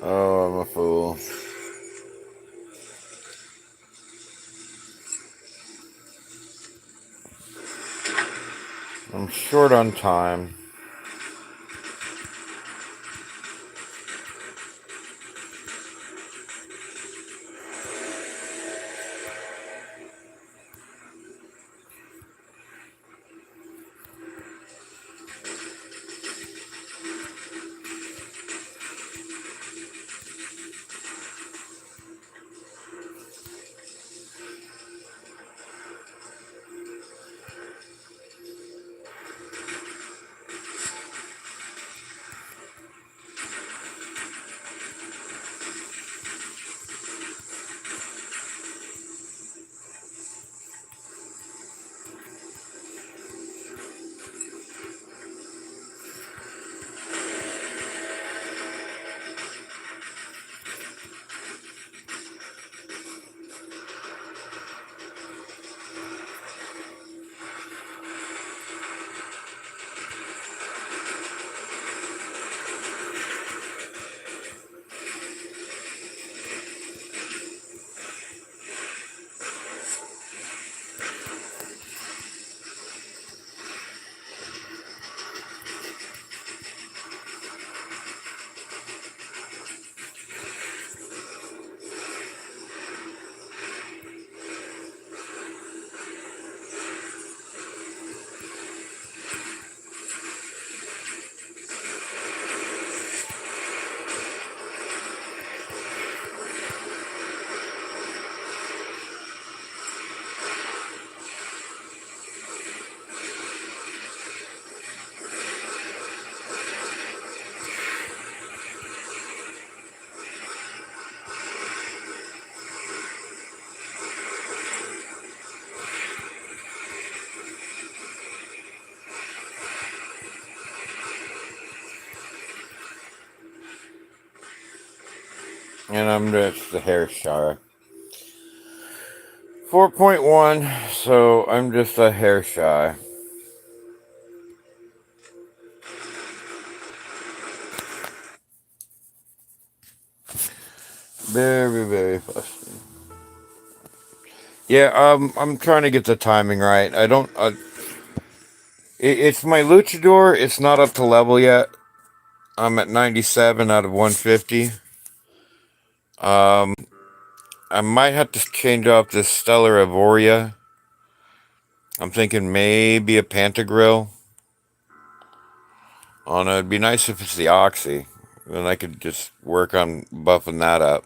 Oh, I'm a fool. I'm short on time. And I'm just a hair shy. 4.1, so I'm just a hair shy. Very, very frustrating. Yeah, I'm trying to get the timing right. I don't. It's my luchador. It's not up to level yet. I'm at 97 out of 150. I might have to change off this Stellar Avoria. I'm thinking maybe a Pantagrill. Oh no, it'd be nice if it's the Oxy. Then I could just work on buffing that up.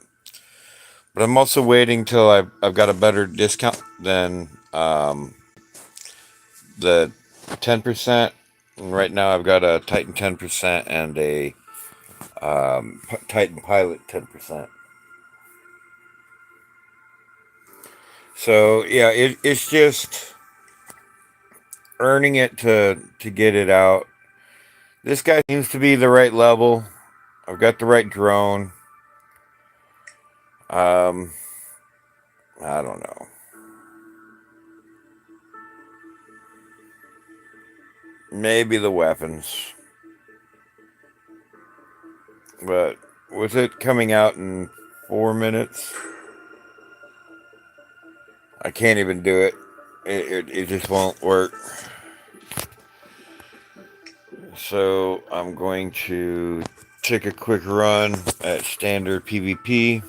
But I'm also waiting till I've got a better discount than the 10%. And right now I've got a Titan 10% and a Titan Pilot 10%. So yeah, it's just earning it to get it out. This guy seems to be the right level. I've got the right drone. Um, I don't know. Maybe the weapons, but with it coming out in 4 minutes, I can't even do it. It just won't work. So I'm going to take a quick run at standard PvP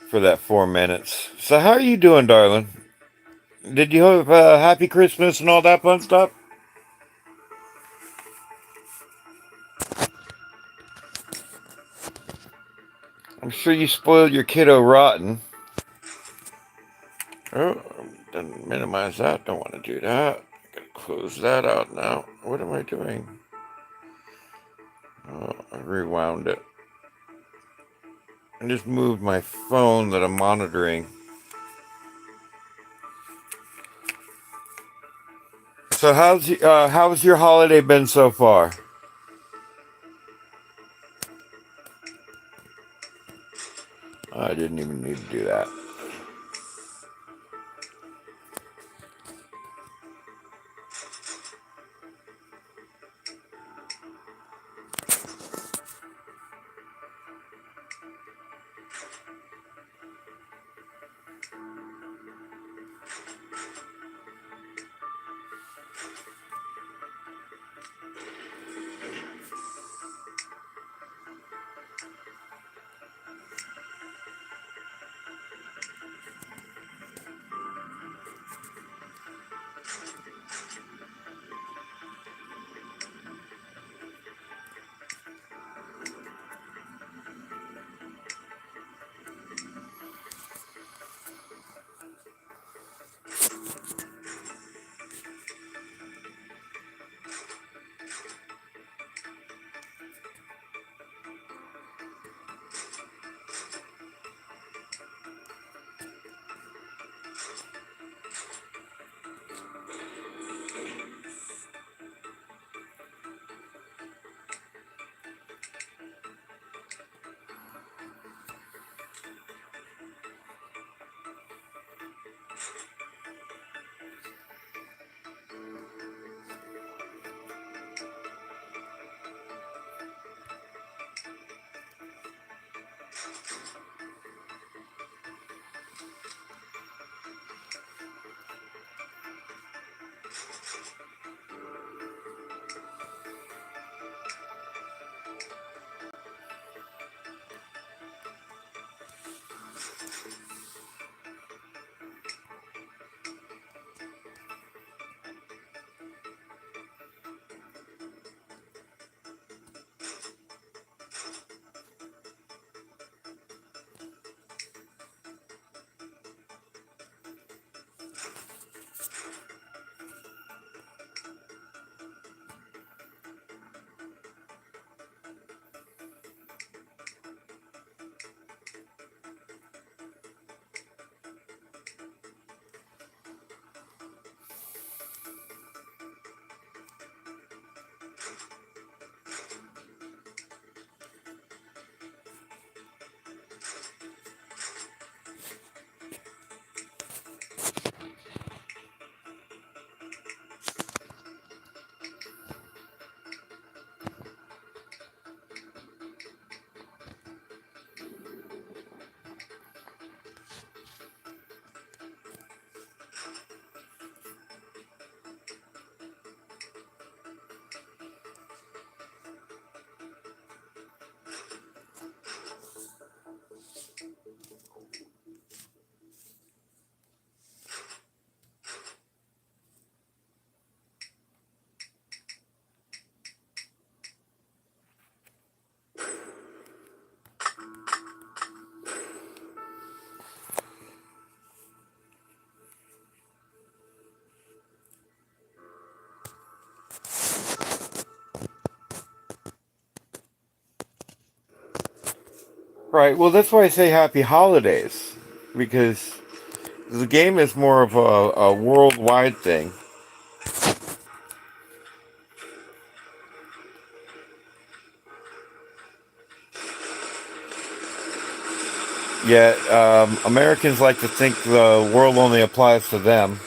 for that 4 minutes. So how are you doing, darling? Did you have a happy Christmas and all that fun stuff? I'm sure you spoiled your kiddo rotten. Oh, didn't minimize that. Don't want to do that. Gotta close that out now. What am I doing? Oh, I rewound it. I just moved my phone that I'm monitoring. So how's your holiday been so far? I didn't even need to do that. Right. Well, that's why I say happy holidays, because the game is more of a worldwide thing. Yet Americans like to think the world only applies to them.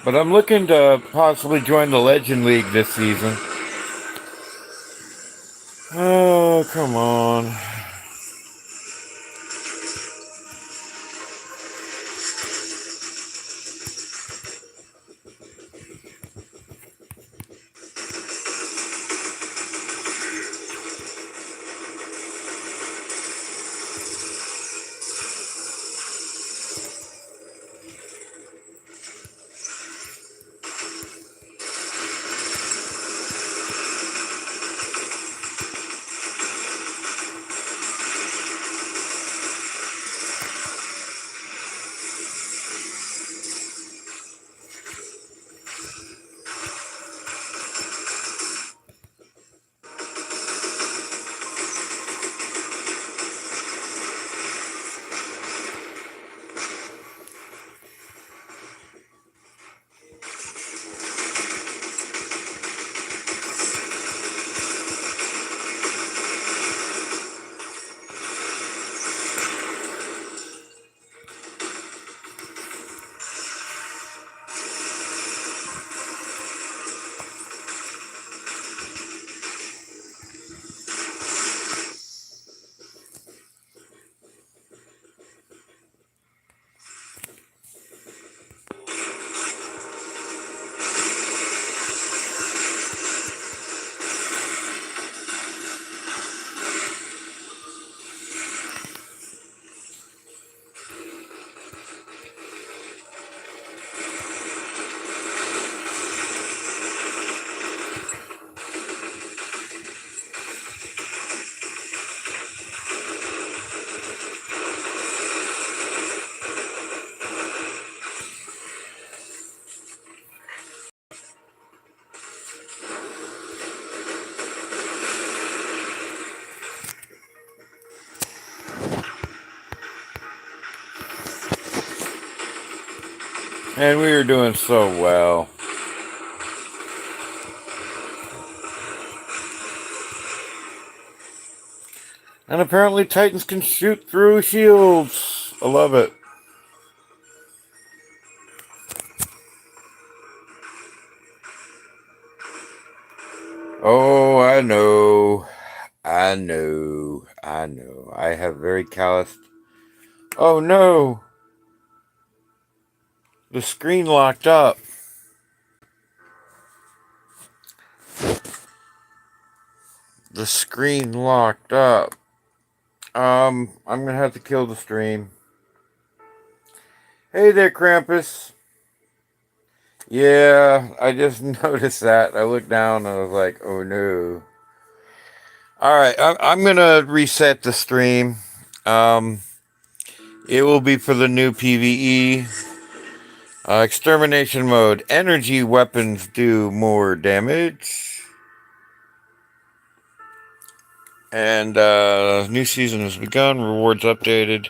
But I'm looking to possibly join the Legend League this season. Oh, come on. And we were doing so well. And apparently Titans can shoot through shields. I love it. Oh, I know. I know. I know. I have very calloused. Oh no. The screen locked up. The screen locked up. I'm gonna have to kill the stream. Hey there, Krampus. Yeah, I just noticed that. I looked down and I was like, oh no. Alright, I'm gonna reset the stream. Um, it will be for the new PvE. Extermination mode. Energy weapons do more damage. And new season has begun. Rewards updated.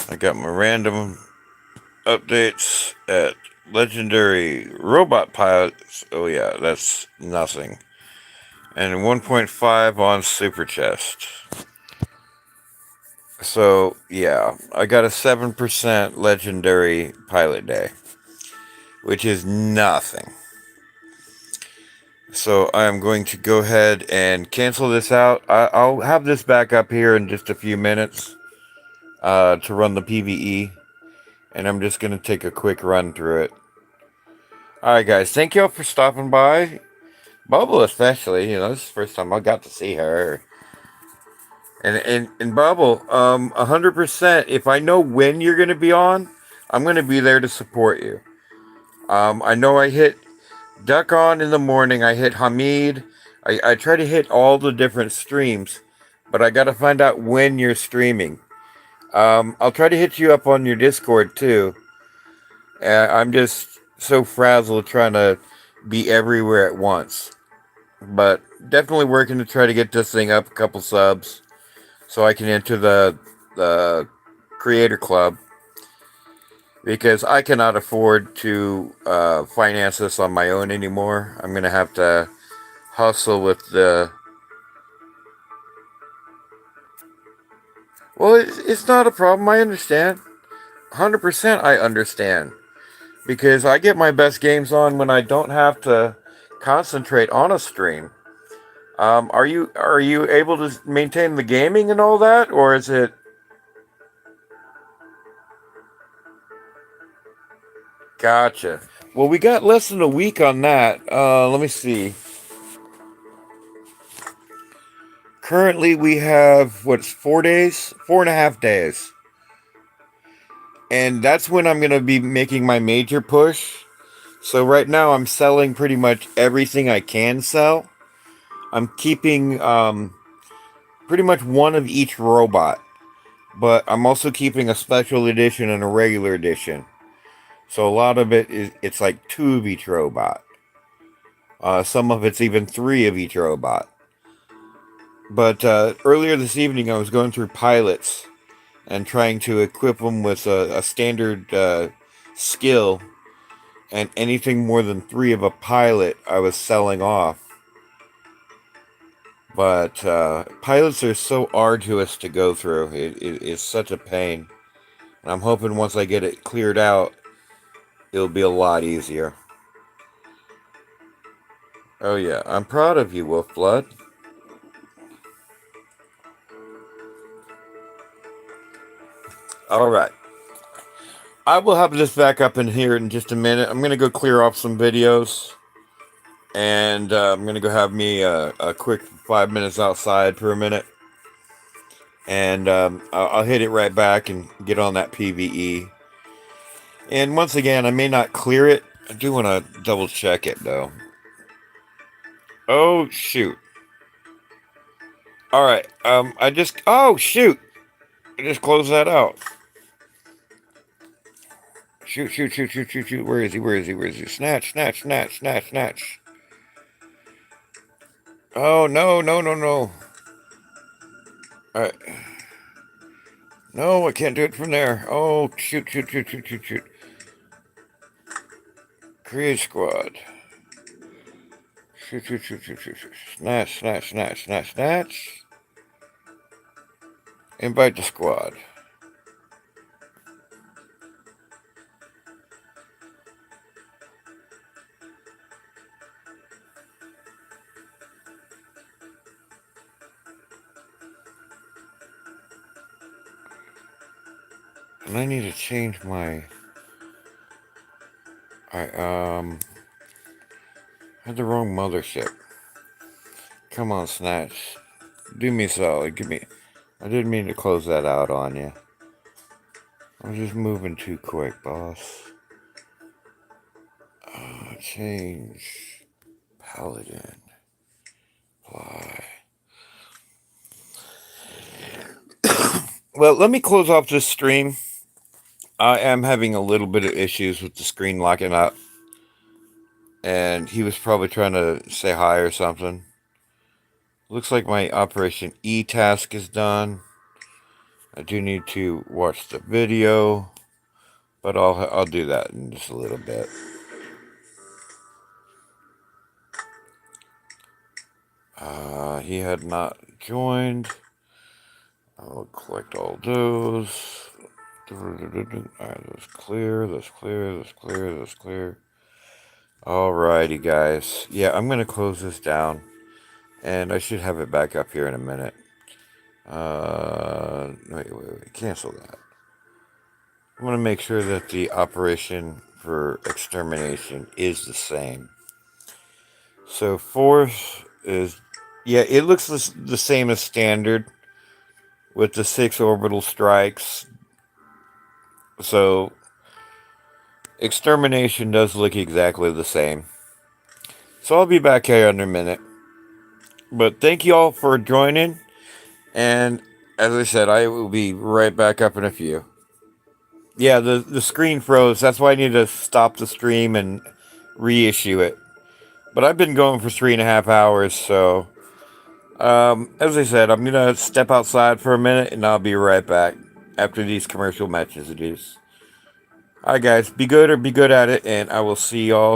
I got my random updates at legendary robot pilots. Oh yeah, that's nothing. And 1.5 on super chest. So yeah, I got a 7% legendary pilot day, which is nothing. So I'm going to go ahead and cancel this out. I'll have this back up here in just a few minutes to run the PvE. And I'm just going to take a quick run through it. Alright guys, thank y'all for stopping by. Bubble especially, this is the first time I got to see her. And Bubble, 100%, if I know when you're going to be on, I'm going to be there to support you. I know I hit Duck on in the morning, I hit Hamid, I try to hit all the different streams, but I got to find out when you're streaming. I'll try to hit you up on your Discord too. I'm just so frazzled trying to be everywhere at once. But definitely working to try to get this thing up a couple subs so I can enter the creator club. Because I cannot afford to finance this on my own anymore. I'm going to have to hustle with the... Well, it's not a problem. I understand. 100% I understand. Because I get my best games on when I don't have to concentrate on a stream. Are you able to maintain the gaming and all that, or is it? Gotcha. Well, we got less than a week on that. Let me see. Currently, we have what's 4 days, 4.5 days, and that's when I'm gonna be making my major push. So right now, I'm selling pretty much everything I can sell. I'm keeping pretty much one of each robot, but I'm also keeping a special edition and a regular edition. So a lot of it's like 2 of each robot. Some of it's even 3 of each robot. But earlier this evening, I was going through pilots and trying to equip them with a standard skill, and anything more than 3 of a pilot, I was selling off. But pilots are so arduous to go through. It's such a pain. And I'm hoping once I get it cleared out, it'll be a lot easier. Oh yeah, I'm proud of you, Wolfblood. Alright. I will have this back up in here in just a minute. I'm going to go clear off some videos. And I'm going to go have me a quick 5 minutes outside for a minute. And I'll hit it right back and get on that PvE. And once again, I may not clear it. I do want to double check it, though. Oh, shoot. Alright, oh, shoot. I just closed that out. Shoot, shoot, shoot, shoot, shoot, shoot. Where is he? Where is he? Where is he? Snatch, snatch, snatch, snatch, snatch. Oh, no, no, no, no. Alright. No, I can't do it from there. Oh, shoot, shoot, shoot, shoot, shoot, shoot. Create squad. Shoot, shoot, shoot, shoot, shoot, shoot. Snatch, snatch, snatch, snatch, snatch. Invite the squad. And I need to change my... I had the wrong mothership. Come on, Snatch. Do me a solid. Give me... I didn't mean to close that out on you. I was just moving too quick, boss. Change. Paladin. Apply. Well, let me close off this stream. I am having a little bit of issues with the screen locking up. And he was probably trying to say hi or something. Looks like my Operation E task is done. I do need to watch the video, but I'll do that in just a little bit. He had not joined. I'll collect all those. Alright, that's clear, that's clear, that's clear, that's clear. Alrighty, guys. Yeah, I'm going to close this down. And I should have it back up here in a minute. Wait. Cancel that. I'm going to make sure that the operation for extermination is the same. So force is... Yeah, it looks the same as standard with the 6 orbital strikes. So extermination does look exactly the same. So I'll be back here in a minute. But thank you all for joining. And as I said, I will be right back up in a few. Yeah, the screen froze. That's why I need to stop the stream and reissue it. But I've been going for 3.5 hours, so... as I said, I'm going to step outside for a minute, and I'll be right back after these commercial messages. Alright, guys, be good or be good at it, and I will see y'all